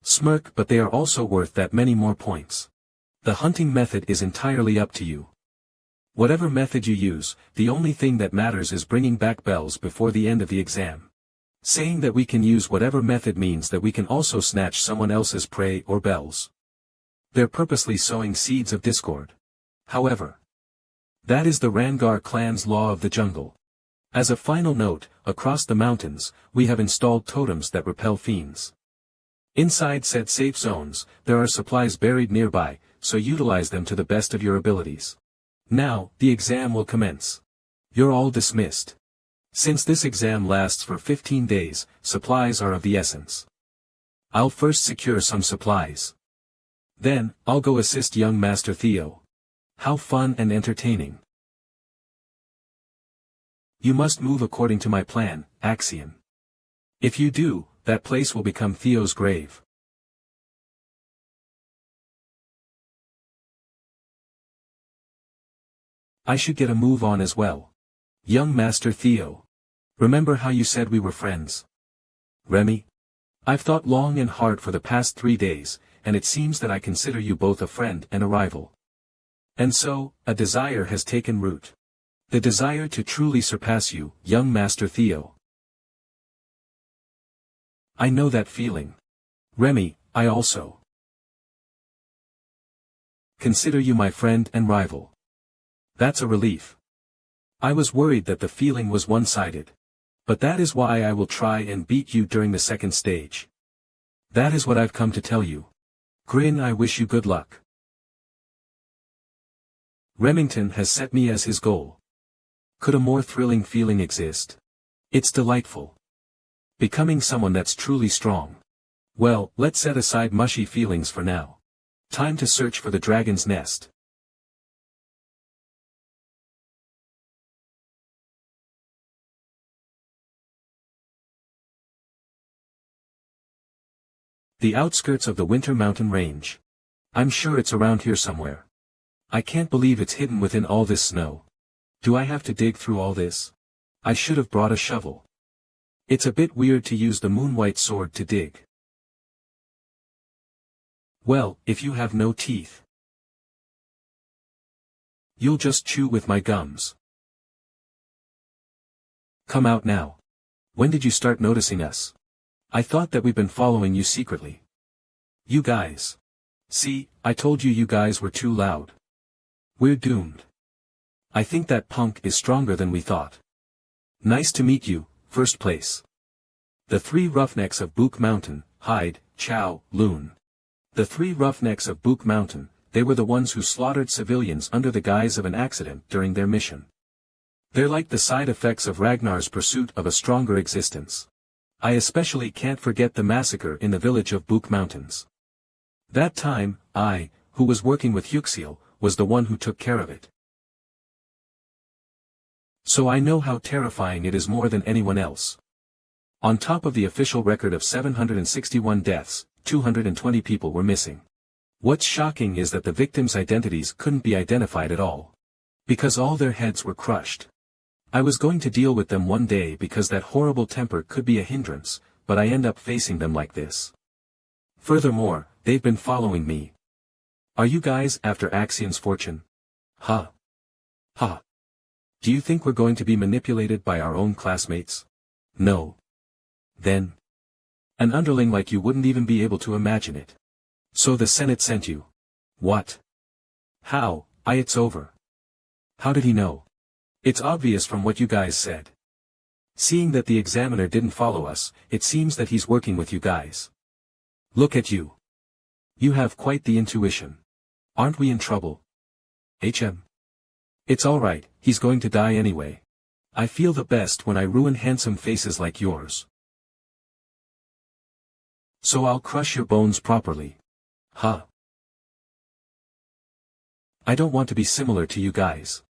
Smirk, but they are also worth that many more points. The hunting method is entirely up to you. Whatever method you use, the only thing that matters is bringing back bells before the end of the exam. Saying that we can use whatever method means that we can also snatch someone else's prey or bells. They're purposely sowing seeds of discord. However, that is the Rangar clan's law of the jungle. As a final note, across the mountains, we have installed totems that repel fiends. Inside said safe zones, there are supplies buried nearby, so utilize them to the best of your abilities. Now, the exam will commence. You're all dismissed. Since this exam lasts for 15 days, supplies are of the essence. I'll first secure some supplies. Then, I'll go assist young Master Theo. How fun and entertaining. You must move according to my plan, Axian. If you do, that place will become Theo's grave. I should get a move on as well. Young Master Theo. Remember how you said we were friends? Remy? I've thought long and hard for the past 3 days, and it seems that I consider you both a friend and a rival. And so, a desire has taken root. The desire to truly surpass you, young Master Theo. I know that feeling. Remy, I also consider you my friend and rival. That's a relief. I was worried that the feeling was one-sided. But that is why I will try and beat you during the second stage. That is what I've come to tell you. Grin, I wish you good luck. Remington has set me as his goal. Could a more thrilling feeling exist? It's delightful. Becoming someone that's truly strong. Well, let's set aside mushy feelings for now. Time to search for the dragon's nest. The outskirts of the Winter Mountain Range. I'm sure it's around here somewhere. I can't believe it's hidden within all this snow. Do I have to dig through all this? I should have brought a shovel. It's a bit weird to use the Moonlight sword to dig. Well, if you have no teeth, you'll just chew with my gums. Come out now. When did you start noticing us? I thought that we've been following you secretly. You guys. See, I told you guys were too loud. We're doomed. I think that punk is stronger than we thought. Nice to meet you, first place. The three roughnecks of Book Mountain, Hyde, Chow, Loon. The three roughnecks of Book Mountain, they were the ones who slaughtered civilians under the guise of an accident during their mission. They're like the side effects of Ragnar's pursuit of a stronger existence. I especially can't forget the massacre in the village of Book Mountains. That time, I, who was working with Uxiel, was the one who took care of it. So I know how terrifying it is more than anyone else. On top of the official record of 761 deaths, 220 people were missing. What's shocking is that the victims' identities couldn't be identified at all. Because all their heads were crushed. I was going to deal with them one day because that horrible temper could be a hindrance, but I end up facing them like this. Furthermore, they've been following me. Are you guys after Axian's fortune? Ha. Ha. Do you think we're going to be manipulated by our own classmates? No. Then. An underling like you wouldn't even be able to imagine it. So the Senate sent you. What? How? It's over. How did he know? It's obvious from what you guys said. Seeing that the examiner didn't follow us, it seems that he's working with you guys. Look at you. You have quite the intuition. Aren't we in trouble? It's alright, he's going to die anyway. I feel the best when I ruin handsome faces like yours. So I'll crush your bones properly. Huh. I don't want to be similar to you guys.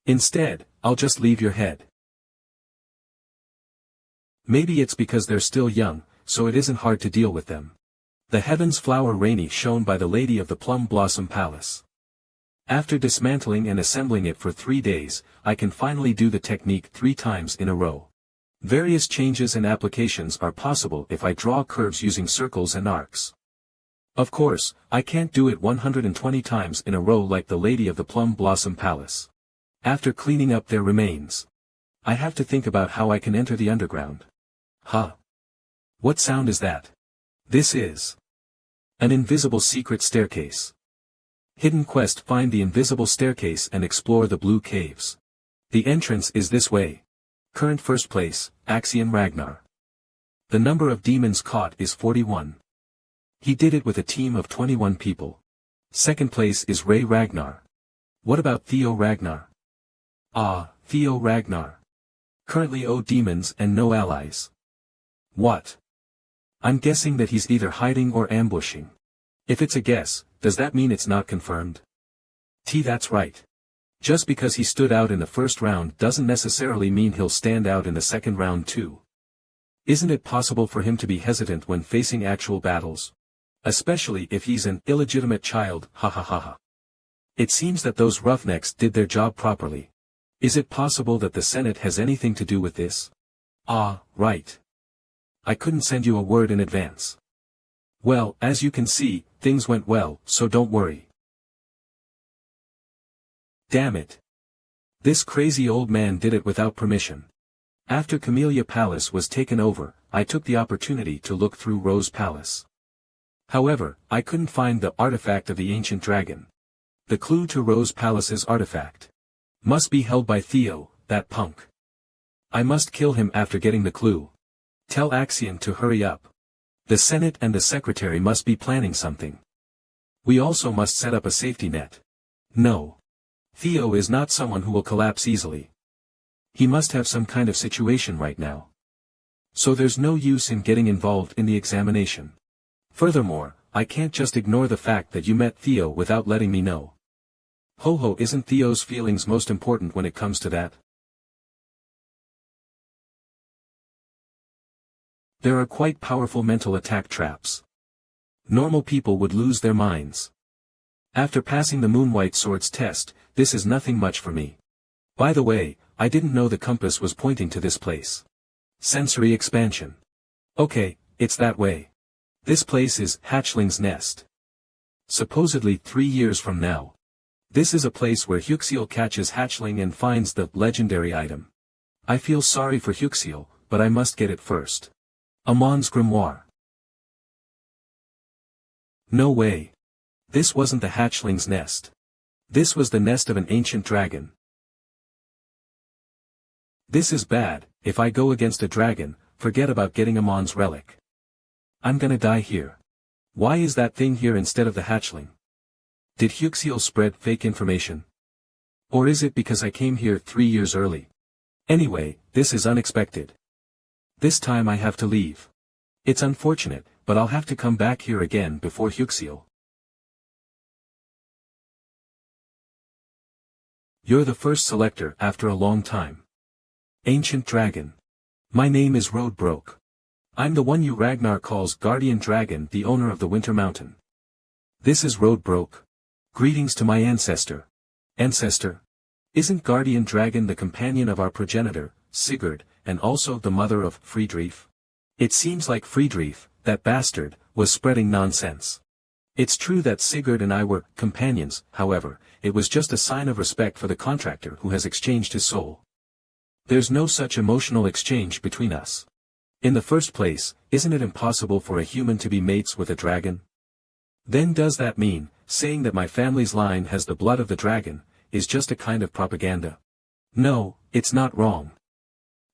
Instead, I'll just leave your head. Maybe it's because they're still young, so it isn't hard to deal with them. The heavens flower rainy shone by the lady of the Plum Blossom Palace. After dismantling and assembling it for 3 days, I can finally do the technique 3 times in a row. Various changes and applications are possible if I draw curves using circles and arcs. Of course, I can't do it 120 times in a row like the lady of the Plum Blossom Palace. After cleaning up their remains, I have to think about how I can enter the underground. Huh. What sound is that? This is an invisible secret staircase. Hidden quest: find the invisible staircase and explore the blue caves. The entrance is this way. Current first place, Axian Ragnar. The number of demons caught is 41. He did it with a team of 21 people. Second place is Ragnar. What about Theo Ragnar? Theo Ragnar. Currently 0 demons and no allies. What? I'm guessing that he's either hiding or ambushing. If it's a guess, does that mean it's not confirmed? That's right. Just because he stood out in the first round doesn't necessarily mean he'll stand out in the second round too. Isn't it possible for him to be hesitant when facing actual battles? Especially if he's an illegitimate child, ha ha ha ha. It seems that those roughnecks did their job properly. Is it possible that the Senate has anything to do with this? Right. I couldn't send you a word in advance. Well, as you can see, things went well, so don't worry. Damn it. This crazy old man did it without permission. After Chamelia Palace was taken over, I took the opportunity to look through Rose Palace. However, I couldn't find the artifact of the ancient dragon. The clue to Rose Palace's artifact must be held by Theo, that punk. I must kill him after getting the clue. Tell Axian to hurry up. The Senate and the Secretary must be planning something. We also must set up a safety net. No. Theo is not someone who will collapse easily. He must have some kind of situation right now. So there's no use in getting involved in the examination. Furthermore, I can't just ignore the fact that you met Theo without letting me know. Ho, isn't Theo's feelings most important when it comes to that? There are quite powerful mental attack traps. Normal people would lose their minds. After passing the Moonlight Sword's test, this is nothing much for me. By the way, I didn't know the compass was pointing to this place. Sensory expansion. Okay, it's that way. This place is Hatchling's Nest. Supposedly 3 years from now. This is a place where Uxiel catches Hatchling and finds the legendary item. I feel sorry for Huxiel, but I must get it first. Amon's grimoire. No way. This wasn't the hatchling's nest. This was the nest of an ancient dragon. This is bad. If I go against a dragon, forget about getting Amon's relic. I'm gonna die here. Why is that thing here instead of the hatchling? Did Huxiel spread fake information? Or is it because I came here 3 years early? Anyway, this is unexpected. This time I have to leave. It's unfortunate, but I'll have to come back here again before Huxiel. You're the first selector after a long time. Ancient Dragon. My name is Roadbroke. I'm the one you Ragnar calls Guardian Dragon, the owner of the Winter Mountain. This is Roadbroke. Greetings to my ancestor. Ancestor? Isn't Guardian Dragon the companion of our progenitor, Sigurd, and also the mother of Friedrich? It seems like Friedrich, that bastard, was spreading nonsense. It's true that Sigurd and I were companions, however, it was just a sign of respect for the contractor who has exchanged his soul. There's no such emotional exchange between us. In the first place, isn't it impossible for a human to be mates with a dragon? Then does that mean, saying that my family's line has the blood of the dragon, is just a kind of propaganda? No, it's not wrong.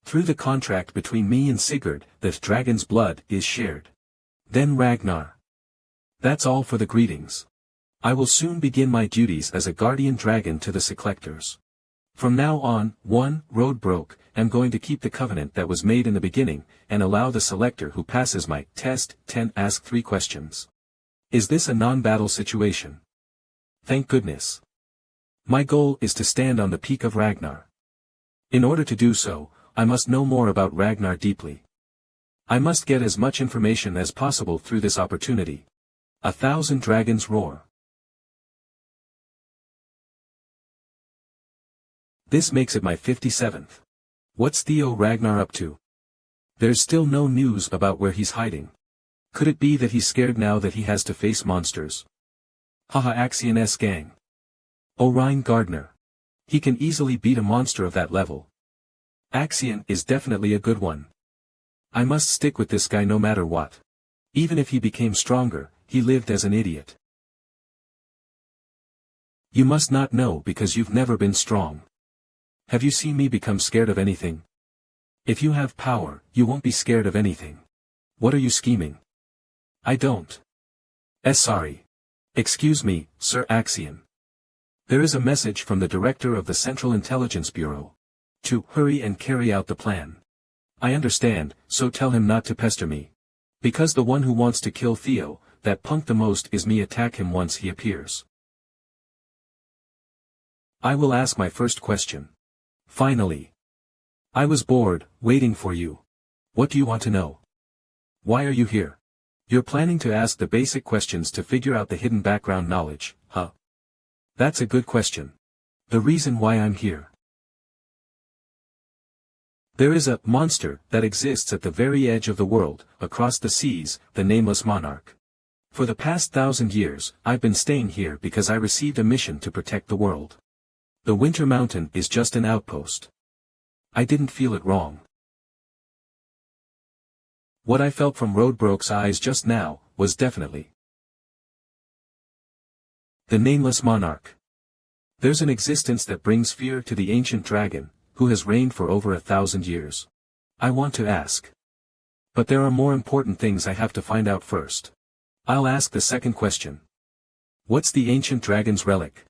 Through the contract between me and Sigurd, the dragon's blood is shared. Then Ragnar. That's all for the greetings. I will soon begin my duties as a guardian dragon to the selectors. From now on, Roadbroke, am going to keep the covenant that was made in the beginning, and allow the selector who passes my test 10 ask 3 questions. Is this a non-battle situation? Thank goodness. My goal is to stand on the peak of Ragnar. In order to do so, I must know more about Ragnar deeply. I must get as much information as possible through this opportunity. 1,000 dragons roar. This makes it my 57th. What's Theo Ragnar up to? There's still no news about where he's hiding. Could it be that he's scared now that he has to face monsters? Haha, Axian gang. Orion Gardner. He can easily beat a monster of that level. Axian is definitely a good one. I must stick with this guy no matter what. Even if he became stronger, he lived as an idiot. You must not know because you've never been strong. Have you seen me become scared of anything? If you have power, you won't be scared of anything. What are you scheming? I don't. Sorry. Excuse me, Sir Axian. There is a message from the Director of the Central Intelligence Bureau. To hurry and carry out the plan. I understand, so tell him not to pester me. Because the one who wants to kill Theo, that punk the most is me. Attack him once he appears. I will ask my first question. Finally. I was bored, waiting for you. What do you want to know? Why are you here? You're planning to ask the basic questions to figure out the hidden background knowledge, huh? That's a good question. The reason why I'm here. There is a monster that exists at the very edge of the world, across the seas, the Nameless Monarch. For the past 1,000 years, I've been staying here because I received a mission to protect the world. The Winter Mountain is just an outpost. I didn't feel it wrong. What I felt from Roadbroke's eyes just now, was definitely the Nameless Monarch. There's an existence that brings fear to the ancient dragon, who has reigned for over 1,000 years. I want to ask. But there are more important things I have to find out first. I'll ask the second question. What's the ancient dragon's relic?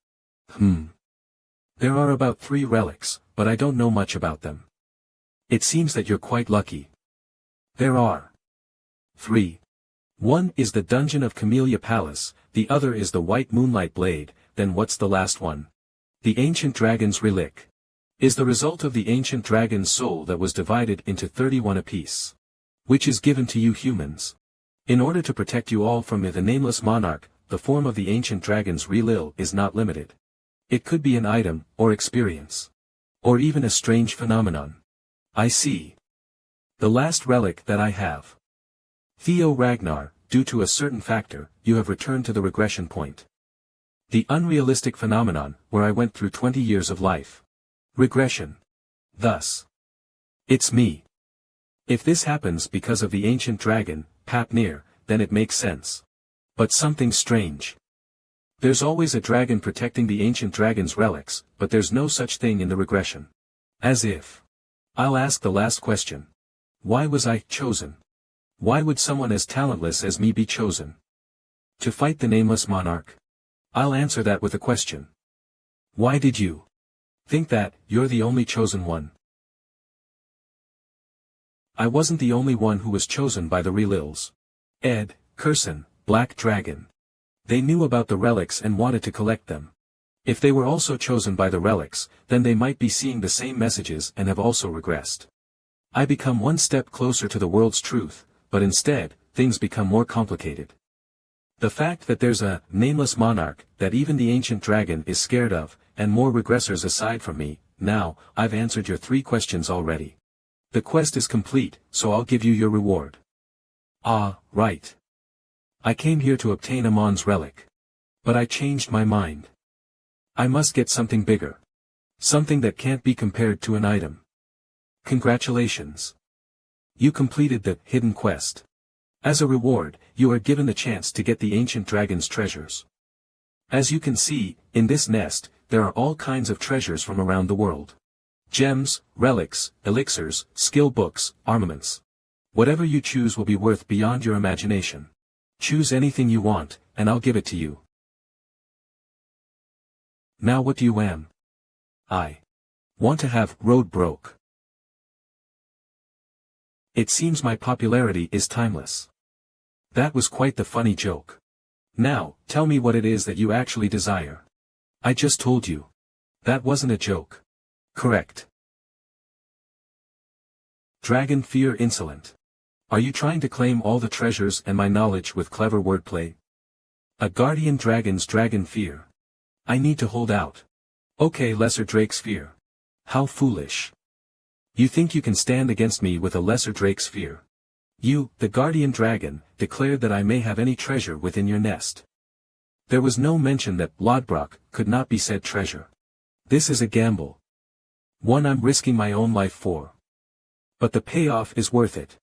There are about 3 relics, but I don't know much about them. It seems that you're quite lucky. There are 3. One is the dungeon of Chamelia Palace, the other is the white Moonlight blade, then what's the last one? The ancient dragon's relic. Is the result of the ancient dragon's soul that was divided into 31 apiece. Which is given to you humans. In order to protect you all from the Nameless Monarch, the form of the ancient dragon's real is not limited. It could be an item, or experience. Or even a strange phenomenon. I see. The last relic that I have. Theo Ragnar, due to a certain factor, you have returned to the regression point. The unrealistic phenomenon, where I went through 20 years of life. Regression. Thus. It's me. If this happens because of the ancient dragon, Papnir, then it makes sense. But something strange. There's always a dragon protecting the ancient dragon's relics, but there's no such thing in the regression. As if. I'll ask the last question. Why was I chosen? Why would someone as talentless as me be chosen? To fight the nameless monarch? I'll answer that with a question. Why did you think that you're the only chosen one? I wasn't the only one who was chosen by the Relils. Ed, Curson, Black Dragon. They knew about the relics and wanted to collect them. If they were also chosen by the relics, then they might be seeing the same messages and have also regressed. I become one step closer to the world's truth, but instead, things become more complicated. The fact that there's a nameless monarch that even the ancient dragon is scared of, and more regressors aside from me, now, I've answered your 3 questions already. The quest is complete, so I'll give you your reward. Ah, right. I came here to obtain Amon's relic. But I changed my mind. I must get something bigger. Something that can't be compared to an item. Congratulations. You completed the hidden quest. As a reward, you are given the chance to get the ancient dragon's treasures. As you can see, in this nest, there are all kinds of treasures from around the world. Gems, relics, elixirs, skill books, armaments. Whatever you choose will be worth beyond your imagination. Choose anything you want, and I'll give it to you. Now what do you want? I want to have road broke. It seems my popularity is timeless. That was quite the funny joke. Now, tell me what it is that you actually desire. I just told you. That wasn't a joke. Correct. Dragon fear insolent. Are you trying to claim all the treasures and my knowledge with clever wordplay? A guardian dragon's dragon fear. I need to hold out. Okay, lesser drake's fear. How foolish. You think you can stand against me with a lesser drake's fear? You, the guardian dragon, declared that I may have any treasure within your nest. There was no mention that Lodbrok could not be said treasure. This is a gamble. One I'm risking my own life for. But the payoff is worth it.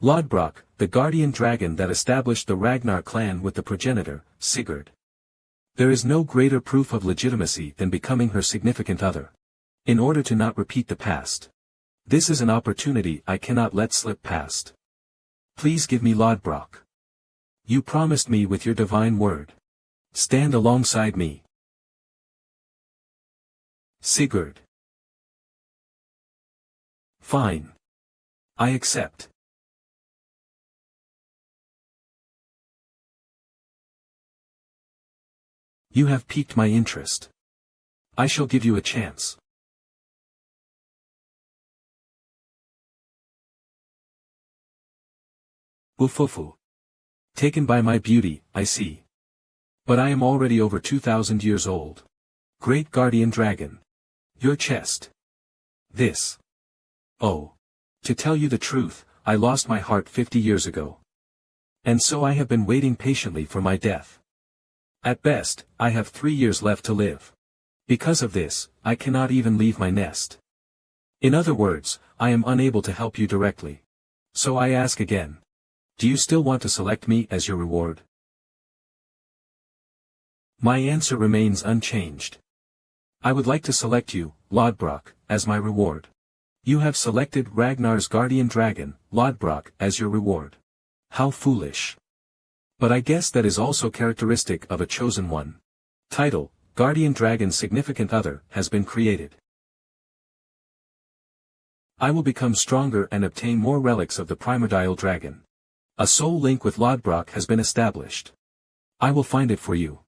Lodbrok, the guardian dragon that established the Ragnar clan with the progenitor, Sigurd. There is no greater proof of legitimacy than becoming her significant other. In order to not repeat the past. This is an opportunity I cannot let slip past. Please give me Lodbrok. You promised me with your divine word. Stand alongside me. Sigurd. Fine. I accept. You have piqued my interest. I shall give you a chance. Ufufu. Taken by my beauty, I see. But I am already over 2,000 years old. Great guardian dragon. Your chest. This. Oh. To tell you the truth, I lost my heart 50 years ago. And so I have been waiting patiently for my death. At best, I have 3 years left to live. Because of this, I cannot even leave my nest. In other words, I am unable to help you directly. So I ask again. Do you still want to select me as your reward? My answer remains unchanged. I would like to select you, Lodbrok, as my reward. You have selected Ragnar's guardian dragon, Lodbrok, as your reward. How foolish. But I guess that is also characteristic of a chosen one. Title, Guardian Dragon's Significant Other, has been created. I will become stronger and obtain more relics of the primordial dragon. A soul link with Lodbrok has been established. I will find it for you.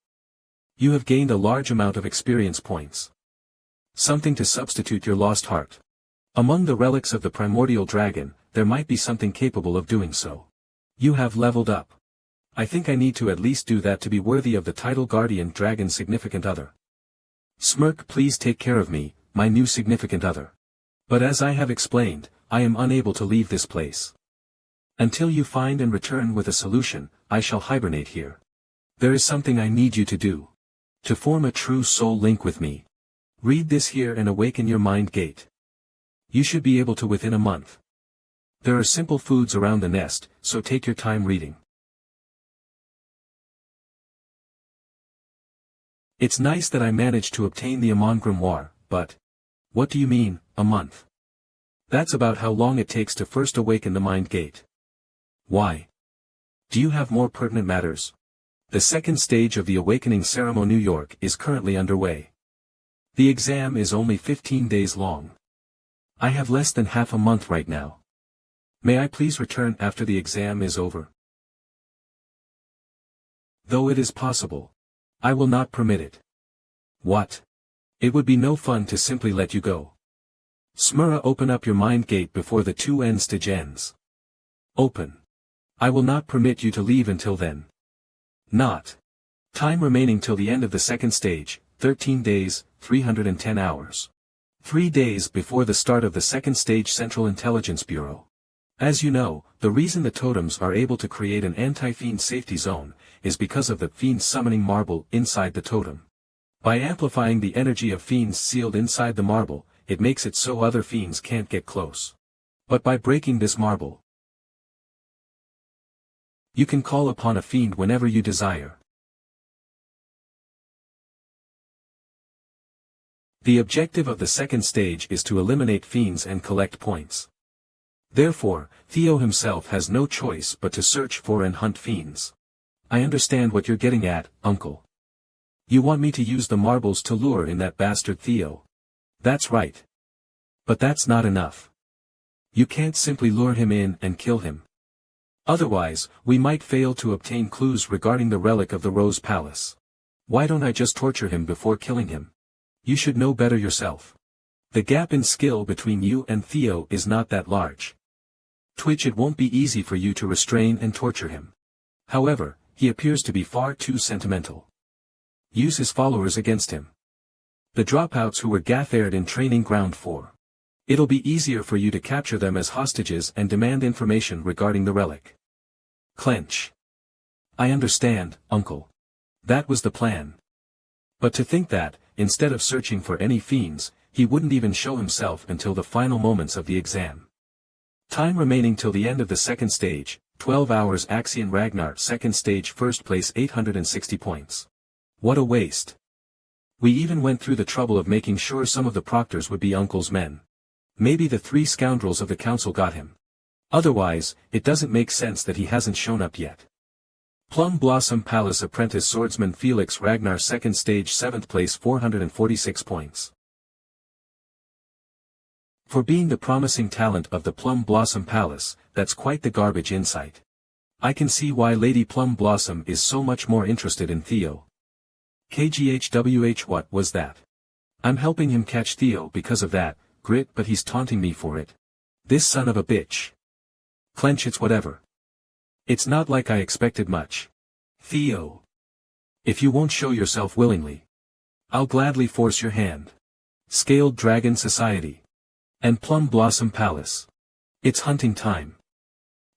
You have gained a large amount of experience points. Something to substitute your lost heart. Among the relics of the primordial dragon, there might be something capable of doing so. You have leveled up. I think I need to at least do that to be worthy of the title Guardian Dragon's Significant Other. Smirk, please take care of me, my new significant other. But as I have explained, I am unable to leave this place. Until you find and return with a solution, I shall hibernate here. There is something I need you to do. To form a true soul link with me. Read this here and awaken your mind gate. You should be able to within a month. There are simple foods around the nest, so take your time reading. It's nice that I managed to obtain the Amon Grimoire, but... What do you mean, a month? That's about how long it takes to first awaken the mind gate. Why? Do you have more pertinent matters? The second stage of the Awakening Ceremony New York is currently underway. The exam is only 15 days long. I have less than half a month right now. May I please return after the exam is over? Though it is possible. I will not permit it. What? It would be no fun to simply let you go. Smura, open up your mind gate before the 2 stage ends. Open. I will not permit you to leave until then. Not. Time remaining till the end of the second stage, 13 days, 310 hours. 3 days before the start of the second stage Central Intelligence Bureau. As you know, the reason the totems are able to create an anti-fiend safety zone, is because of the fiend summoning marble inside the totem. By amplifying the energy of fiends sealed inside the marble, it makes it so other fiends can't get close. But by breaking this marble, you can call upon a fiend whenever you desire. The objective of the second stage is to eliminate fiends and collect points. Therefore, Theo himself has no choice but to search for and hunt fiends. I understand what you're getting at, Uncle. You want me to use the marbles to lure in that bastard Theo. That's right. But that's not enough. You can't simply lure him in and kill him. Otherwise, we might fail to obtain clues regarding the relic of the Rose Palace. Why don't I just torture him before killing him? You should know better yourself. The gap in skill between you and Theo is not that large. Twitch, it won't be easy for you to restrain and torture him. However, he appears to be far too sentimental. Use his followers against him. The dropouts who were gathered in Training Ground 4. It'll be easier for you to capture them as hostages and demand information regarding the relic. Clench. I understand, Uncle. That was the plan. But to think that, instead of searching for any fiends, he wouldn't even show himself until the final moments of the exam. Time remaining till the end of the second stage, 12 hours. Axian Ragnar, second stage, first place, 860 points. What a waste. We even went through the trouble of making sure some of the proctors would be Uncle's men. Maybe the 3 scoundrels of the council got him. Otherwise, it doesn't make sense that he hasn't shown up yet. Plum Blossom Palace apprentice swordsman Felix Ragnar, second stage, 7th place, 446 points. For being the promising talent of the Plum Blossom Palace, that's quite the garbage insight. I can see why Lady Plum Blossom is so much more interested in Theo. KGHWH, what was that? I'm helping him catch Theo because of that, grit, but he's taunting me for it. This son of a bitch. Clench, it's whatever. It's not like I expected much. Theo. If you won't show yourself willingly, I'll gladly force your hand. Scaled Dragon Society. And Plum Blossom Palace. It's hunting time.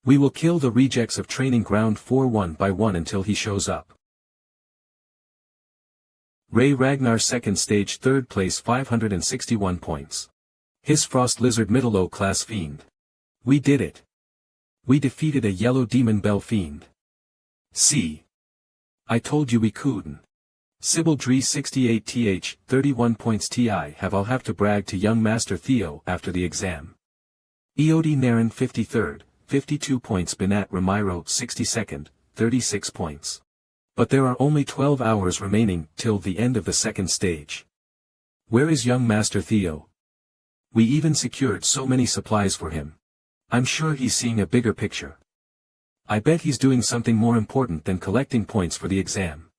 We will kill the rejects of Training Ground 4 one by one until he shows up. Ray Ragnar, second stage, third place, 561 points. His Frost Lizard, middle-low class fiend. We did it. We defeated a yellow demon bell fiend. See. I told you we couldn't. Sybil Dree, 68th, 31 points. I'll have to brag to young Master Theo after the exam. Eodi Naren, 53rd, 52 points. Binat Ramiro, 62nd, 36 points. But there are only 12 hours remaining till the end of the second stage. Where is young Master Theo? We even secured so many supplies for him. I'm sure he's seeing a bigger picture. I bet he's doing something more important than collecting points for the exam.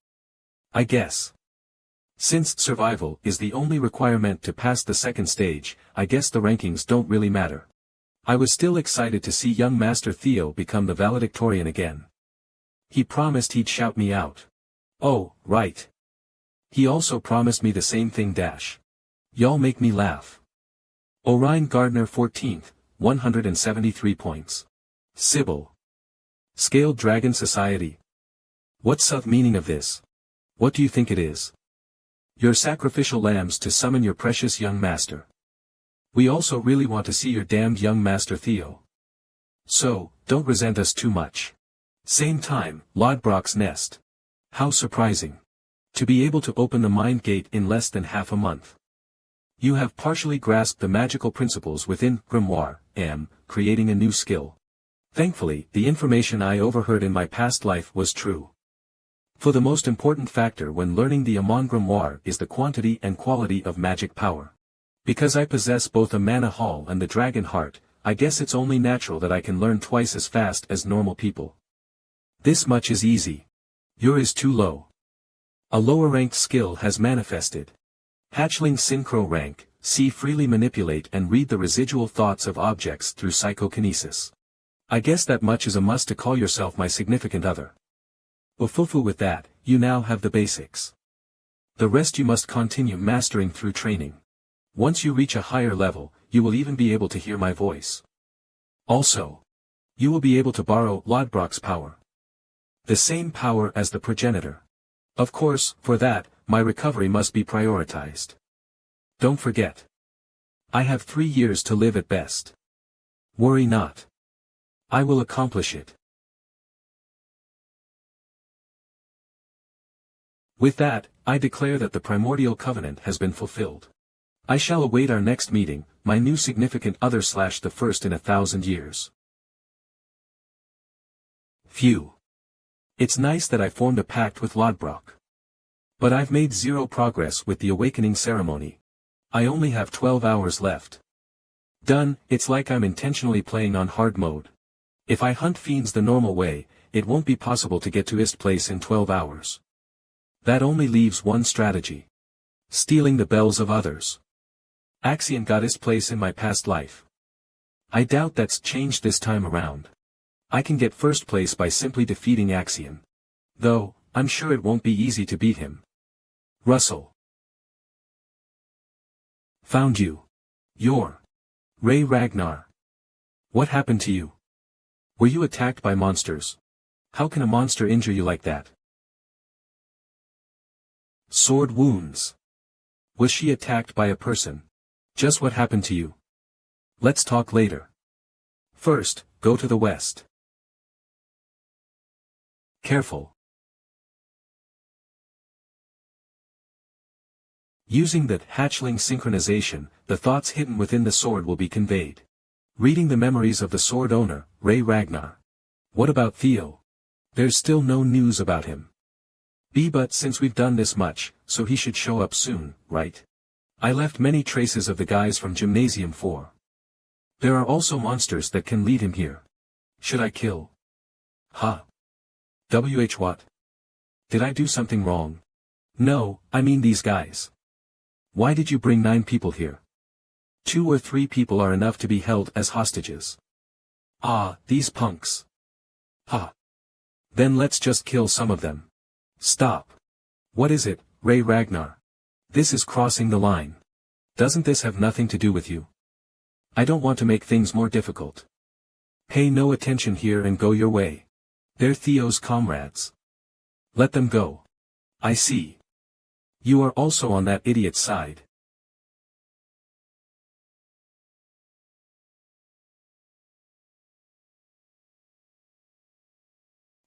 I guess. Since survival is the only requirement to pass the second stage, I guess the rankings don't really matter. I was still excited to see young Master Theo become the valedictorian again. He promised he'd shout me out. Oh, right. He also promised me the same thing. Y'all make me laugh. Orion Gardner, 14th, 173 points. Sybil. Scaled Dragon Society. What's the meaning of this? What do you think it is? Your sacrificial lambs to summon your precious young master. We also really want to see your damned young master Theo. So, don't resent us too much. Same time, Lodbrok's nest. How surprising. To be able to open the mind gate in less than half a month. You have partially grasped the magical principles within Grimoire, creating a new skill. Thankfully, the information I overheard in my past life was true. For the most important factor when learning the Amon Grimoire is the quantity and quality of magic power. Because I possess both a mana hall and the dragon heart, I guess it's only natural that I can learn twice as fast as normal people. This much is easy. Yours is too low. A lower ranked skill has manifested. Hatchling Synchro rank, see freely manipulate and read the residual thoughts of objects through psychokinesis. I guess that much is a must to call yourself my significant other. Ufufu with that, you now have the basics. The rest you must continue mastering through training. Once you reach a higher level, you will even be able to hear my voice. Also, you will be able to borrow Lodbrok's power. The same power as the progenitor. Of course, for that, my recovery must be prioritized. Don't forget. I have 3 years to live at best. Worry not. I will accomplish it. With that, I declare that the primordial covenant has been fulfilled. I shall await our next meeting, my new significant other / the first in 1,000 years. Phew. It's nice that I formed a pact with Lodbrok. But I've made 0 progress with the awakening ceremony. I only have 12 hours left. Done, it's like I'm intentionally playing on hard mode. If I hunt fiends the normal way, it won't be possible to get to Ist Place in 12 hours. That only leaves one strategy. Stealing the bells of others. Axian got Ist Place in my past life. I doubt that's changed this time around. I can get first place by simply defeating Axian. Though, I'm sure it won't be easy to beat him. Russell. Found you. You're Ragnar. What happened to you? Were you attacked by monsters? How can a monster injure you like that? Sword wounds. Was she attacked by a person? Just what happened to you? Let's talk later. First, go to the west. Careful. Using the hatchling synchronization, the thoughts hidden within the sword will be conveyed. Reading the memories of the sword owner, Ragnar. What about Theo? There's still no news about him. But since we've done this much, so he should show up soon, right? I left many traces of the guys from Gymnasium 4. There are also monsters that can lead him here. Should I kill? What? Did I do something wrong? No, I mean these guys. Why did you bring 9 people here? 2 or 3 people are enough to be held as hostages. These punks. Then let's just kill some of them. Stop. What is it, Ragnar? This is crossing the line. Doesn't this have nothing to do with you? I don't want to make things more difficult. Pay no attention here and go your way. They're Theo's comrades. Let them go. I see. You are also on that idiot's side.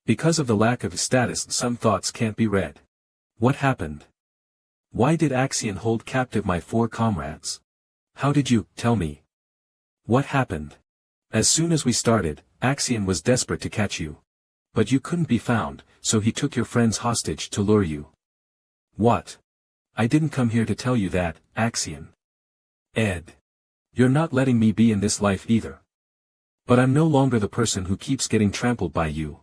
Because of the lack of status, some thoughts can't be read. What happened? Why did Axian hold captive my 4 comrades? How did you tell me? What happened? As soon as we started, Axian was desperate to catch you. But you couldn't be found, so he took your friends hostage to lure you. What? I didn't come here to tell you that, Axian. Ed. You're not letting me be in this life either. But I'm no longer the person who keeps getting trampled by you.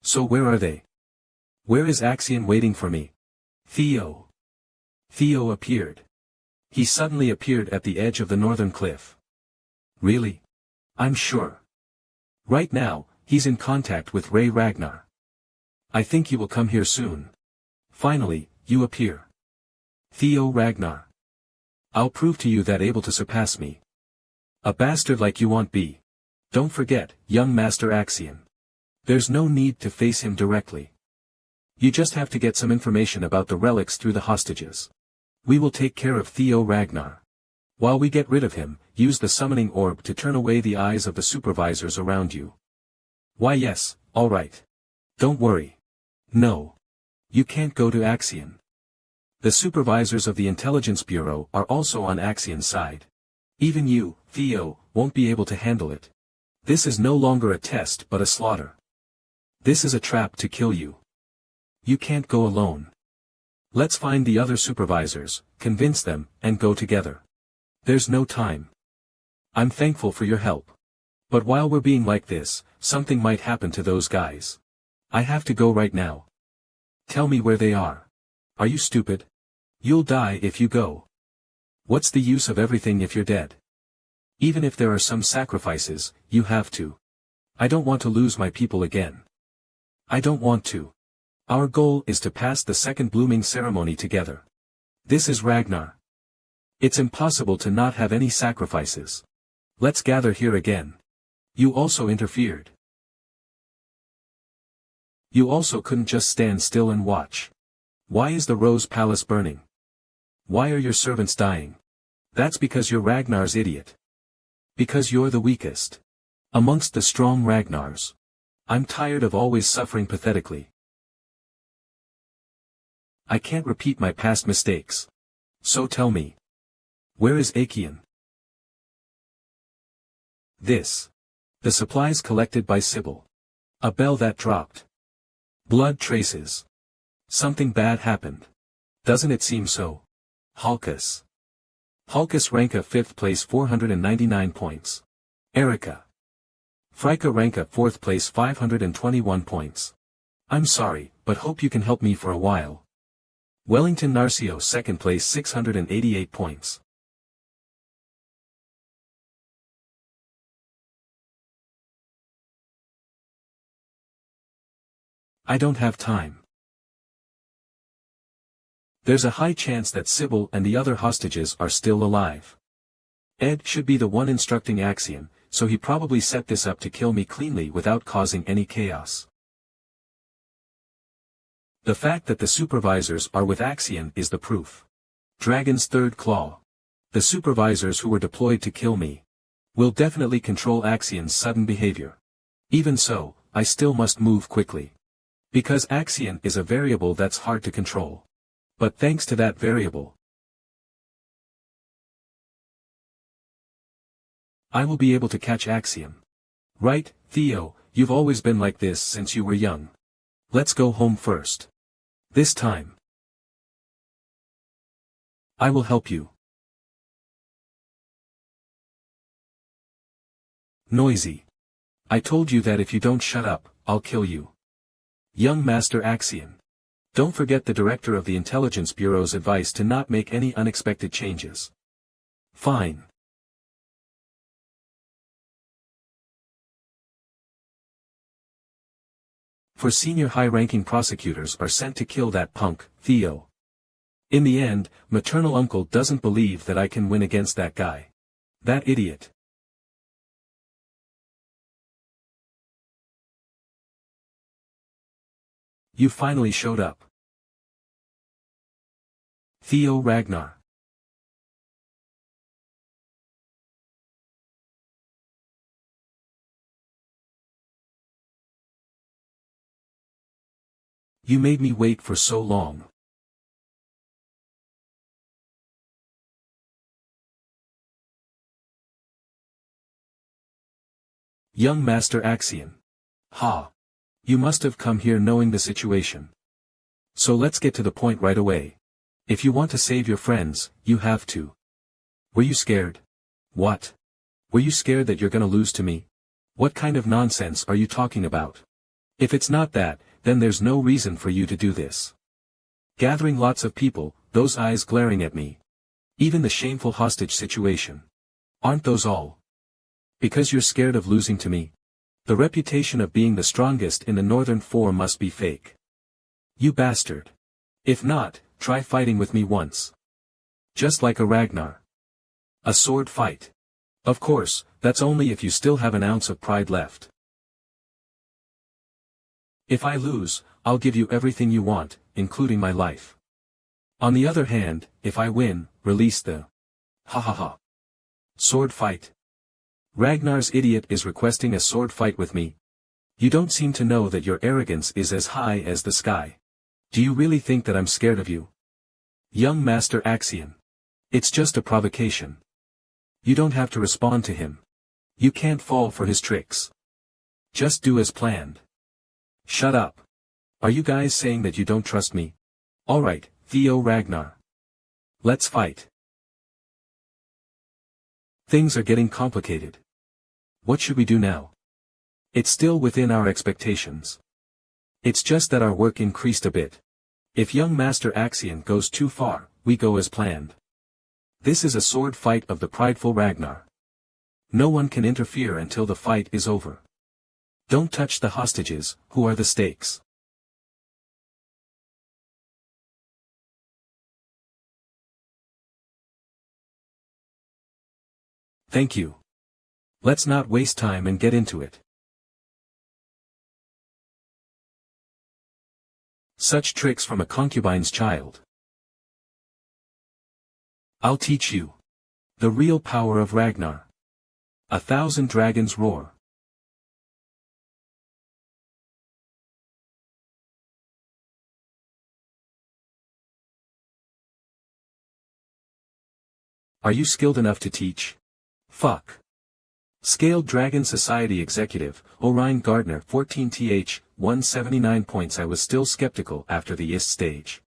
So where are they? Where is Axian waiting for me? Theo. Theo appeared. He suddenly appeared at the edge of the northern cliff. Really? I'm sure. Right now, he's in contact with Ragnar. I think he will come here soon. Finally, you appear. Theo Ragnar. I'll prove to you that able to surpass me. A bastard like you won't be. Don't forget, young Master Axian. There's no need to face him directly. You just have to get some information about the relics through the hostages. We will take care of Theo Ragnar. While we get rid of him, use the summoning orb to turn away the eyes of the supervisors around you. Why yes, alright. Don't worry. No. You can't go to Axian. The supervisors of the Intelligence Bureau are also on Axian's side. Even you, Theo, won't be able to handle it. This is no longer a test but a slaughter. This is a trap to kill you. You can't go alone. Let's find the other supervisors, convince them, and go together. There's no time. I'm thankful for your help. But while we're being like this, something might happen to those guys. I have to go right now. Tell me where they are. Are you stupid? You'll die if you go. What's the use of everything if you're dead? Even if there are some sacrifices, you have to. I don't want to lose my people again. I don't want to. Our goal is to pass the second blooming ceremony together. This is Ragnar. It's impossible to not have any sacrifices. Let's gather here again. You also interfered. You also couldn't just stand still and watch. Why is the Rose Palace burning? Why are your servants dying? That's because you're Ragnar's idiot. Because you're the weakest. Amongst the strong Ragnars. I'm tired of always suffering pathetically. I can't repeat my past mistakes. So tell me. Where is Axian? This. The supplies collected by Sybil. A bell that dropped. Blood traces. Something bad happened. Doesn't it seem so? Halkus. Halkus Ranka 5th place 499 points. Erica. Frika Ranka 4th place 521 points. I'm sorry, but hope you can help me for a while. Wellington Narcio 2nd place 688 points. I don't have time. There's a high chance that Sybil and the other hostages are still alive. Ed should be the one instructing Axian, so he probably set this up to kill me cleanly without causing any chaos. The fact that the supervisors are with Axian is the proof. Dragon's third claw. The supervisors who were deployed to kill me will definitely control Axian's sudden behavior. Even so, I still must move quickly. Because Axian is a variable that's hard to control. But thanks to that variable, I will be able to catch Axian. Right, Theo, you've always been like this since you were young. Let's go home first. This time, I will help you. Noisy. I told you that if you don't shut up, I'll kill you. Young Master Axian. Don't forget the director of the Intelligence Bureau's advice to not make any unexpected changes. Fine. For senior high-ranking prosecutors are sent to kill that punk, Theo. In the end, maternal uncle doesn't believe that I can win against that guy. That idiot. You finally showed up. Theo Ragnar. You made me wait for so long. Young Master Axian. Ha! You must have come here knowing the situation. So let's get to the point right away. If you want to save your friends, you have to. Were you scared? What? Were you scared that you're gonna lose to me? What kind of nonsense are you talking about? If it's not that, then there's no reason for you to do this. Gathering lots of people, those eyes glaring at me. Even the shameful hostage situation. Aren't those all? Because you're scared of losing to me? The reputation of being the strongest in the Northern Four must be fake. You bastard. If not, try fighting with me once. Just like a Ragnar. A sword fight. Of course, that's only if you still have an ounce of pride left. If I lose, I'll give you everything you want, including my life. On the other hand, if I win, release the... Ha ha ha. Sword fight. Ragnar's idiot is requesting a sword fight with me. You don't seem to know that your arrogance is as high as the sky. Do you really think that I'm scared of you? Young Master Axian. It's just a provocation. You don't have to respond to him. You can't fall for his tricks. Just do as planned. Shut up. Are you guys saying that you don't trust me? Alright, Theo Ragnar. Let's fight. Things are getting complicated. What should we do now? It's still within our expectations. It's just that our work increased a bit. If young Master Axian goes too far, we go as planned. This is a sword fight of the prideful Ragnar. No one can interfere until the fight is over. Don't touch the hostages, who are the stakes. Thank you. Let's not waste time and get into it. Such tricks from a concubine's child. I'll teach you. The real power of Ragnar. 1,000 dragons roar. Are you skilled enough to teach? Fuck. Scaled Dragon Society Executive, Orion Gardner 14th, 179 points. I was still skeptical after the IST stage.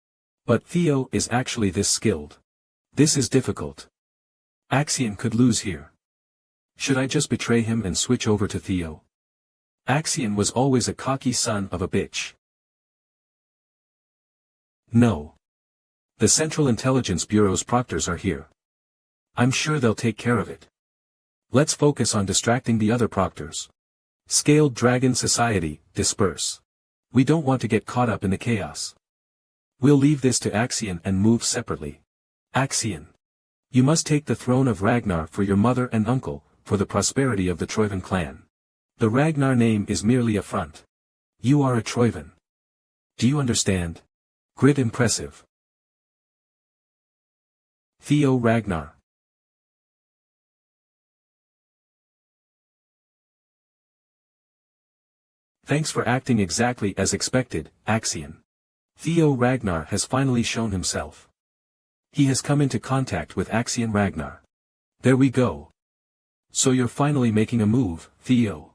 But Theo is actually this skilled. This is difficult. Axian could lose here. Should I just betray him and switch over to Theo? Axian was always a cocky son of a bitch. No. The Central Intelligence Bureau's proctors are here. I'm sure they'll take care of it. Let's focus on distracting the other proctors. Scaled Dragon Society, disperse. We don't want to get caught up in the chaos. We'll leave this to Axian and move separately. Axian. You must take the throne of Ragnar for your mother and uncle, for the prosperity of the Troivan clan. The Ragnar name is merely a front. You are a Troivan. Do you understand? Grit impressive. Theo Ragnar. Thanks for acting exactly as expected, Axian. Theo Ragnar has finally shown himself. He has come into contact with Axian Ragnar. There we go. So you're finally making a move, Theo.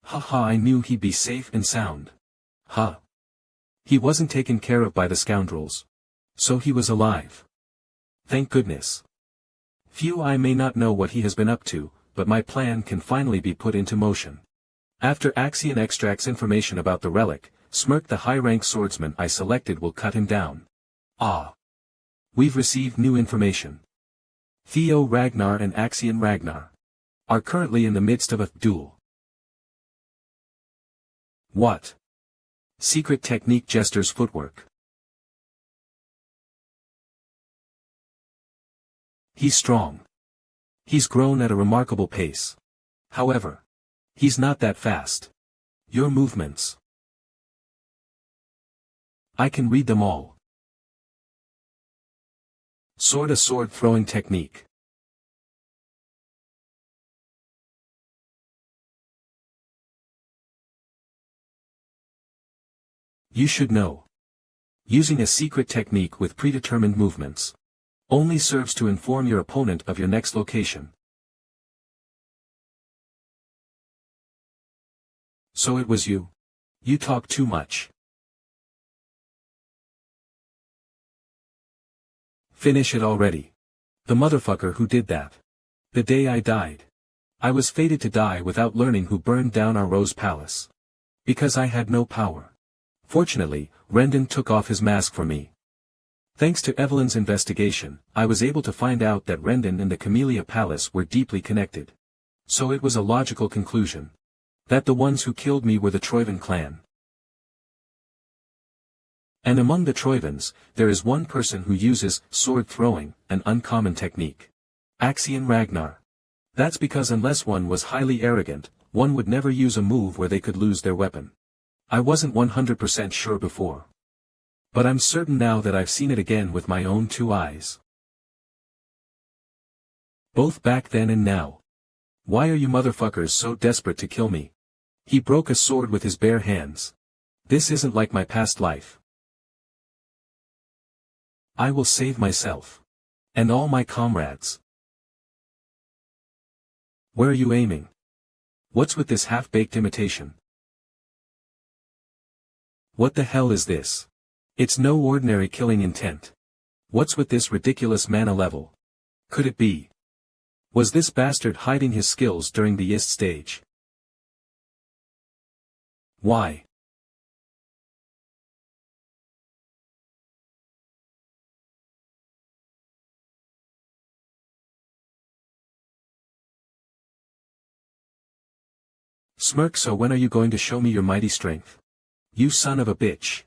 Haha, I knew he'd be safe and sound. Huh. He wasn't taken care of by the scoundrels. So he was alive. Thank goodness. Phew, I may not know what he has been up to, but my plan can finally be put into motion. After Axian extracts information about the relic, Smirk, the high-rank swordsman I selected, will cut him down. Ah. We've received new information. Theo Ragnar and Axian Ragnar are currently in the midst of a duel. What? Secret technique jester's footwork. He's strong. He's grown at a remarkable pace. However, he's not that fast. Your movements. I can read them all. Sword, a sword throwing technique. You should know. Using a secret technique with predetermined movements only serves to inform your opponent of your next location. So it was you. You talk too much. Finish it already. The motherfucker who did that. The day I died. I was fated to die without learning who burned down our Rose Palace. Because I had no power. Fortunately, Rendon took off his mask for me. Thanks to Evelyn's investigation, I was able to find out that Rendon and the Chamelia Palace were deeply connected. So it was a logical conclusion. That the ones who killed me were the Troivan clan. And among the Troivans, there is one person who uses sword throwing, an uncommon technique. Axian Ragnar. That's because unless one was highly arrogant, one would never use a move where they could lose their weapon. I wasn't 100% sure before. But I'm certain now that I've seen it again with my own two eyes. Both back then and now. Why are you motherfuckers so desperate to kill me? He broke a sword with his bare hands. This isn't like my past life. I will save myself. And all my comrades. Where are you aiming? What's with this half-baked imitation? What the hell is this? It's no ordinary killing intent. What's with this ridiculous mana level? Could it be? Was this bastard hiding his skills during the ist stage? Why? Smirk. So when are you going to show me your mighty strength? You son of a bitch.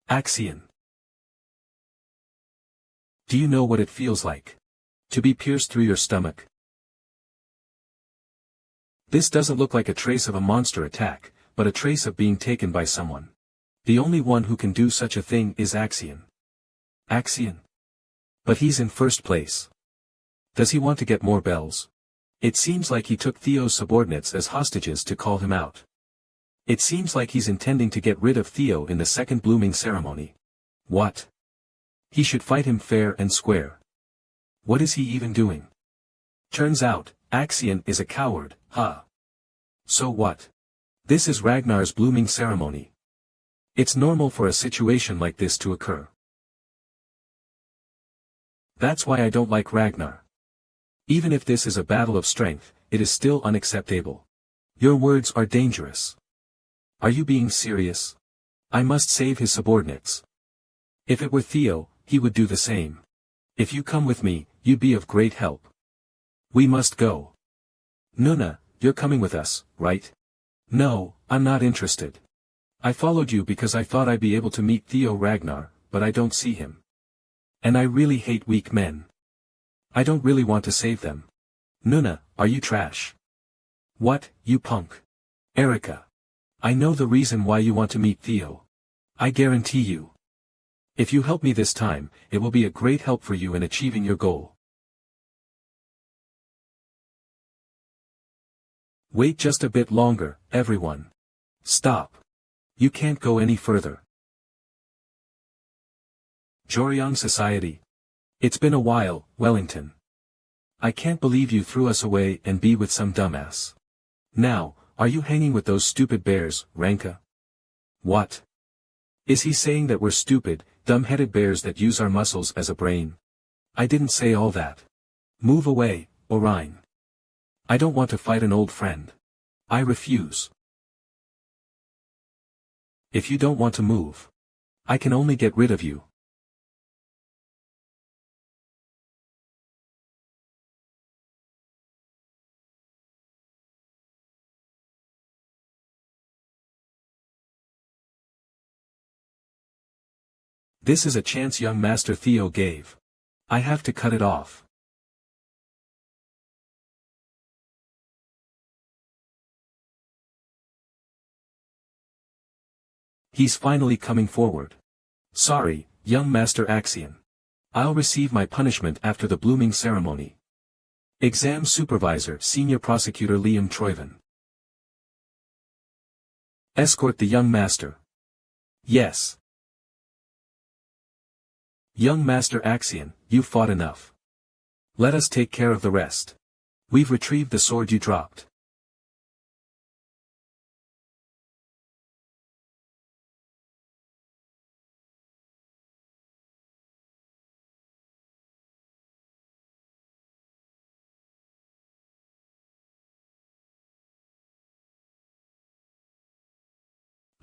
Axian. Do you know what it feels like? To be pierced through your stomach. This doesn't look like a trace of a monster attack, but a trace of being taken by someone. The only one who can do such a thing is Axian. Axian? But he's in first place. Does he want to get more bells? It seems like he took Theo's subordinates as hostages to call him out. It seems like he's intending to get rid of Theo in the second blooming ceremony. What? He should fight him fair and square. What is he even doing? Turns out, Axian is a coward, huh? So what? This is Ragnar's blooming ceremony. It's normal for a situation like this to occur. That's why I don't like Ragnar. Even if this is a battle of strength, it is still unacceptable. Your words are dangerous. Are you being serious? I must save his subordinates. If it were Theo, he would do the same. If you come with me, you'd be of great help. We must go. Nuna, you're coming with us, right? No, I'm not interested. I followed you because I thought I'd be able to meet Theo Ragnar, but I don't see him. And I really hate weak men. I don't really want to save them. Nuna, are you trash? What, you punk? Erica. I know the reason why you want to meet Theo. I guarantee you. If you help me this time, it will be a great help for you in achieving your goal. Wait just a bit longer, everyone. Stop. You can't go any further. Joryong Society. It's been a while, Wellington. I can't believe you threw us away and be with some dumbass. Now, are you hanging with those stupid bears, Ranka? What? Is he saying that we're stupid, dumb-headed bears that use our muscles as a brain? I didn't say all that. Move away, Orion. I don't want to fight an old friend. I refuse. If you don't want to move, I can only get rid of you. This is a chance young Master Theo gave. I have to cut it off. He's finally coming forward. Sorry, young Master Axian. I'll receive my punishment after the blooming ceremony. Exam Supervisor Senior Prosecutor Liam Troyven. Escort the young master. Yes. Young Master Axian, you've fought enough. Let us take care of the rest. We've retrieved the sword you dropped.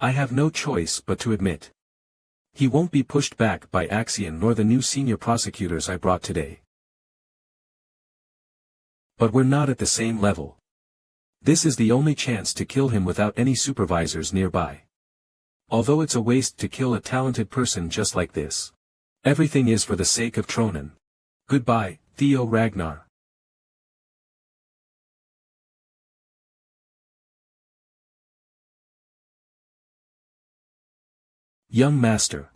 I have no choice but to admit. He won't be pushed back by Axian nor the new senior prosecutors I brought today. But we're not at the same level. This is the only chance to kill him without any supervisors nearby. Although it's a waste to kill a talented person just like this. Everything is for the sake of Tronen. Goodbye, Theo Ragnar. Young master.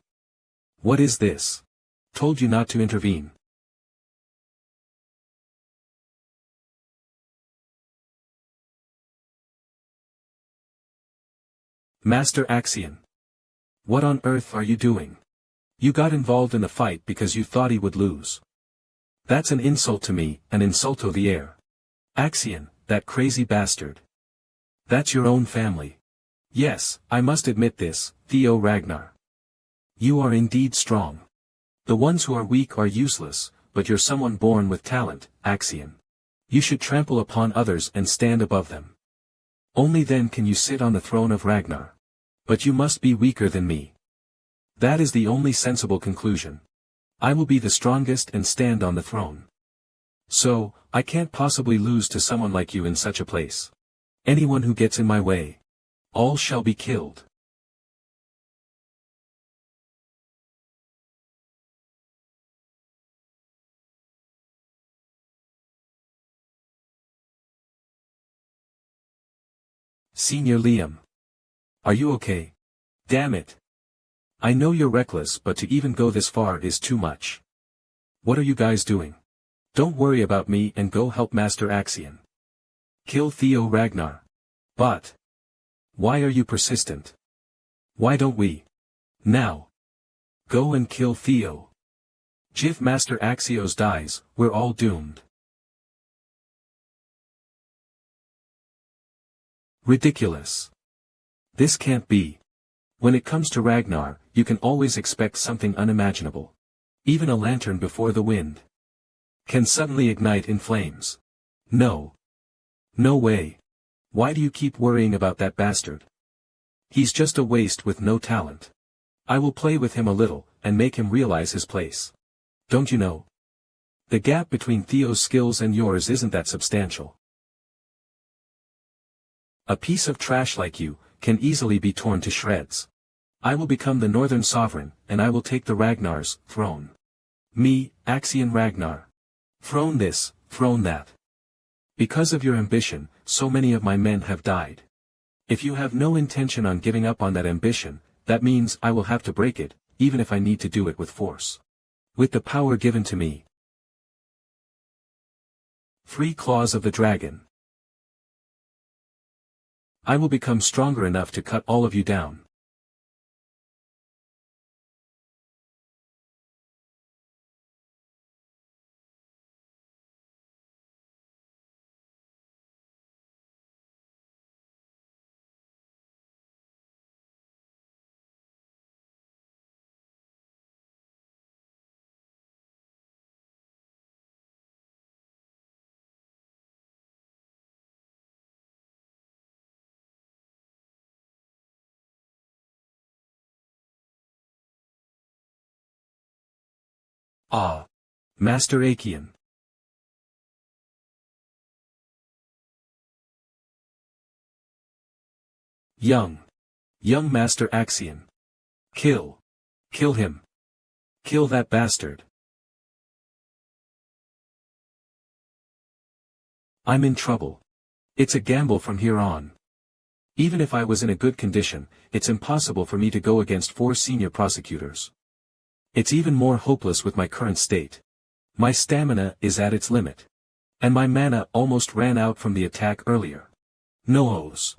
What is this? Told you not to intervene. Master Axian. What on earth are you doing? You got involved in the fight because you thought he would lose. That's an insult to me, an insult to the heir. Axian, that crazy bastard. That's your own family. Yes, I must admit this, Theo Ragnar. You are indeed strong. The ones who are weak are useless, but you're someone born with talent, Axian. You should trample upon others and stand above them. Only then can you sit on the throne of Ragnar. But you must be weaker than me. That is the only sensible conclusion. I will be the strongest and stand on the throne. So, I can't possibly lose to someone like you in such a place. Anyone who gets in my way. All shall be killed. Senior Liam. Are you okay? Damn it. I know you're reckless, but to even go this far is too much. What are you guys doing? Don't worry about me and go help Master Axian. Kill Theo Ragnar. But. Why are you persistent? Why don't we? Now. Go and kill Theo. If Master Axios dies, we're all doomed. Ridiculous. This can't be. When it comes to Ragnar, you can always expect something unimaginable. Even a lantern before the wind can suddenly ignite in flames. No. No way. Why do you keep worrying about that bastard? He's just a waste with no talent. I will play with him a little, and make him realize his place. Don't you know? The gap between Theo's skills and yours isn't that substantial. A piece of trash like you can easily be torn to shreds. I will become the Northern Sovereign, and I will take the Ragnar's throne. Me, Axian Ragnar. Throne this, throne that. Because of your ambition, so many of my men have died. If you have no intention on giving up on that ambition, that means I will have to break it, even if I need to do it with force. With the power given to me. 3 Claws of the Dragon. I will become stronger enough to cut all of you down. Ah! Master Axian. Young Master Axian. Kill him. Kill that bastard. I'm in trouble. It's a gamble from here on. Even if I was in a good condition, it's impossible for me to go against 4 senior prosecutors. It's even more hopeless with my current state. My stamina is at its limit. And my mana almost ran out from the attack earlier. Noos.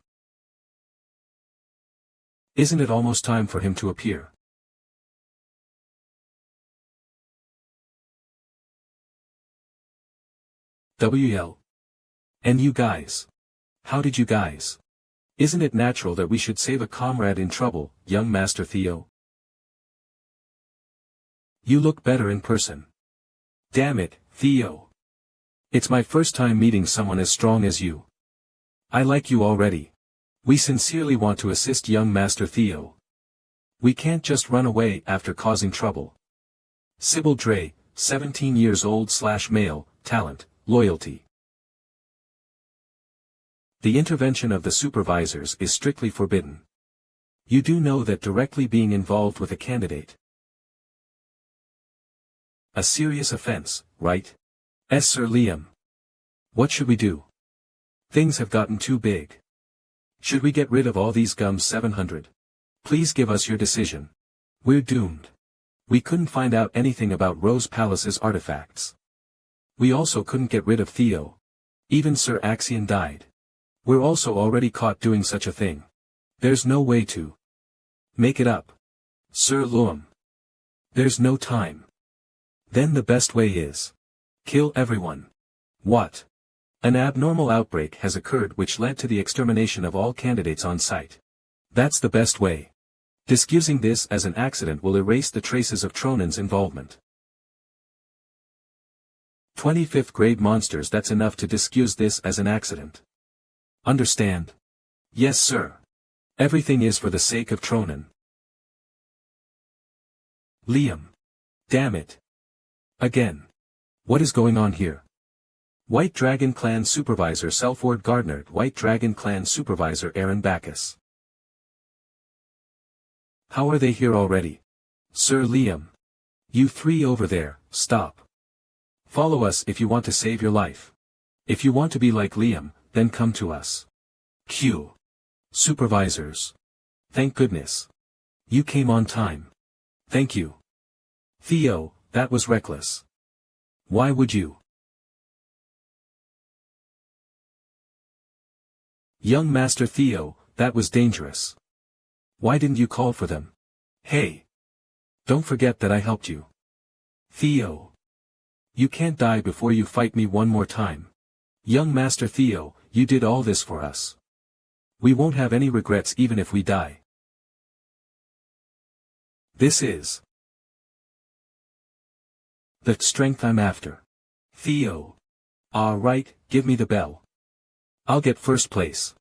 Isn't it almost time for him to appear? WL. And you guys. How did you guys? Isn't it natural that we should save a comrade in trouble, young Master Theo? You look better in person. Damn it, Theo. It's my first time meeting someone as strong as you. I like you already. We sincerely want to assist young Master Theo. We can't just run away after causing trouble. Sybil Dre, 17 years old / male, talent, loyalty. The intervention of the supervisors is strictly forbidden. You do know that directly being involved with a candidate. A serious offense, right? Sir Liam. What should we do? Things have gotten too big. Should we get rid of all these gums 700? Please give us your decision. We're doomed. We couldn't find out anything about Rose Palace's artifacts. We also couldn't get rid of Theo. Even Sir Axian died. We're also already caught doing such a thing. There's no way to make it up. Sir Liam. There's no time. Then the best way is kill everyone. What? An abnormal outbreak has occurred which led to the extermination of all candidates on site. That's the best way. Disguising this as an accident will erase the traces of Tronan's involvement. 25th grade monsters, that's enough to disguise this as an accident. Understand? Yes, sir. Everything is for the sake of Tronan. Liam. Damn it. Again. What is going on here? White Dragon Clan Supervisor Selford Gardner, White Dragon Clan Supervisor Aaron Bacchus. How are they here already? Sir Liam. You three over there, stop. Follow us if you want to save your life. If you want to be like Liam, then come to us. Q. Supervisors. Thank goodness. You came on time. Thank you. Theo, that was reckless. Why would you? Young Master Theo, that was dangerous. Why didn't you call for them? Hey. Don't forget that I helped you. Theo. You can't die before you fight me one more time. Young Master Theo, you did all this for us. We won't have any regrets even if we die. This is the strength I'm after. Theo. All right, give me the bell. I'll get first place.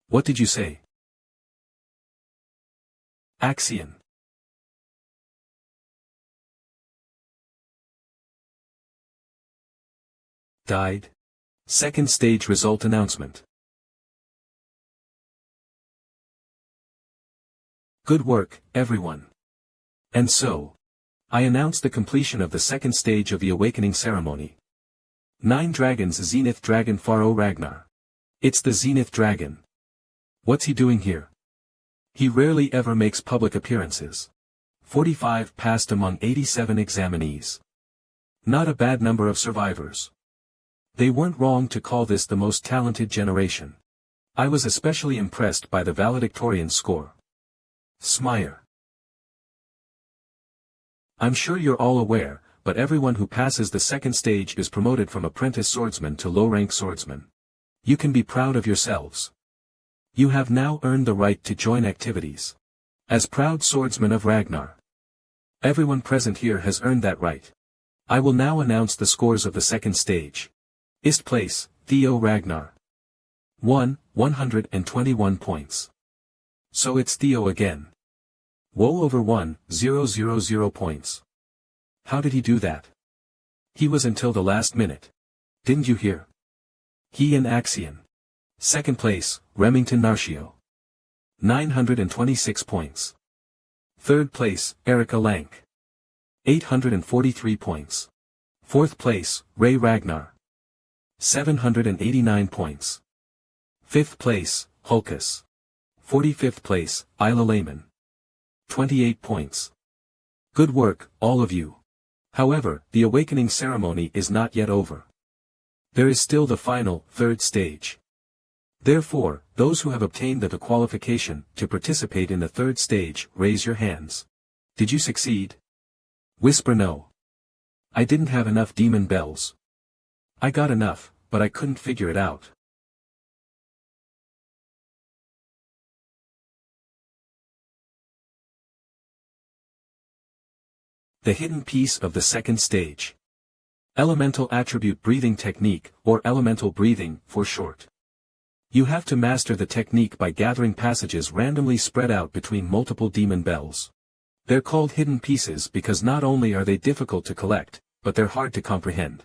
What did you say? Axian. Died. Second stage result announcement. Good work, everyone. And so, I announce the completion of the second stage of the awakening ceremony. 9 dragons Zenith Dragon Pharaoh Ragnar. It's the Zenith Dragon. What's he doing here? He rarely ever makes public appearances. 45 passed among 87 examinees. Not a bad number of survivors. They weren't wrong to call this the most talented generation. I was especially impressed by the valedictorian score. Smire. I'm sure you're all aware, but everyone who passes the second stage is promoted from apprentice swordsman to low-rank swordsman. You can be proud of yourselves. You have now earned the right to join activities. As proud swordsman of Ragnar. Everyone present here has earned that right. I will now announce the scores of the second stage. Ist place, Theo Ragnar. 121 points. So it's Theo again. Woe over 1,000 points. How did he do that? He was until the last minute. Didn't you hear? He and Axian. Second place, Remington Narcio. 926 points. Third place, Erica Lank. 843 points. Fourth place, Ray Ragnar. 789 points. Fifth place, Hulkus. 45th place, Isla Lehman. 28 points. Good work, all of you. However, the awakening ceremony is not yet over. There is still the final, third stage. Therefore, those who have obtained the qualification to participate in the third stage, raise your hands. Did you succeed? Whisper no. I didn't have enough demon bells. I got enough, but I couldn't figure it out. The hidden piece of the second stage. Elemental attribute breathing technique, or elemental breathing, for short. You have to master the technique by gathering passages randomly spread out between multiple demon bells. They're called hidden pieces because not only are they difficult to collect, but they're hard to comprehend.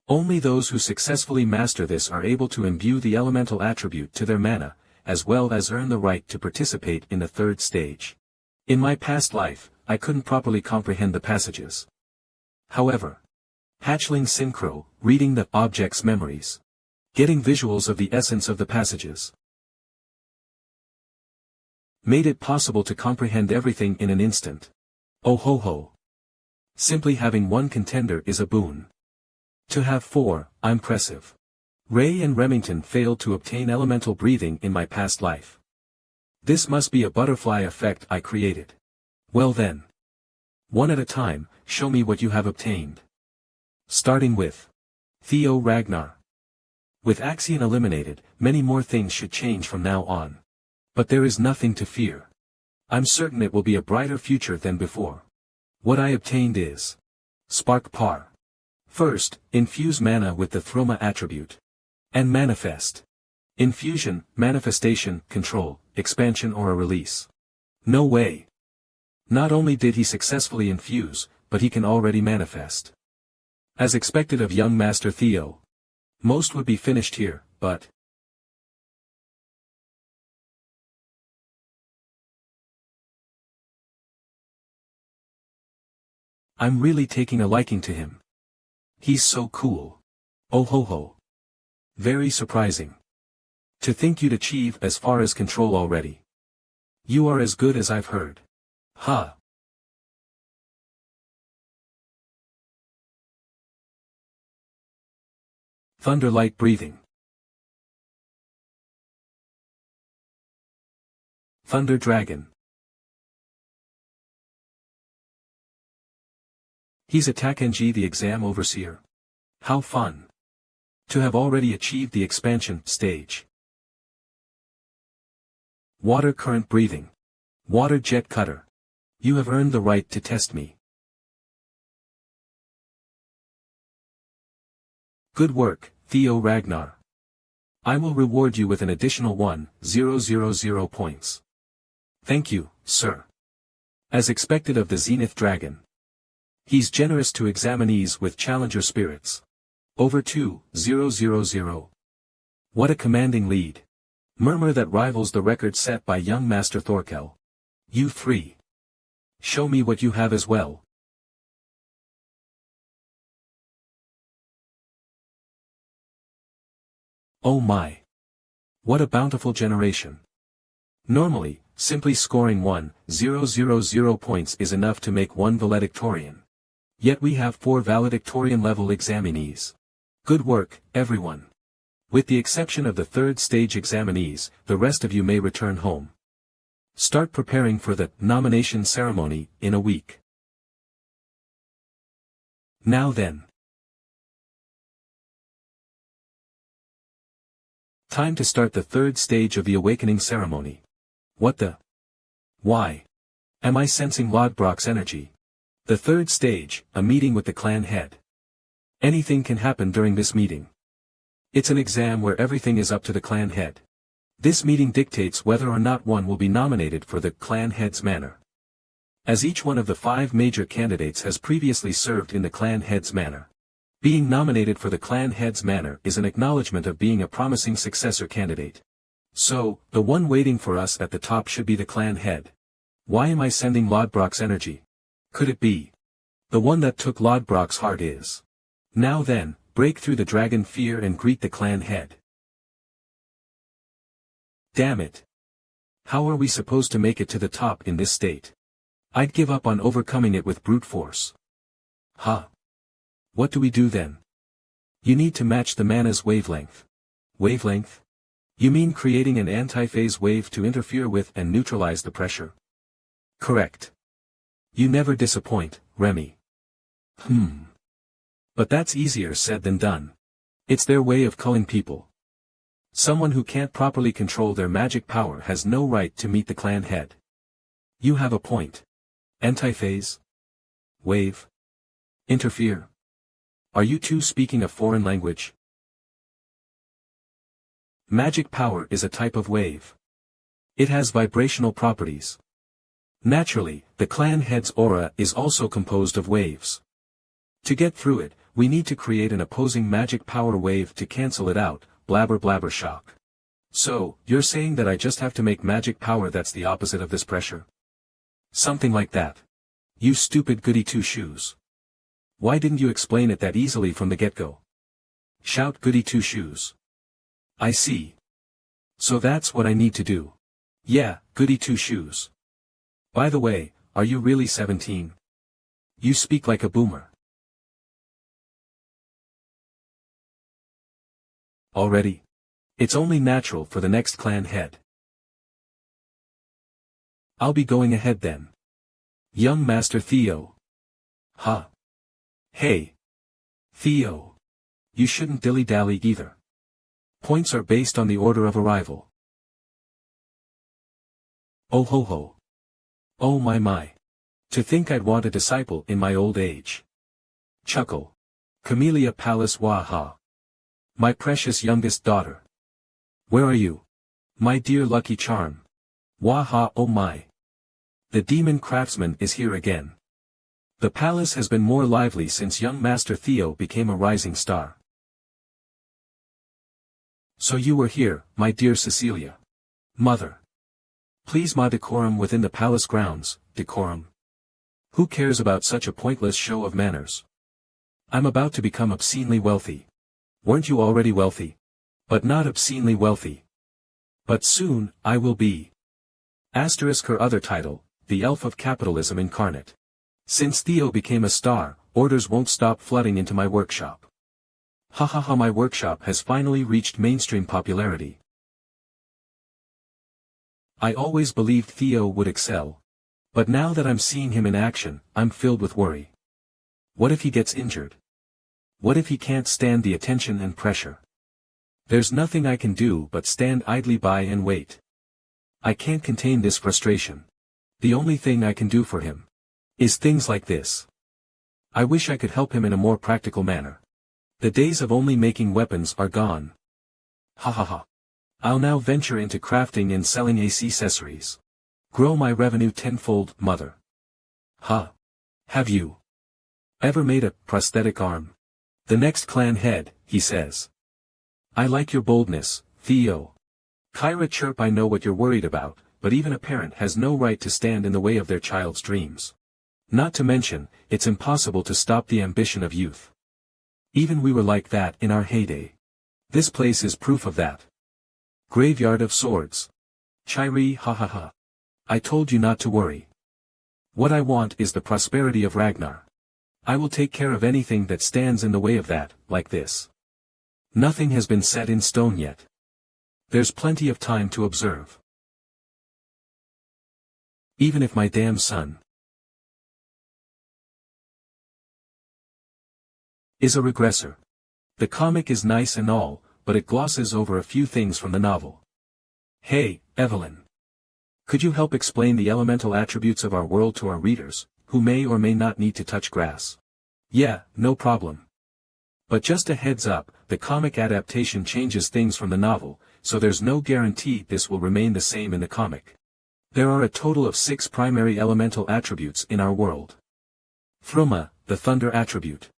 Only those who successfully master this are able to imbue the elemental attribute to their mana, as well as earn the right to participate in the third stage. In my past life, I couldn't properly comprehend the passages. However, hatchling synchro, reading the object's memories, getting visuals of the essence of the passages, made it possible to comprehend everything in an instant. Oh ho ho. Simply having one contender is a boon. To have four, impressive. Ray and Remington failed to obtain elemental breathing in my past life. This must be a butterfly effect I created. Well then. One at a time, show me what you have obtained. Starting with Theo Ragnar. With Axian eliminated, many more things should change from now on. But there is nothing to fear. I'm certain it will be a brighter future than before. What I obtained is Spark Par. First, infuse mana with the Throma attribute. And manifest. Infusion, manifestation, control, expansion or a release. No way. Not only did he successfully infuse, but he can already manifest. As expected of young Master Theo. Most would be finished here, but I'm really taking a liking to him. He's so cool. Oh ho ho. Very surprising. To think you'd achieve as far as control already. You are as good as I've heard. Ha. Thunderlight breathing. Thunder Dragon. He's Attack NG the Exam Overseer. How fun. To have already achieved the expansion stage. Water Current Breathing. Water Jet Cutter. You have earned the right to test me. Good work, Theo Ragnar. I will reward you with an additional 1,000 points. Thank you, sir. As expected of the Zenith Dragon. He's generous to examinees with challenger spirits. Over 2,000. What a commanding lead. Murmur that rivals the record set by young Master Thorkel. You three. Show me what you have as well. Oh my. What a bountiful generation. Normally, simply scoring 1,000 points is enough to make one valedictorian. Yet we have 4 valedictorian level examinees. Good work, everyone. With the exception of the third stage examinees, the rest of you may return home. Start preparing for the nomination ceremony in a week. Now then. Time to start the third stage of the awakening ceremony. What the? Why? Am I sensing Lodbrok's energy? The third stage, a meeting with the clan head. Anything can happen during this meeting. It's an exam where everything is up to the clan head. This meeting dictates whether or not one will be nominated for the clan head's manor. As each one of the 5 major candidates has previously served in the clan head's manor. Being nominated for the clan head's manor is an acknowledgement of being a promising successor candidate. So, the one waiting for us at the top should be the clan head. Why am I sending Lodbrok's energy? Could it be? The one that took Lodbrok's heart is. Now then, break through the dragon fear and greet the clan head. Damn it. How are we supposed to make it to the top in this state? I'd give up on overcoming it with brute force. Huh. What do we do then? You need to match the mana's wavelength. Wavelength? You mean creating an antiphase wave to interfere with and neutralize the pressure? Correct. You never disappoint, Remy. But that's easier said than done. It's their way of culling people. Someone who can't properly control their magic power has no right to meet the clan head. You have a point. Antiphase? Wave? Interfere? Are you two speaking a foreign language? Magic power is a type of wave. It has vibrational properties. Naturally, the clan head's aura is also composed of waves. To get through it, We need to create an opposing magic power wave to cancel it out, blabber blabber shock. So, you're saying that I just have to make magic power that's the opposite of this pressure? Something like that. You stupid goody two-shoes. Why didn't you explain it that easily from the get-go? Shout goody two-shoes. I see. So that's what I need to do. Yeah, goody two-shoes. By the way, are you really 17? You speak like a boomer. Already? It's only natural for the next clan head. I'll be going ahead then. Young Master Theo. Huh. Hey. Theo. You shouldn't dilly-dally either. Points are based on the order of arrival. Oh ho ho. Oh my my. To think I'd want a disciple in my old age. Chuckle. Chamelia Palace waha. My precious youngest daughter. Where are you? My dear lucky charm. Waha oh my. The demon Craftsman is here again. The palace has been more lively since young Master Theo became a rising star. So you were here, my dear Cecilia. Mother. Please ma decorum within the palace grounds, decorum. Who cares about such a pointless show of manners? I'm about to become obscenely wealthy. Weren't you already wealthy? But not obscenely wealthy. But soon, I will be. Asterisk her other title, the elf of capitalism incarnate. Since Theo became a star, orders won't stop flooding into my workshop. Ha ha ha, my workshop has finally reached mainstream popularity. I always believed Theo would excel. But now that I'm seeing him in action, I'm filled with worry. What if he gets injured? What if he can't stand the attention and pressure? There's nothing I can do but stand idly by and wait. I can't contain this frustration. The only thing I can do for him is things like this. I wish I could help him in a more practical manner. The days of only making weapons are gone. Ha ha ha. I'll now venture into crafting and selling accessories. Grow my revenue tenfold, mother. Ha. Have you ever made a prosthetic arm? The next clan head, he says. I like your boldness, Theo. Kyra chirp, I know what you're worried about, but even a parent has no right to stand in the way of their child's dreams. Not to mention, it's impossible to stop the ambition of youth. Even we were like that in our heyday. This place is proof of that. Graveyard of Swords. Chiri ha ha ha. I told you not to worry. What I want is the prosperity of Ragnar. I will take care of anything that stands in the way of that, like this. Nothing has been set in stone yet. There's plenty of time to observe. Even if my damn son is a regressor. The comic is nice and all, but it glosses over a few things from the novel. Hey, Evelyn. Could you help explain the elemental attributes of our world to our readers, who may or may not need to touch grass? Yeah, no problem. But just a heads up, the comic adaptation changes things from the novel, so there's no guarantee this will remain the same in the comic. There are a total of 6 primary elemental attributes in our world. Thruma, the thunder attribute.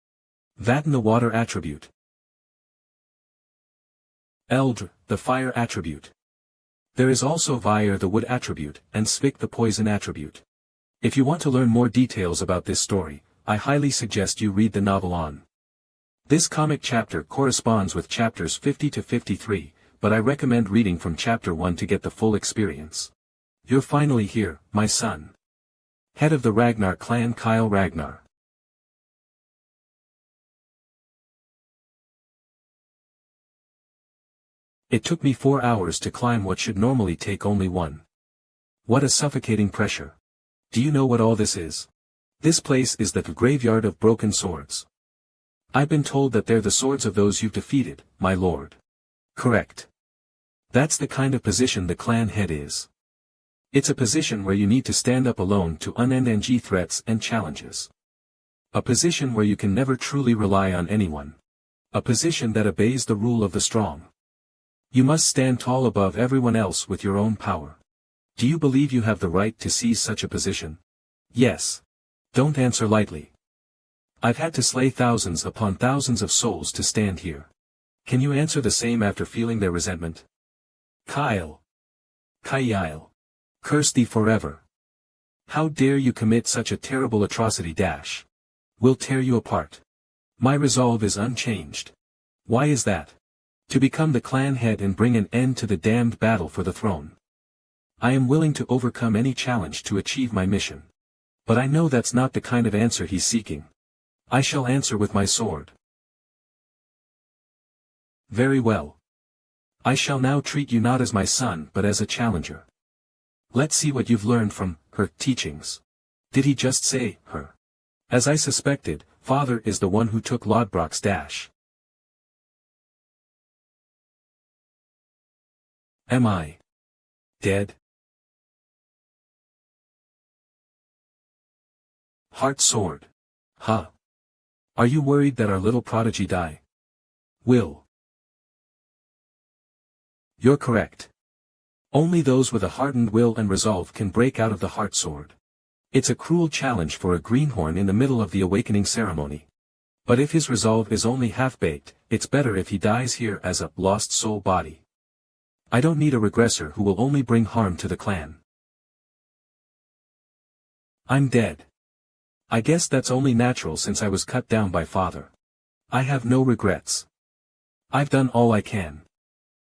Vatten, the water attribute. Eldr, the fire attribute. There is also Vyre, the wood attribute, and Svik, the poison attribute. If you want to learn more details about this story, I highly suggest you read the novel on. This comic chapter corresponds with chapters 50 to 53, but I recommend reading from chapter 1 to get the full experience. You're finally here, my son. Head of the Ragnar clan, Kyle Ragnar. It took me 4 hours to climb what should normally take only 1. What a suffocating pressure. Do you know what all this is? This place is the graveyard of broken swords. I've been told that they're the swords of those you've defeated, my lord. Correct. That's the kind of position the clan head is. It's a position where you need to stand up alone to unending threats and challenges. A position where you can never truly rely on anyone. A position that obeys the rule of the strong. You must stand tall above everyone else with your own power. Do you believe you have the right to seize such a position? Yes. Don't answer lightly. I've had to slay thousands upon thousands of souls to stand here. Can you answer the same after feeling their resentment? Kyle. Kyle. Curse thee forever. How dare you commit such a terrible atrocity dash. We'll tear you apart. My resolve is unchanged. Why is that? To become the clan head and bring an end to the damned battle for the throne. I am willing to overcome any challenge to achieve my mission. But I know that's not the kind of answer he's seeking. I shall answer with my sword. Very well. I shall now treat you not as my son but as a challenger. Let's see what you've learned from her teachings. Did he just say her? As I suspected, father is the one who took Lodbrok's dash. Am I dead? Heart sword. Huh. Are you worried that our little prodigy die? Will. You're correct. Only those with a hardened will and resolve can break out of the heart sword. It's a cruel challenge for a greenhorn in the middle of the awakening ceremony. But if his resolve is only half-baked, it's better if he dies here as a lost soul body. I don't need a regressor who will only bring harm to the clan. I'm dead. I guess that's only natural since I was cut down by father. I have no regrets. I've done all I can.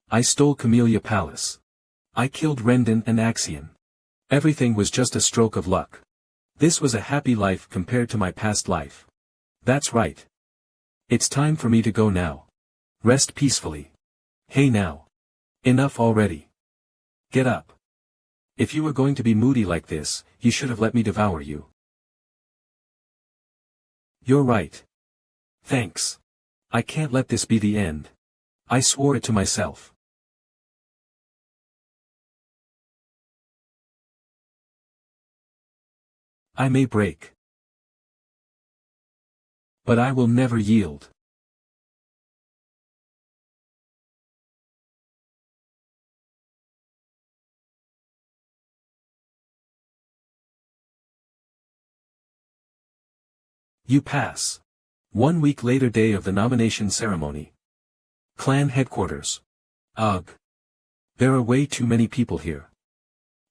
I stole Chamelia Palace. I killed Rendon and Axian. Everything was just a stroke of luck. This was a happy life compared to my past life. That's right. It's time for me to go now. Rest peacefully. Hey now. Enough already. Get up. If you were going to be moody like this, you should have let me devour you. You're right. Thanks. I can't let this be the end. I swore it to myself. I may break. But I will never yield. You pass. 1 week later, day of the nomination ceremony. Clan headquarters. Ugh. There are way too many people here.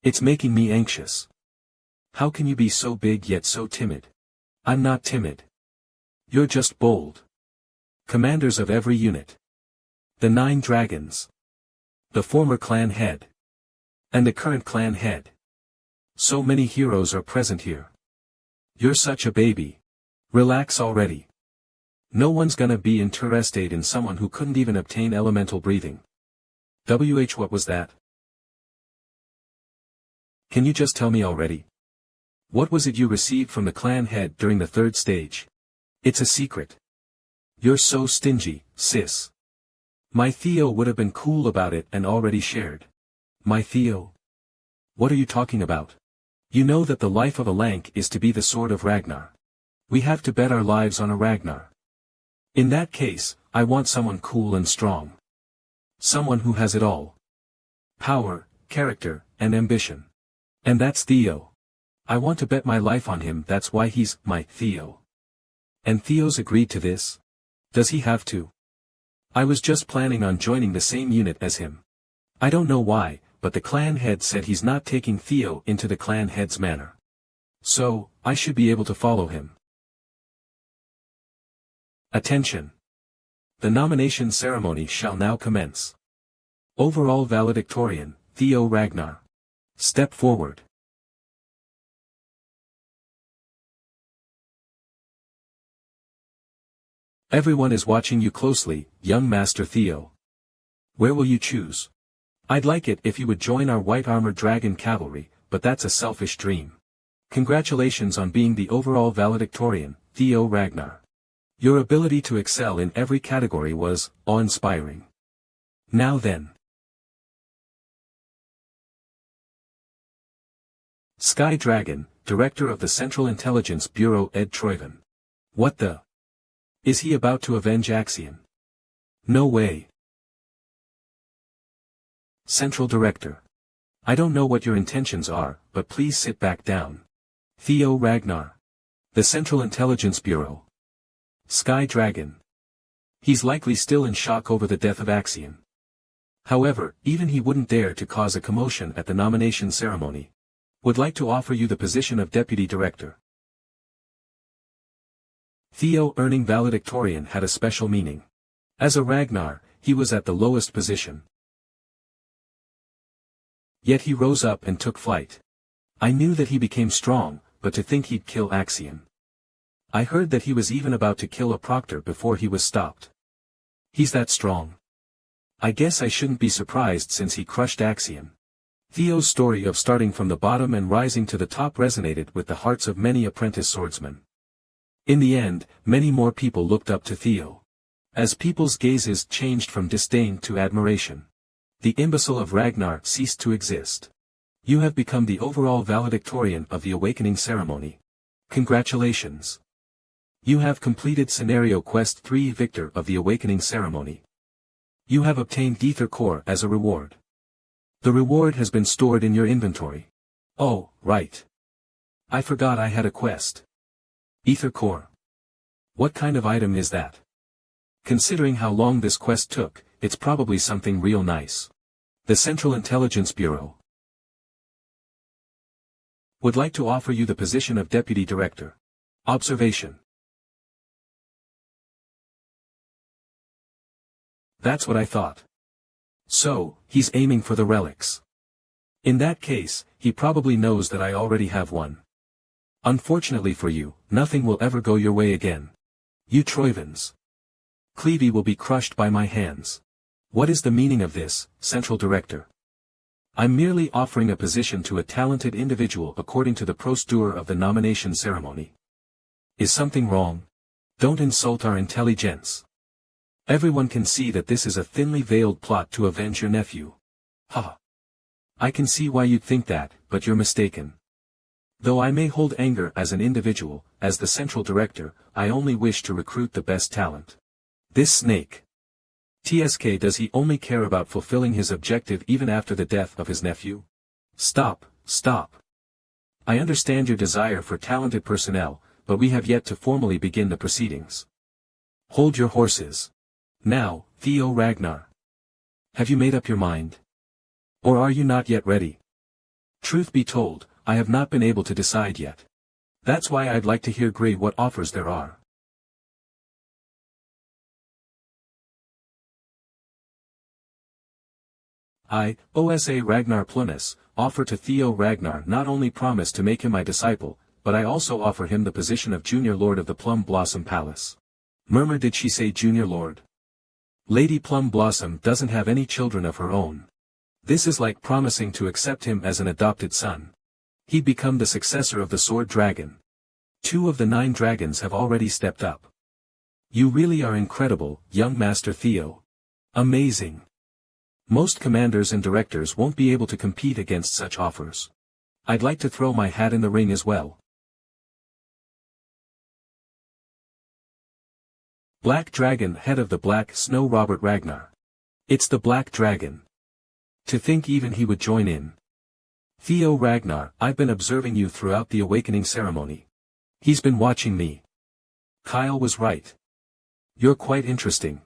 It's making me anxious. How can you be so big yet so timid? I'm not timid. You're just bold. Commanders of every unit. The 9 dragons. The former clan head. And the current clan head. So many heroes are present here. You're such a baby. Relax already. No one's gonna be interested in someone who couldn't even obtain elemental breathing. What was that? Can you just tell me already? What was it you received from the clan head during the 3rd stage? It's a secret. You're so stingy, sis. My Theo would have been cool about it and already shared. My Theo? What are you talking about? You know that the life of a Lank is to be the sword of Ragnar. We have to bet our lives on a Ragnar. In that case, I want someone cool and strong. Someone who has it all. Power, character, and ambition. And that's Theo. I want to bet my life on him, that's why he's my Theo. And Theo's agreed to this? Does he have to? I was just planning on joining the same unit as him. I don't know why, but the clan head said he's not taking Theo into the clan head's manor. So, I should be able to follow him. Attention! The nomination ceremony shall now commence. Overall Valedictorian, Theo Ragnar. Step forward. Everyone is watching you closely, young Master Theo. Where will you choose? I'd like it if you would join our white armored dragon cavalry, but that's a selfish dream. Congratulations on being the overall Valedictorian, Theo Ragnar. Your ability to excel in every category was awe-inspiring. Now then. Sky Dragon, Director of the Central Intelligence Bureau Ed Troyven. What the? Is he about to avenge Axian? No way. Central Director. I don't know what your intentions are, but please sit back down. Theo Ragnar. The Central Intelligence Bureau. Sky Dragon. He's likely still in shock over the death of Axian. However, even he wouldn't dare to cause a commotion at the nomination ceremony. Would like to offer you the position of Deputy Director. Theo earning Valedictorian had a special meaning. As a Ragnar, he was at the lowest position. Yet he rose up and took flight. I knew that he became strong, but to think he'd kill Axian. I heard that he was even about to kill a proctor before he was stopped. He's that strong. I guess I shouldn't be surprised since he crushed Axian. Theo's story of starting from the bottom and rising to the top resonated with the hearts of many apprentice swordsmen. In the end, many more people looked up to Theo. As people's gazes changed from disdain to admiration, the imbecile of Ragnar ceased to exist. You have become the overall valedictorian of the awakening ceremony. Congratulations. You have completed Scenario Quest 3 Victor of the awakening ceremony. You have obtained Ether Core as a reward. The reward has been stored in your inventory. Oh, right. I forgot I had a quest. Ether Core. What kind of item is that? Considering how long this quest took, it's probably something real nice. The Central Intelligence Bureau would like to offer you the position of Deputy Director. Observation. That's what I thought. So, he's aiming for the relics. In that case, he probably knows that I already have one. Unfortunately for you, nothing will ever go your way again. You Troivans. Clevie will be crushed by my hands. What is the meaning of this, Central Director? I'm merely offering a position to a talented individual according to the procedure of the nomination ceremony. Is something wrong? Don't insult our intelligence. Everyone can see that this is a thinly veiled plot to avenge your nephew. Ha! I can see why you'd think that, but you're mistaken. Though I may hold anger as an individual, as the Central Director, I only wish to recruit the best talent. This snake. TSK, does he only care about fulfilling his objective even after the death of his nephew? Stop, stop. I understand your desire for talented personnel, but we have yet to formally begin the proceedings. Hold your horses. Now, Theo Ragnar. Have you made up your mind? Or are you not yet ready? Truth be told, I have not been able to decide yet. That's why I'd like to hear what offers there are. I, OSA Ragnar Plunus, offer to Theo Ragnar not only promise to make him my disciple, but I also offer him the position of Junior Lord of the Plum Blossom Palace. Murmur, did she say Junior Lord? Lady Plum Blossom doesn't have any children of her own. This is like promising to accept him as an adopted son. He'd become the successor of the Sword Dragon. 2 of the 9 dragons have already stepped up. You really are incredible, young Master Theo. Amazing. Most commanders and directors won't be able to compete against such offers. I'd like to throw my hat in the ring as well. Black Dragon, head of the Black Snow, Robert Ragnar. It's the Black Dragon. To think even he would join in. Theo Ragnar, I've been observing you throughout the awakening ceremony. He's been watching me. Kyle was right. You're quite interesting.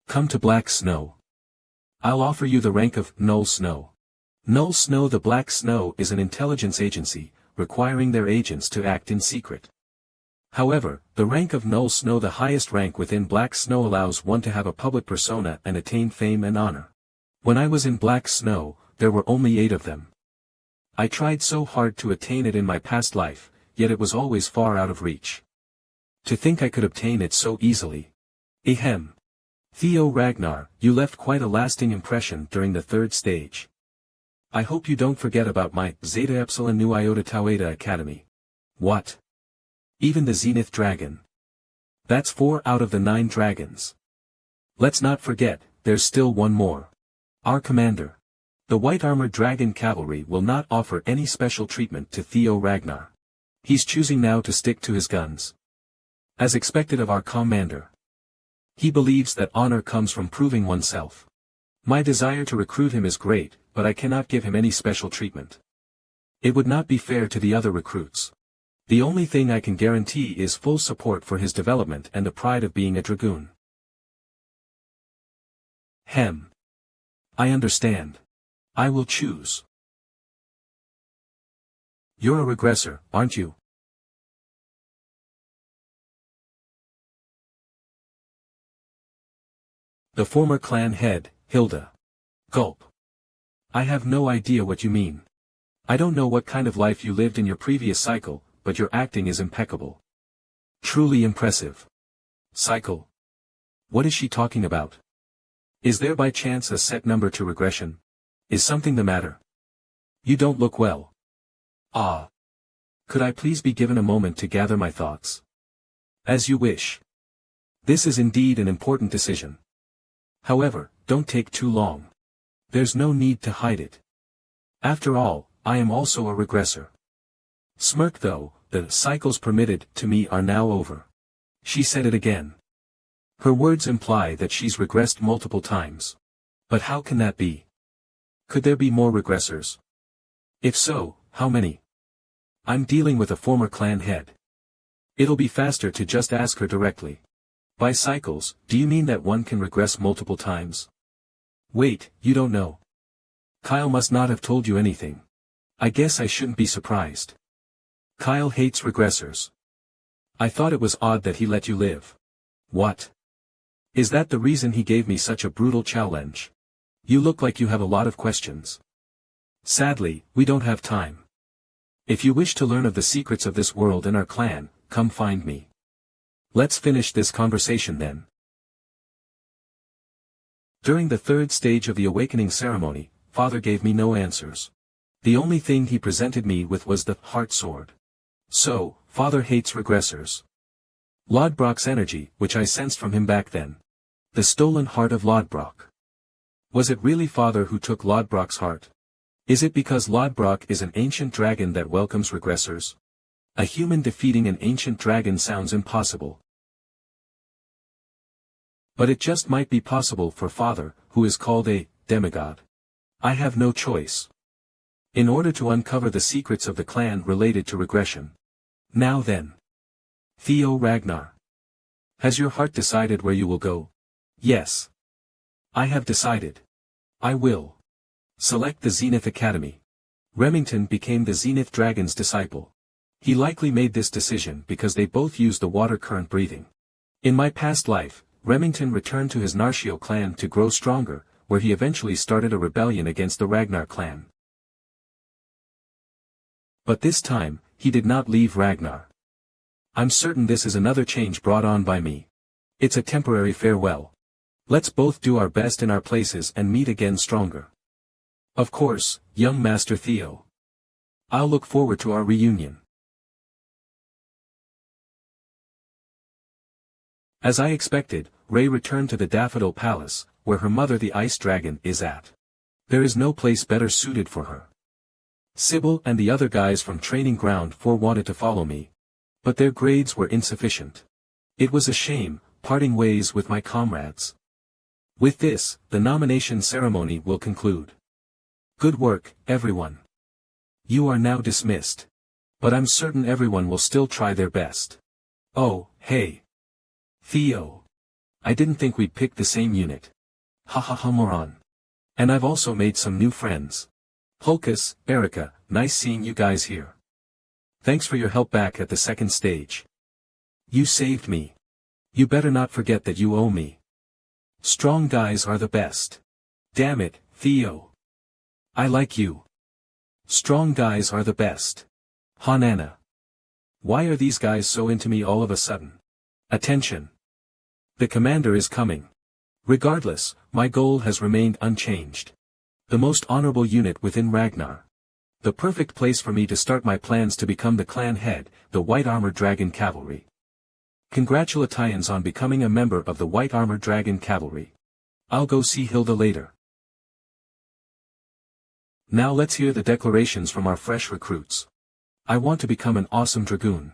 Come to Black Snow. I'll offer you the rank of Null Snow. Null Snow, the Black Snow, is an intelligence agency, requiring their agents to act in secret. However, the rank of Null Snow, the highest rank within Black Snow, allows one to have a public persona and attain fame and honor. When I was in Black Snow, there were only 8 of them. I tried so hard to attain it in my past life, yet it was always far out of reach. To think I could obtain it so easily. Ahem. Theo Ragnar, you left quite a lasting impression during the 3rd stage. I hope you don't forget about my Zeta Epsilon Nu Iota Tau Eta Academy. What? Even the Zenith Dragon. That's 4 out of the 9 dragons. Let's not forget, there's still one more. Our commander. The White Armored Dragon Cavalry will not offer any special treatment to Theo Ragnar. He's choosing now to stick to his guns. As expected of our commander. He believes that honor comes from proving oneself. My desire to recruit him is great, but I cannot give him any special treatment. It would not be fair to the other recruits. The only thing I can guarantee is full support for his development and the pride of being a dragoon. I understand. I will choose. You're a regressor, aren't you? The former clan head, Hilda. Gulp. I have no idea what you mean. I don't know what kind of life you lived in your previous cycle, but your acting is impeccable. Truly impressive. Cycle? What is she talking about? Is there by chance a set number to regression? Is something the matter? You don't look well. Ah. Could I please be given a moment to gather my thoughts? As you wish. This is indeed an important decision. However, don't take too long. There's no need to hide it. After all, I am also a regressor. Smirk though, the cycles permitted to me are now over. She said it again. Her words imply that she's regressed multiple times. But how can that be? Could there be more regressors? If so, how many? I'm dealing with a former clan head. It'll be faster to just ask her directly. By cycles, do you mean that one can regress multiple times? Wait, you don't know. Kyle must not have told you anything. I guess I shouldn't be surprised. Kyle hates regressors. I thought it was odd that he let you live. What? Is that the reason he gave me such a brutal challenge? You look like you have a lot of questions. Sadly, we don't have time. If you wish to learn of the secrets of this world and our clan, come find me. Let's finish this conversation then. During the third stage of the awakening ceremony, Father gave me no answers. The only thing he presented me with was the heart sword. So, Father hates regressors. Lodbrok's energy, which I sensed from him back then. The stolen heart of Lodbrok. Was it really Father who took Lodbrok's heart? Is it because Lodbrok is an ancient dragon that welcomes regressors? A human defeating an ancient dragon sounds impossible. But it just might be possible for Father, who is called a demigod. I have no choice. In order to uncover the secrets of the clan related to regression. Now then. Theo Ragnar. Has your heart decided where you will go? Yes. I have decided. I will. Select the Zenith Academy. Remington became the Zenith Dragon's disciple. He likely made this decision because they both use the water current breathing. In my past life, Remington returned to his Narshio clan to grow stronger, where he eventually started a rebellion against the Ragnar clan. But this time, he did not leave Ragnar. I'm certain this is another change brought on by me. It's a temporary farewell. Let's both do our best in our places and meet again stronger. Of course, young Master Theo. I'll look forward to our reunion. As I expected, Ray returned to the Daffodil Palace, where her mother the Ice Dragon is at. There is no place better suited for her. Sybil and the other guys from Training Ground 4 wanted to follow me. But their grades were insufficient. It was a shame, parting ways with my comrades. With this, the nomination ceremony will conclude. Good work, everyone. You are now dismissed. But I'm certain everyone will still try their best. Oh, hey. Theo. I didn't think we'd pick the same unit. Hahaha moron. And I've also made some new friends. Hulkus, Erica, nice seeing you guys here. Thanks for your help back at the second stage. You saved me. You better not forget that you owe me. Strong guys are the best. Damn it, Theo. I like you. Strong guys are the best. Hanana. Why are these guys so into me all of a sudden? Attention. The commander is coming. Regardless, my goal has remained unchanged. The most honorable unit within Ragnar. The perfect place for me to start my plans to become the clan head, the White Armored Dragon Cavalry. Congratulations on becoming a member of the White Armored Dragon Cavalry. I'll go see Hilda later. Now let's hear the declarations from our fresh recruits. I want to become an awesome dragoon.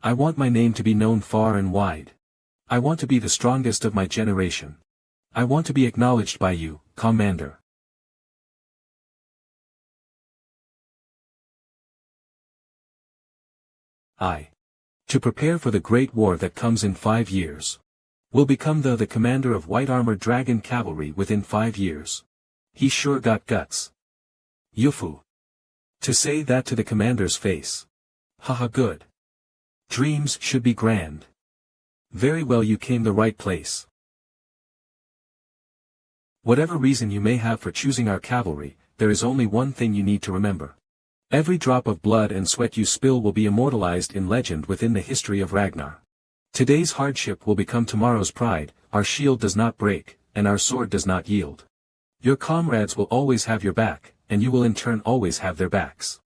I want my name to be known far and wide. I want to be the strongest of my generation. I want to be acknowledged by you, Commander. To prepare for the great war that comes in 5 years. Will become the commander of white armored dragon cavalry within 5 years. He sure got guts. Yufu. To say that to the commander's face. Haha good. Dreams should be grand. Very well, you came the right place. Whatever reason you may have for choosing our cavalry, there is only one thing you need to remember. Every drop of blood and sweat you spill will be immortalized in legend within the history of Ragnar. Today's hardship will become tomorrow's pride, our shield does not break, and our sword does not yield. Your comrades will always have your back, and you will in turn always have their backs.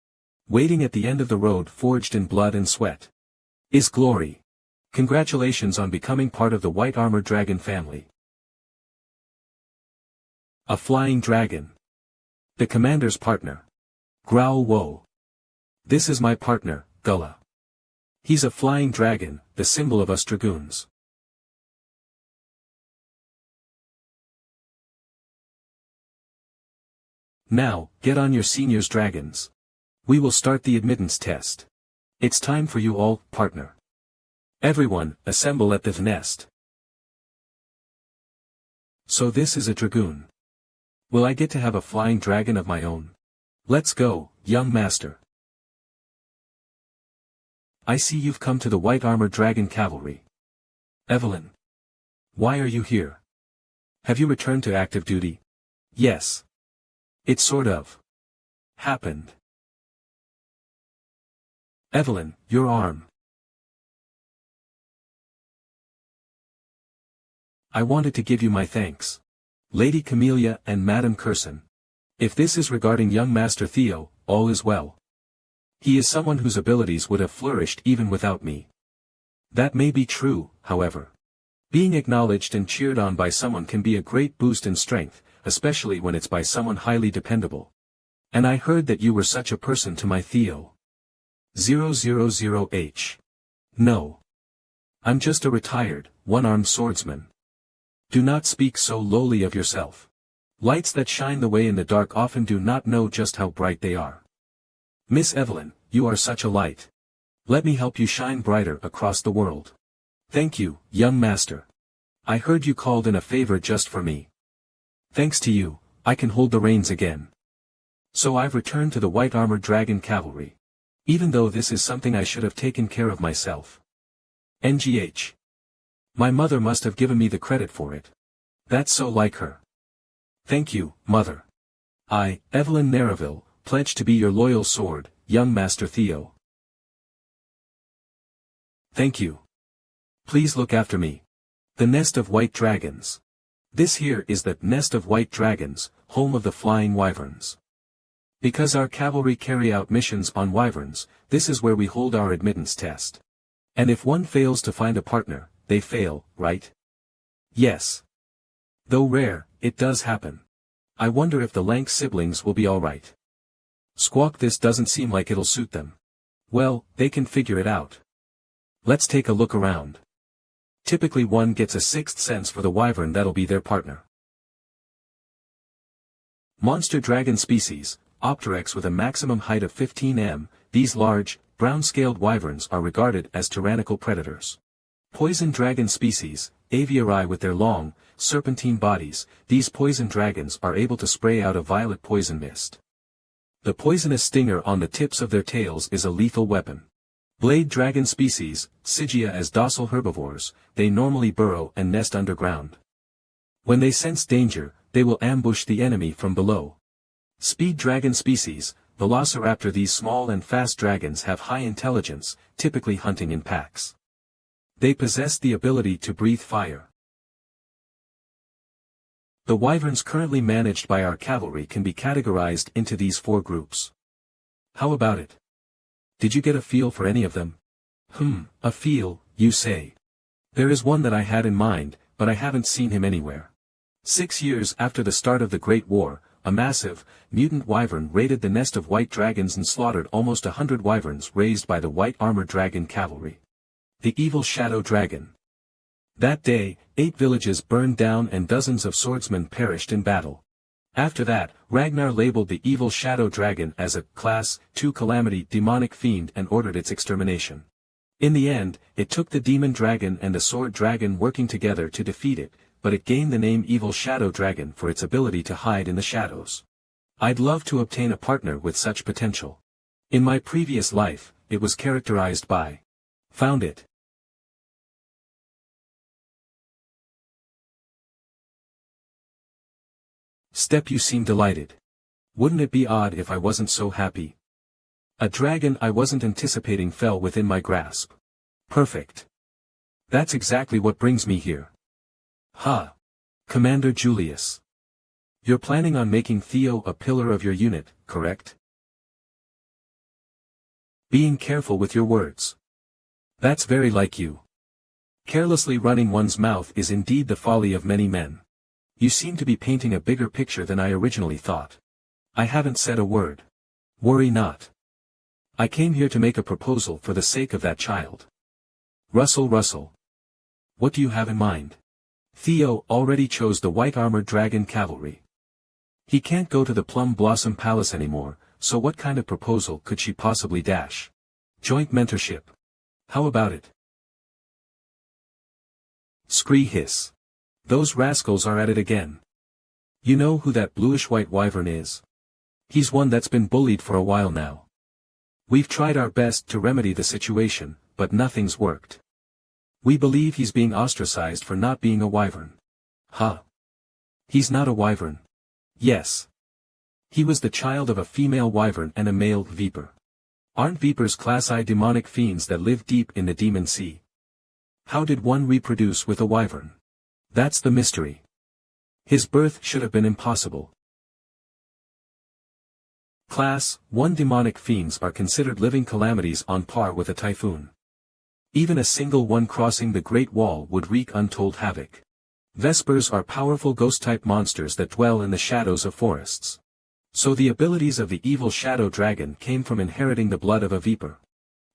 Waiting at the end of the road forged in blood and sweat is glory. Congratulations on becoming part of the White Armored Dragon family. A flying dragon. The commander's partner. Growl whoa. This is my partner, Gullah. He's a flying dragon, the symbol of us dragoons. Now, get on your seniors dragons. We will start the admittance test. It's time for you all, partner. Everyone, assemble at the nest. So this is a dragoon. Will I get to have a flying dragon of my own? Let's go, young master. I see you've come to the White Armored Dragon Cavalry. Evelyn. Why are you here? Have you returned to active duty? Yes. It sort of happened. Evelyn, your arm. I wanted to give you my thanks. Lady Chamelia and Madame Curson. If this is regarding young Master Theo, all is well. He is someone whose abilities would have flourished even without me. That may be true, however. Being acknowledged and cheered on by someone can be a great boost in strength, especially when it's by someone highly dependable. And I heard that you were such a person to my Theo. 000H. No. I'm just a retired, one-armed swordsman. Do not speak so lowly of yourself. Lights that shine the way in the dark often do not know just how bright they are. Miss Evelyn, you are such a light. Let me help you shine brighter across the world. Thank you, young master. I heard you called in a favor just for me. Thanks to you, I can hold the reins again. So I've returned to the White Armored Dragon Cavalry. Even though this is something I should have taken care of myself. NGH. My mother must have given me the credit for it. That's so like her. Thank you, mother. I, Evelyn Narraville, pledge to be your loyal sword, young Master Theo. Thank you. Please look after me. The Nest of White Dragons. This here is the Nest of White Dragons, home of the Flying Wyverns. Because our cavalry carry out missions on wyverns, this is where we hold our admittance test. And if one fails to find a partner, they fail, right? Yes. Though rare, it does happen. I wonder if the Lank siblings will be alright. Squawk, this doesn't seem like it'll suit them. Well, they can figure it out. Let's take a look around. Typically one gets a sixth sense for the wyvern that'll be their partner. Monster dragon species, Opteryx with a maximum height of 15 m, these large, brown-scaled wyverns are regarded as tyrannical predators. Poison dragon species, Aviarii with their long, serpentine bodies, these poison dragons are able to spray out a violet poison mist. The poisonous stinger on the tips of their tails is a lethal weapon. Blade dragon species, Sigia as docile herbivores, they normally burrow and nest underground. When they sense danger, they will ambush the enemy from below. Speed dragon species, Velociraptor, these small and fast dragons have high intelligence, typically hunting in packs. They possess the ability to breathe fire. The wyverns currently managed by our cavalry can be categorized into these 4 groups. How about it? Did you get a feel for any of them? A feel, you say. There is one that I had in mind, but I haven't seen him anywhere. 6 years after the start of the Great War, a massive, mutant wyvern raided the Nest of White Dragons and slaughtered almost 100 wyverns raised by the White Armored Dragon Cavalry. The Evil Shadow Dragon. That day, 8 villages burned down and dozens of swordsmen perished in battle. After that, Ragnar labeled the Evil Shadow Dragon as a Class 2 Calamity demonic fiend and ordered its extermination. In the end, it took the demon dragon and the sword dragon working together to defeat it, but it gained the name Evil Shadow Dragon for its ability to hide in the shadows. I'd love to obtain a partner with such potential. In my previous life, it was characterized by found it. Step, you seem delighted. Wouldn't it be odd if I wasn't so happy? A dragon I wasn't anticipating fell within my grasp. Perfect. That's exactly what brings me here. Ha! Commander Julius. You're planning on making Theo a pillar of your unit, correct? Being careful with your words. That's very like you. Carelessly running one's mouth is indeed the folly of many men. You seem to be painting a bigger picture than I originally thought. I haven't said a word. Worry not. I came here to make a proposal for the sake of that child. Russell. What do you have in mind? Theo already chose the white-armored dragon cavalry. He can't go to the Plum Blossom Palace anymore, so what kind of proposal could she possibly dash? Joint mentorship. How about it? Scree hiss. Those rascals are at it again. You know who that bluish-white wyvern is? He's one that's been bullied for a while now. We've tried our best to remedy the situation, but nothing's worked. We believe he's being ostracized for not being a wyvern. Huh? He's not a wyvern. Yes. He was the child of a female wyvern and a male viper. Aren't vipers class I demonic fiends that live deep in the demon sea? How did one reproduce with a wyvern? That's the mystery. His birth should have been impossible. Class 1 demonic fiends are considered living calamities on par with a typhoon. Even a single one crossing the Great Wall would wreak untold havoc. Vespers are powerful ghost-type monsters that dwell in the shadows of forests. So the abilities of the evil shadow dragon came from inheriting the blood of a viper.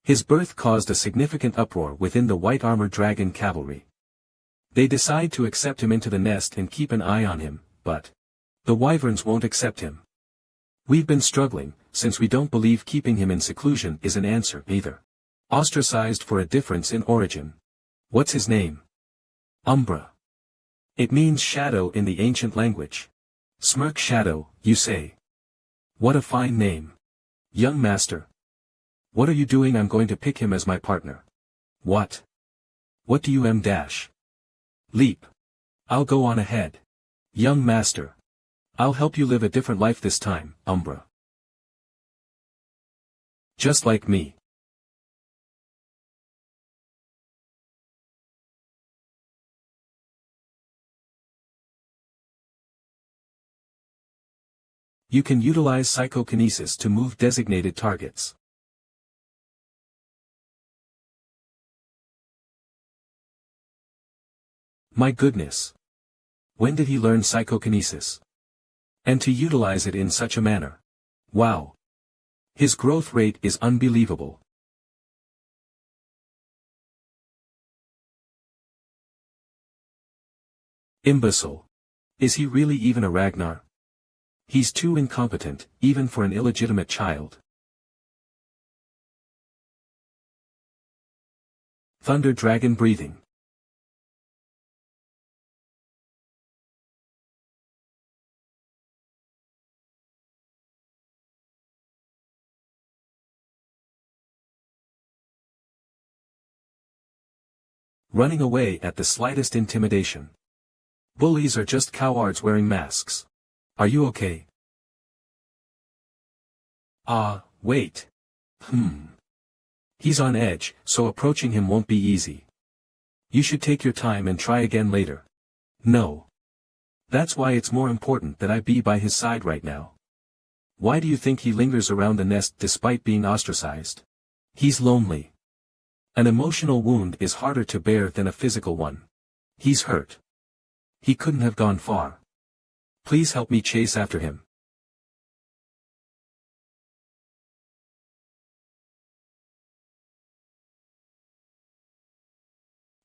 His birth caused a significant uproar within the white-armored dragon cavalry. They decide to accept him into the nest and keep an eye on him, but the wyverns won't accept him. We've been struggling, since we don't believe keeping him in seclusion is an answer either. Ostracized for a difference in origin. What's his name? Umbra. It means shadow in the ancient language. Smirk shadow, you say. What a fine name. Young master. What are you doing? I'm going to pick him as my partner. What? What do you dash? Leap. I'll go on ahead. Young master. I'll help you live a different life this time, Umbra. Just like me. You can utilize psychokinesis to move designated targets. My goodness. When did he learn psychokinesis? And to utilize it in such a manner. Wow. His growth rate is unbelievable. Imbecile. Is he really even a Ragnar? He's too incompetent, even for an illegitimate child. Thunder dragon breathing. Running away at the slightest intimidation. Bullies are just cowards wearing masks. Are you okay? Wait. He's on edge, so approaching him won't be easy. You should take your time and try again later. No. That's why it's more important that I be by his side right now. Why do you think he lingers around the nest despite being ostracized? He's lonely. An emotional wound is harder to bear than a physical one. He's hurt. He couldn't have gone far. Please help me chase after him.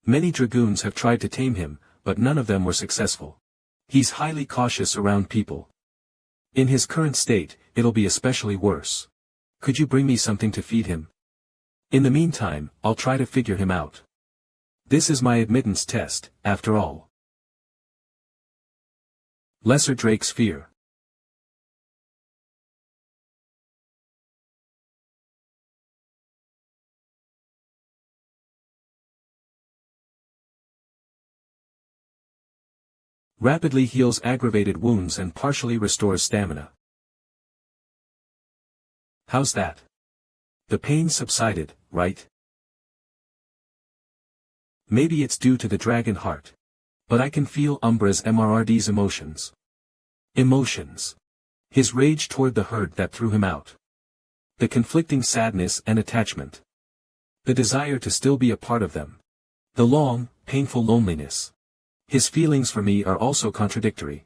Many dragoons have tried to tame him, but none of them were successful. He's highly cautious around people. In his current state, it'll be especially worse. Could you bring me something to feed him? In the meantime, I'll try to figure him out. This is my admittance test, after all. Lesser Drake's Fear. Rapidly heals aggravated wounds and partially restores stamina. How's that? The pain subsided, right? Maybe it's due to the dragon heart. But I can feel Umbra's MRRD's emotions. Emotions. His rage toward the herd that threw him out. The conflicting sadness and attachment. The desire to still be a part of them. The long, painful loneliness. His feelings for me are also contradictory.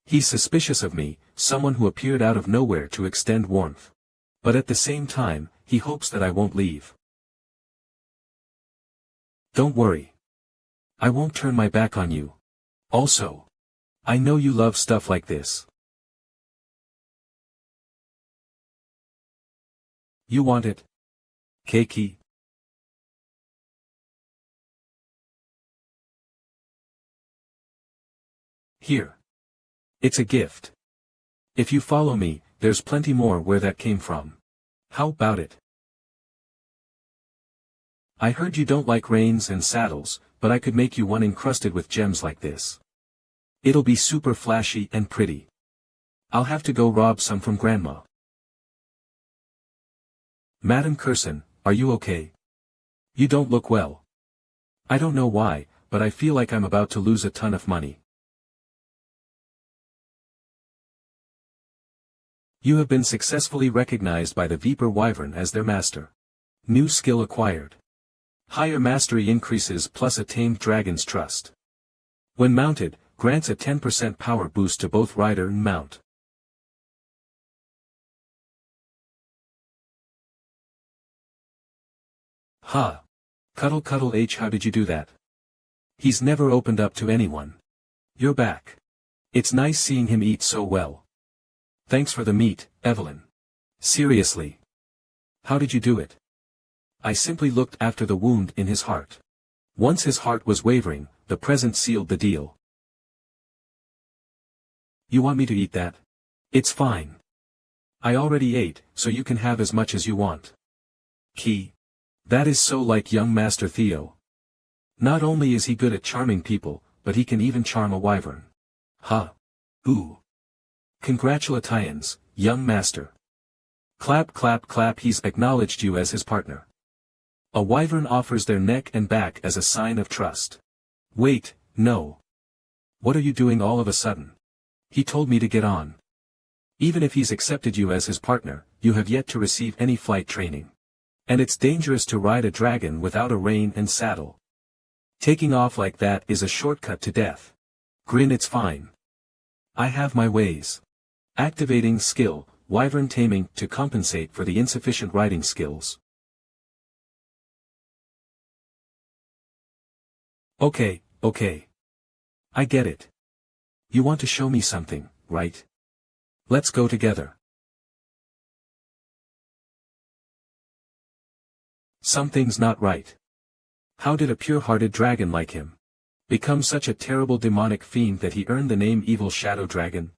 He's suspicious of me, someone who appeared out of nowhere to extend warmth. But at the same time, he hopes that I won't leave. Don't worry. I won't turn my back on you. Also, I know you love stuff like this. You want it? Keiki? Here. It's a gift. If you follow me, there's plenty more where that came from. How about it? I heard you don't like reins and saddles, but I could make you one encrusted with gems like this. It'll be super flashy and pretty. I'll have to go rob some from Grandma. Madam Curson, are you okay? You don't look well. I don't know why, but I feel like I'm about to lose a ton of money. You have been successfully recognized by the Viper Wyvern as their master. New skill acquired. Higher mastery increases plus a tamed dragon's trust. When mounted, grants a 10% power boost to both rider and mount. Ha! Cuddle cuddle H, how did you do that? He's never opened up to anyone. You're back. It's nice seeing him eat so well. Thanks for the meat, Evelyn. Seriously. How did you do it? I simply looked after the wound in his heart. Once his heart was wavering, the present sealed the deal. You want me to eat that? It's fine. I already ate, so you can have as much as you want. Key. That is so like young Master Theo. Not only is he good at charming people, but he can even charm a wyvern. Huh. Ooh. Congratulations, young master. Clap clap clap, he's acknowledged you as his partner. A wyvern offers their neck and back as a sign of trust. Wait, no. What are you doing all of a sudden? He told me to get on. Even if he's accepted you as his partner, you have yet to receive any flight training. And it's dangerous to ride a dragon without a rein and saddle. Taking off like that is a shortcut to death. Grin, it's fine. I have my ways. Activating skill, wyvern taming, to compensate for the insufficient riding skills. Okay. I get it. You want to show me something, right? Let's go together. Something's not right. How did a pure-hearted dragon like him become such a terrible demonic fiend that he earned the name Evil Shadow Dragon?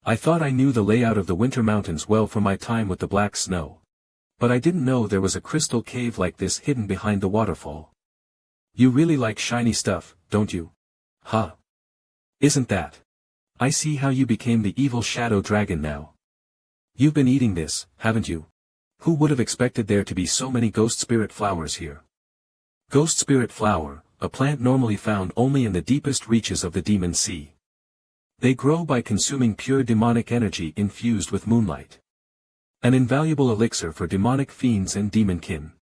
I thought I knew the layout of the Winter Mountains well from my time with the Black Snow. But I didn't know there was a crystal cave like this hidden behind the waterfall. You really like shiny stuff, don't you? Huh. Isn't that? I see how you became the Evil Shadow Dragon now. You've been eating this, haven't you? Who would have expected there to be so many ghost spirit flowers here? Ghost spirit flower, a plant normally found only in the deepest reaches of the Demon Sea. They grow by consuming pure demonic energy infused with moonlight. An invaluable elixir for demonic fiends and demonkin.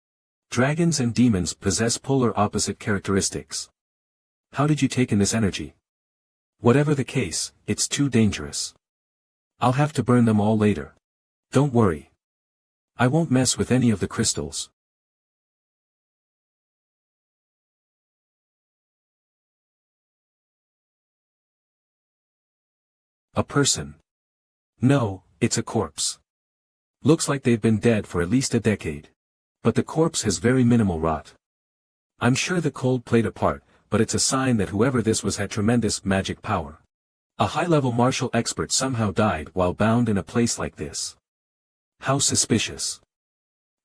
Dragons and demons possess polar opposite characteristics. How did you take in this energy? Whatever the case, it's too dangerous. I'll have to burn them all later. Don't worry. I won't mess with any of the crystals. A person. No, it's a corpse. Looks like they've been dead for at least a decade. But the corpse has very minimal rot. I'm sure the cold played a part, but it's a sign that whoever this was had tremendous magic power. A high-level martial expert somehow died while bound in a place like this. How suspicious.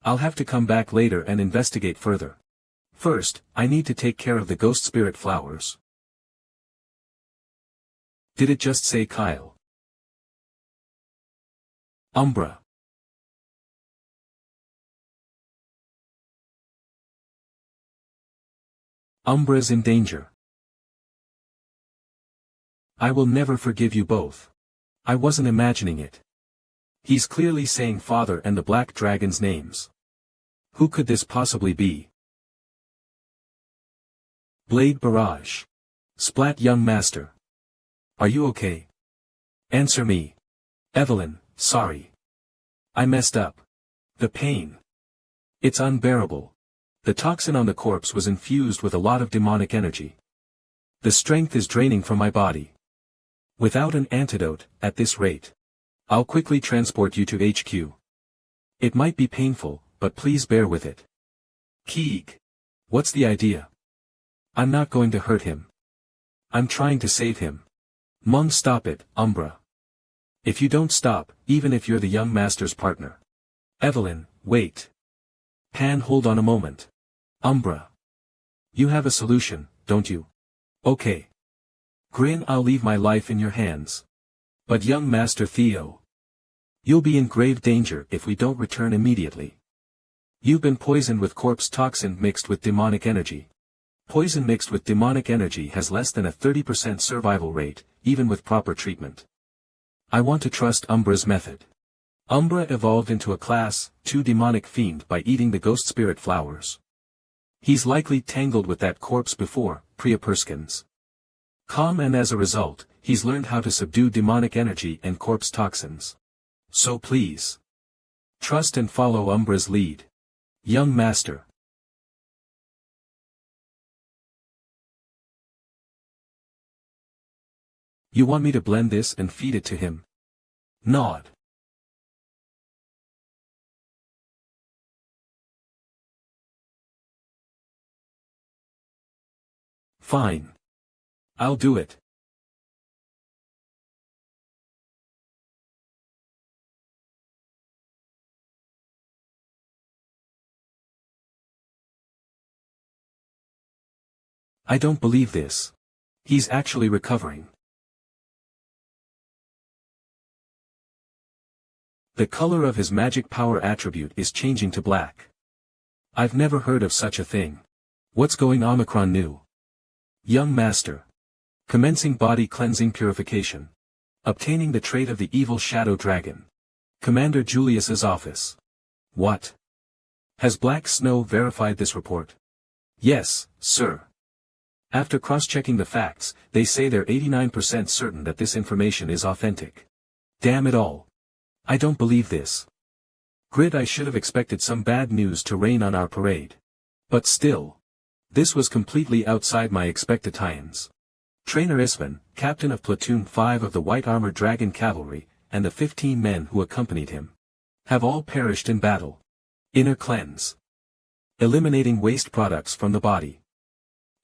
I'll have to come back later and investigate further. First, I need to take care of the ghost spirit flowers. Did it just say Kyle? Umbra. Umbra's in danger. I will never forgive you both. I wasn't imagining it. He's clearly saying Father and the Black Dragon's names. Who could this possibly be? Blade Barrage. Splat young master. Are you okay? Answer me. Evelyn, sorry. I messed up. The pain. It's unbearable. The toxin on the corpse was infused with a lot of demonic energy. The strength is draining from my body. Without an antidote, at this rate. I'll quickly transport you to HQ. It might be painful, but please bear with it. Keeg. What's the idea? I'm not going to hurt him. I'm trying to save him. Mum, stop it, Umbra. If you don't stop, even if you're the young master's partner. Evelyn, wait. Pan, hold on a moment. Umbra. You have a solution, don't you? Okay. Grin, I'll leave my life in your hands. But young Master Theo. You'll be in grave danger if we don't return immediately. You've been poisoned with corpse toxin mixed with demonic energy. Poison mixed with demonic energy has less than a 30% survival rate, even with proper treatment. I want to trust Umbra's method. Umbra evolved into a Class 2 demonic fiend by eating the ghost spirit flowers. He's likely tangled with that corpse before, Priaperskins. And as a result, he's learned how to subdue demonic energy and corpse toxins. So please. Trust and follow Umbra's lead. Young Master. You want me to blend this and feed it to him? Nod. Fine. I'll do it. I don't believe this. He's actually recovering. The color of his magic power attribute is changing to black. I've never heard of such a thing. What's going on? Omicron new. Young Master. Commencing body cleansing purification. Obtaining the trait of the evil shadow dragon. Commander Julius's office. What? Has Black Snow verified this report? Yes, sir. After cross-checking the facts, they say they're 89% certain that this information is authentic. Damn it all. I don't believe this. Grid, I should have expected some bad news to rain on our parade. But still. This was completely outside my expectations. Trainer Isvan, captain of Platoon 5 of the White Armored Dragon Cavalry, and the 15 men who accompanied him, have all perished in battle. Inner cleanse. Eliminating waste products from the body.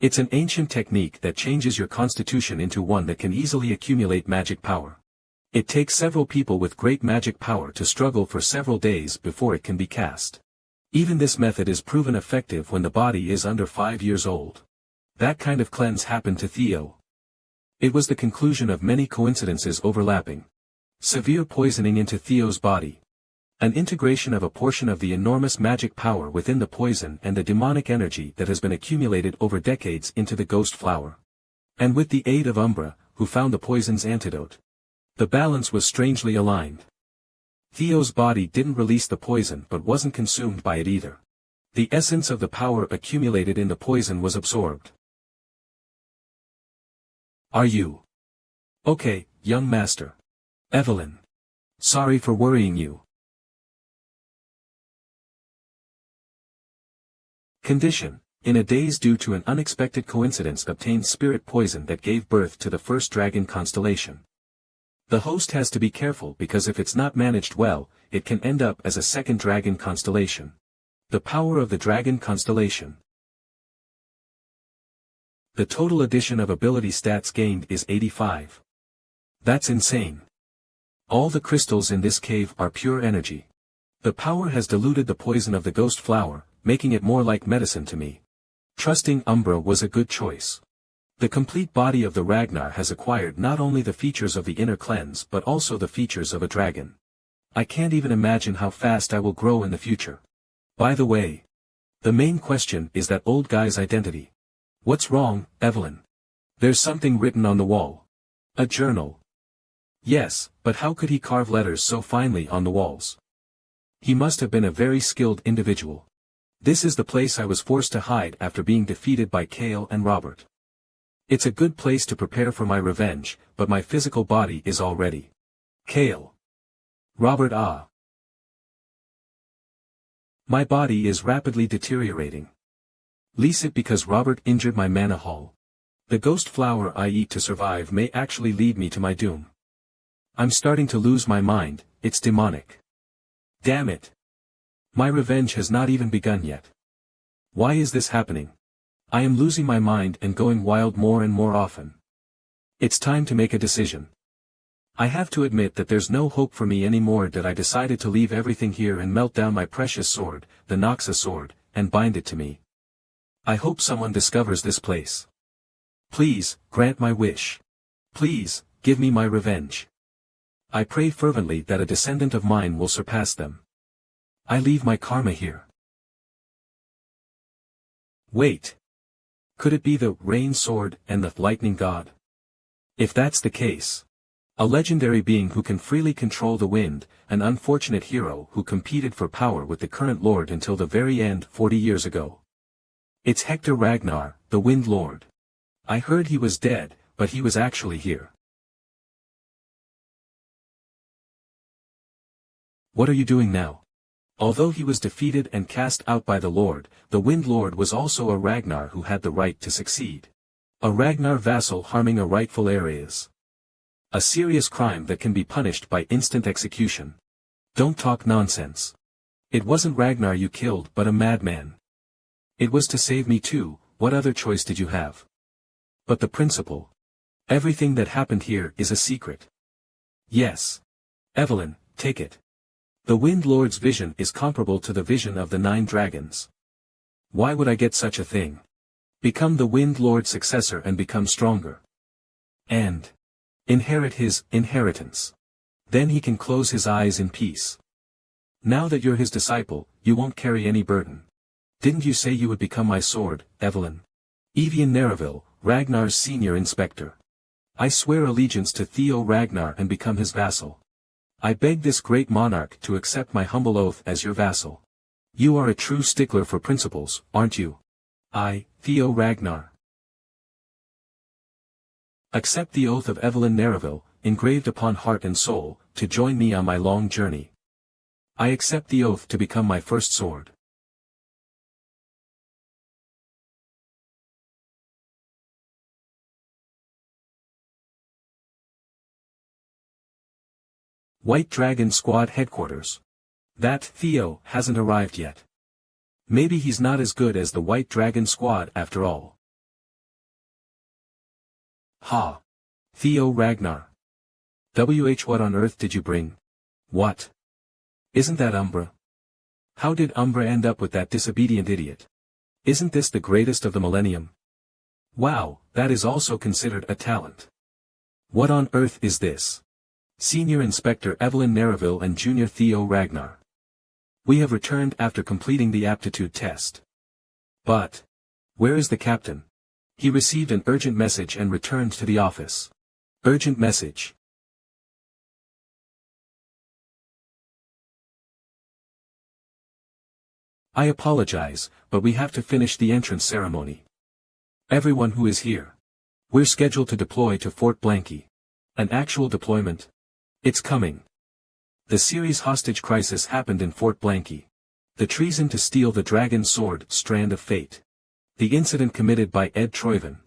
It's an ancient technique that changes your constitution into one that can easily accumulate magic power. It takes several people with great magic power to struggle for several days before it can be cast. Even this method is proven effective when the body is under 5 years old. That kind of cleanse happened to Theo. It was the conclusion of many coincidences overlapping. Severe poisoning into Theo's body. An integration of a portion of the enormous magic power within the poison and the demonic energy that has been accumulated over decades into the ghost flower. And with the aid of Umbra, who found the poison's antidote. The balance was strangely aligned. Theo's body didn't release the poison but wasn't consumed by it either. The essence of the power accumulated in the poison was absorbed. Are you okay, young master? Evelyn. Sorry for worrying you. Condition: in a daze due to an unexpected coincidence obtained spirit poison that gave birth to the first dragon constellation. The host has to be careful because if it's not managed well, it can end up as a second dragon constellation. The power of the dragon constellation. The total addition of ability stats gained is 85. That's insane. All the crystals in this cave are pure energy. The power has diluted the poison of the ghost flower, making it more like medicine to me. Trusting Umbra was a good choice. The complete body of the Ragnar has acquired not only the features of the inner cleanse but also the features of a dragon. I can't even imagine how fast I will grow in the future. By the way, the main question is that old guy's identity. What's wrong, Evelyn? There's something written on the wall. A journal. Yes, but how could he carve letters so finely on the walls? He must have been a very skilled individual. This is the place I was forced to hide after being defeated by Kale and Robert. It's a good place to prepare for my revenge, but my physical body is all ready. Kale. Robert. My body is rapidly deteriorating. Least it because Robert injured my mana hall. The ghost flower I eat to survive may actually lead me to my doom. I'm starting to lose my mind, it's demonic. Damn it. My revenge has not even begun yet. Why is this happening? I am losing my mind and going wild more and more often. It's time to make a decision. I have to admit that there's no hope for me anymore that I decided to leave everything here and melt down my precious sword, the Noxa sword, and bind it to me. I hope someone discovers this place. Please, grant my wish. Please, give me my revenge. I pray fervently that a descendant of mine will surpass them. I leave my karma here. Wait. Could it be the rain sword and the lightning god? If that's the case. A legendary being who can freely control the wind, an unfortunate hero who competed for power with the current lord until the very end 40 years ago. It's Hector Ragnar, the Wind Lord. I heard he was dead, but he was actually here. What are you doing now? Although he was defeated and cast out by the Lord, the Wind Lord was also a Ragnar who had the right to succeed. A Ragnar vassal harming a rightful heir is a serious crime that can be punished by instant execution. Don't talk nonsense. It wasn't Ragnar you killed but a madman. It was to save me too, what other choice did you have? But the principle. Everything that happened here is a secret. Yes. Evelyn, take it. The Wind Lord's vision is comparable to the vision of the 9 dragons. Why would I get such a thing? Become the Wind Lord's successor and become stronger. And inherit his inheritance. Then he can close his eyes in peace. Now that you're his disciple, you won't carry any burden. Didn't you say you would become my sword, Evelyn? Evian Nereville, Ragnar's senior inspector. I swear allegiance to Theo Ragnar and become his vassal. I beg this great monarch to accept my humble oath as your vassal. You are a true stickler for principles, aren't you? I, Theo Ragnar. Accept the oath of Evelyn Nereville, engraved upon heart and soul, to join me on my long journey. I accept the oath to become my first sword. White Dragon Squad Headquarters. That Theo hasn't arrived yet. Maybe he's not as good as the White Dragon Squad after all. Ha! Theo Ragnar. What on earth did you bring? What? Isn't that Umbra? How did Umbra end up with that disobedient idiot? Isn't this the greatest of the millennium? Wow, that is also considered a talent. What on earth is this? Senior Inspector Evelyn Nereville and Junior Theo Ragnar. We have returned after completing the aptitude test. But where is the captain? He received an urgent message and returned to the office. Urgent message. I apologize, but we have to finish the entrance ceremony. Everyone who is here. We're scheduled to deploy to Fort Blanky. An actual deployment? It's coming. The series hostage crisis happened in Fort Blanky. The treason to steal the dragon sword, Strand of Fate. The incident committed by Ed Troyven.